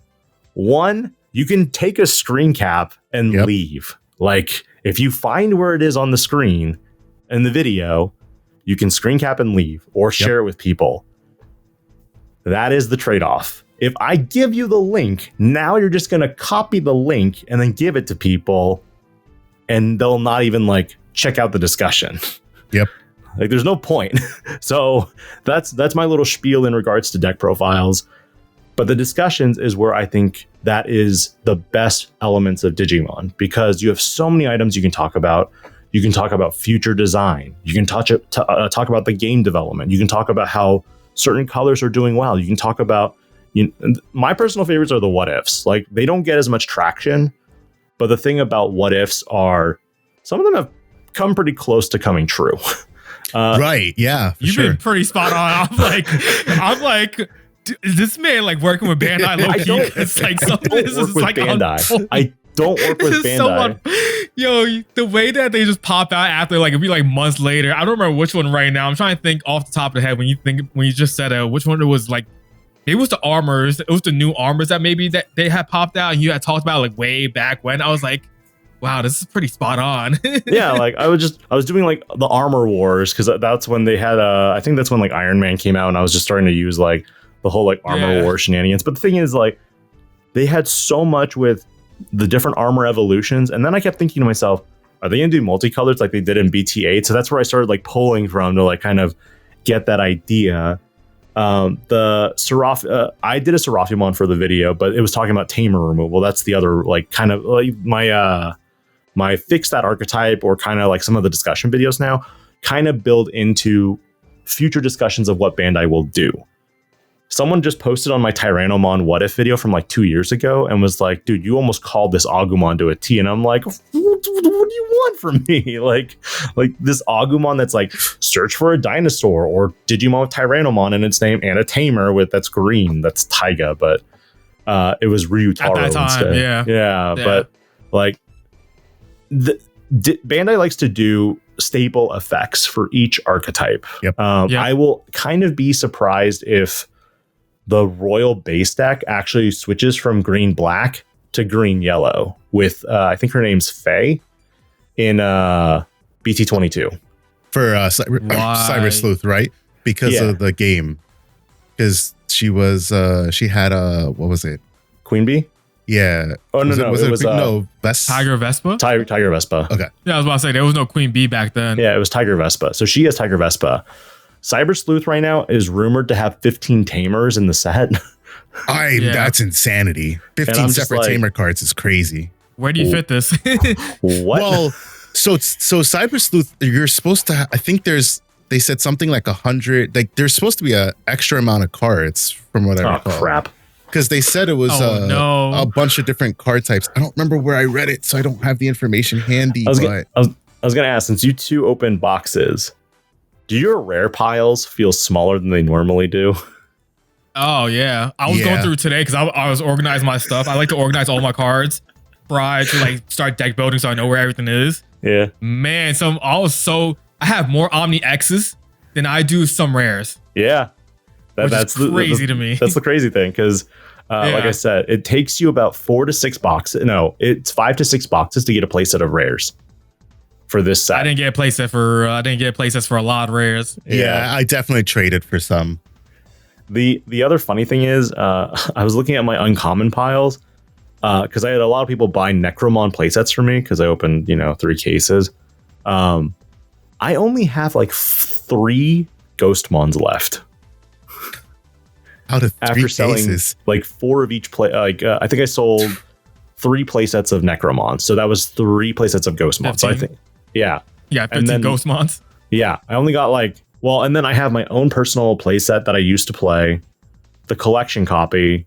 1, you can take a screen cap and leave. Like, if you find where it is on the screen in the video, you can screen cap and leave or share it with people. That is the trade-off. If I give you the link, now you're just going to copy the link and then give it to people, and they'll not even like check out the discussion. Yep. Like, there's no point. So that's my little spiel in regards to deck profiles. But the discussions is where I think that is the best elements of Digimon, because you have so many items you can talk about. You can talk about future design. You can talk about the game development. You can talk about how certain colors are doing well. You can talk about, my personal favorites are the what ifs. Like, they don't get as much traction, but the thing about what ifs are, some of them have come pretty close to coming true. Right. Yeah. You've been pretty spot on. I'm like, is this man like working with Bandai low-key? It's like something. I don't work with Bandai. I don't work with Bandai. Yo, the way that they just pop out after, like, it'd be like months later. I don't remember which one right now. I'm trying to think off the top of the head when you just said which one it was. Like, it was the armors. It was the new armors that maybe that they had popped out and you had talked about like way back when. I was like, wow, this is pretty spot on. Yeah, like I was doing like the Armor Wars, because that's when they had I think that's when like Iron Man came out, and I was just starting to use like the whole like Armor War shenanigans. But the thing is, like, they had so much with the different armor evolutions, and then I kept thinking to myself, are they gonna do multicolors like they did in BT8? So that's where I started like pulling from to like kind of get that idea. The Seraph, I did a Seraphimon for the video, but it was talking about tamer removal. That's the other like kind of like my fix that archetype, or kind of like some of the discussion videos now kind of build into future discussions of what Bandai will do. Someone just posted on my Tyrannomon what if video from like 2 years ago and was like, dude, you almost called this Agumon to a T. And I'm like, what do you want from me? Like this Agumon that's like search for a dinosaur, or Digimon with Tyrannomon in its name and a tamer that's green. That's Taiga, but it was Ryutaro at that time, instead. Yeah. But like Bandai likes to do staple effects for each archetype. Yep. I will kind of be surprised if the Royal base deck actually switches from green black to green yellow with I think her name's Faye in BT22 for Cyber Sleuth, right? Because of the game, because she had what was it? Queen Bee? Yeah. Oh, no, it was Tiger Vespa? Tiger Vespa. Okay. Yeah, I was about to say, there was no Queen Bee back then. Yeah, it was Tiger Vespa. So she has Tiger Vespa. Cyber Sleuth right now is rumored to have 15 tamers in the set. That's insanity. 15 separate tamer cards is crazy. Where do you fit this? What? Well, so Cyber Sleuth, you're supposed to, I think they said something like 100, like there's supposed to be an extra amount of cards from what I recall. Oh, crap. Because they said it was a bunch of different card types. I don't remember where I read it, so I don't have the information handy. I was going to ask, since you two open boxes, do your rare piles feel smaller than they normally do? Oh, yeah. I was going through today because I was organizing my stuff. I like to organize all my cards prior to like start deck building so I know where everything is. Yeah. Man, I have more Omni X's than I do some rares. Yeah. That's crazy to me. That's the crazy thing, because like I said, it takes you about 4 to 6 boxes. No, it's 5 to 6 boxes to get a playset of rares for this set. I didn't get playsets for a lot of rares. Yeah, I definitely traded for some. The other funny thing is, I was looking at my uncommon piles because I had a lot of people buy Necromon playsets for me because I opened 3 cases. I only have like 3 Ghostmons left. Out of 3 after selling cases. Like 4 of each play, I think I sold 3 playsets of Necromon, so that was 3 playsets of Ghostmon. So I think, yeah, 15 Ghostmons. Yeah, I only got and then I have my own personal playset that I used to play, the collection copy,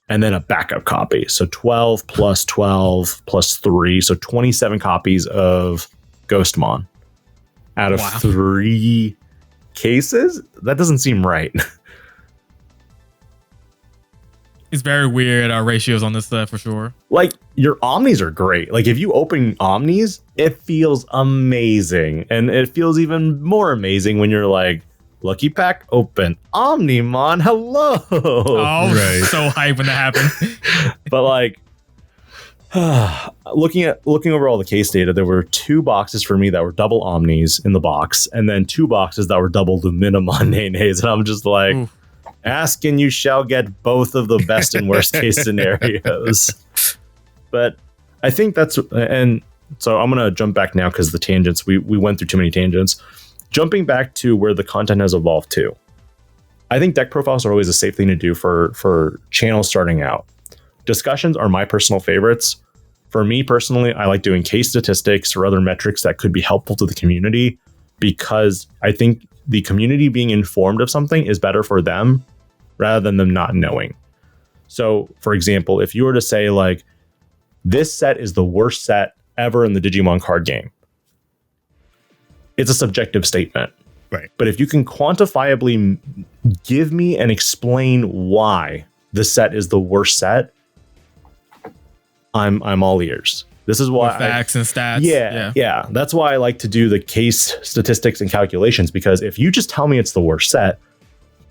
and then a backup copy. So 12 plus 12 plus 3, so 27 copies of Ghostmon out of 3 cases. That doesn't seem right. It's very weird ratios on this for sure. Like, your Omnis are great. Like, if you open Omnis, it feels amazing. And it feels even more amazing when you're like, lucky pack open, Omnimon, hello. Oh, right. So hype when that happened. But like, looking over all the case data, there were 2 boxes for me that were double Omnis in the box, and then 2 boxes that were double Luminamon Nenes. And I'm just like, oof. Ask and you shall get both of the best and worst case scenarios. But I think that's, and so I'm going to jump back now because the tangents, we went through too many tangents. Jumping back to where the content has evolved to. I think deck profiles are always a safe thing to do for channels starting out. Discussions are my personal favorites. For me personally, I like doing case statistics or other metrics that could be helpful to the community, because I think the community being informed of something is better for them rather than them not knowing. So, for example, if you were to say like, this set is the worst set ever in the Digimon card game, it's a subjective statement. Right. But if you can quantifiably give me and explain why the set is the worst set, I'm all ears. This is why facts and stats. Yeah. That's why I like to do the case statistics and calculations, because if you just tell me it's the worst set,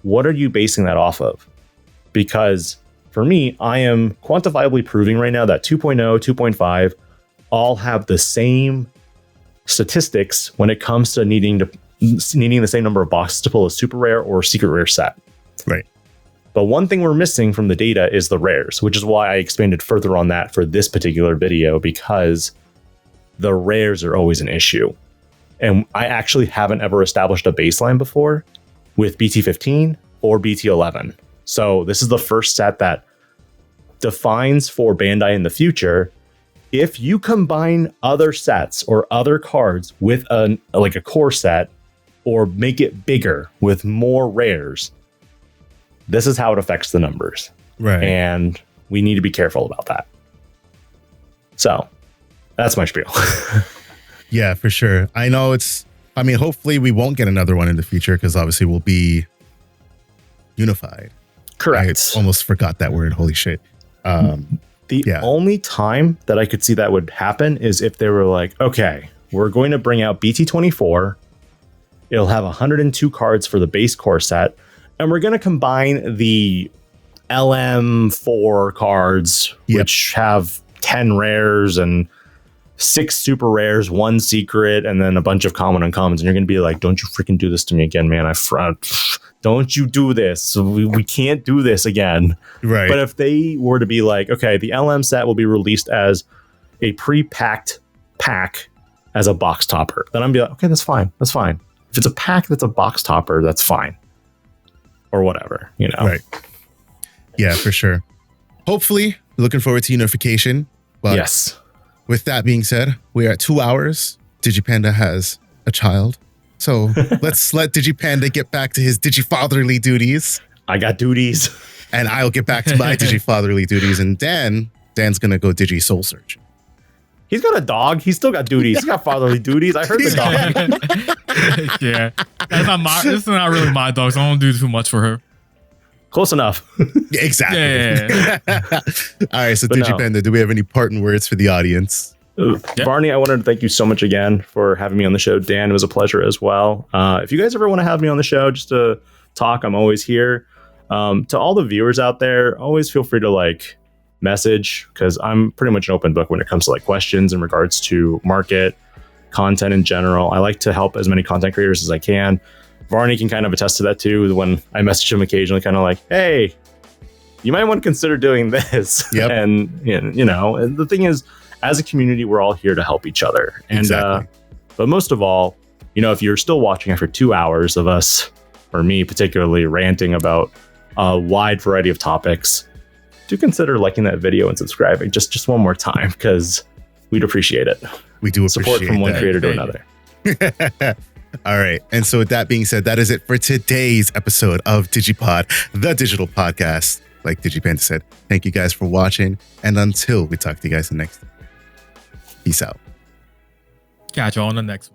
what are you basing that off of? Because for me, I am quantifiably proving right now that 2.0, 2.5 all have the same statistics when it comes to needing the same number of boxes to pull a super rare or secret rare set. Right. But one thing we're missing from the data is the rares, which is why I expanded further on that for this particular video, because the rares are always an issue. And I actually haven't ever established a baseline before with BT15 or BT11. So this is the first set that defines for Bandai in the future, if you combine other sets or other cards with a core set, or make it bigger with more rares, this is how it affects the numbers. Right. And we need to be careful about that. So that's my spiel. Yeah, for sure. I know hopefully we won't get another one in the future, because obviously we'll be unified. Correct. I almost forgot that word. Holy shit. The only time that I could see that would happen is if they were like, okay, we're going to bring out BT24. It'll have 102 cards for the base core set, and we're going to combine the LM4 cards, which have 10 rares and 6 super rares, 1 secret, and then a bunch of common uncommons. And you're going to be like, don't you freaking do this to me again, man. Don't you do this. We can't do this again. Right. But if they were to be like, okay, the LM set will be released as a pre-packed pack as a box topper, then I'm be like, okay, that's fine. That's fine. If it's a pack that's a box topper, that's fine. Or whatever, Right. Yeah, for sure. Hopefully, looking forward to unification. But yes. With that being said, we are at 2 hours. DigiPanda has a child. So let's let DigiPanda get back to his digifatherly duties. I got duties. And I'll get back to my digifatherly duties. And Dan's going to go digi soul search. He's got a dog. He's still got duties. He's got fatherly duties. I heard the dog. Yeah. This is not really my dog, so I don't do too much for her. Close enough. Exactly. Yeah. All right. So DigiPanda, do we have any parting words for the audience? Barney, I wanted to thank you so much again for having me on the show. Dan, it was a pleasure as well. If you guys ever want to have me on the show just to talk, I'm always here. To all the viewers out there, always feel free to like message, because I'm pretty much an open book when it comes to like questions in regards to market, content in general. I like to help as many content creators as I can. Varney can kind of attest to that too. When I message him occasionally, kind of like, hey, you might want to consider doing this. Yep. And the thing is, as a community, we're all here to help each other. And Exactly. But most of all, if you're still watching after 2 hours of us, or me particularly, ranting about a wide variety of topics, do consider liking that video and subscribing just one more time, because we'd appreciate it. We do appreciate support from one that. creator to another. All right. And so with that being said, that is it for today's episode of DigiPod, the digital podcast. Like DigiPanda said, thank you guys for watching. And until we talk to you guys next time, peace out. Catch you on the next one.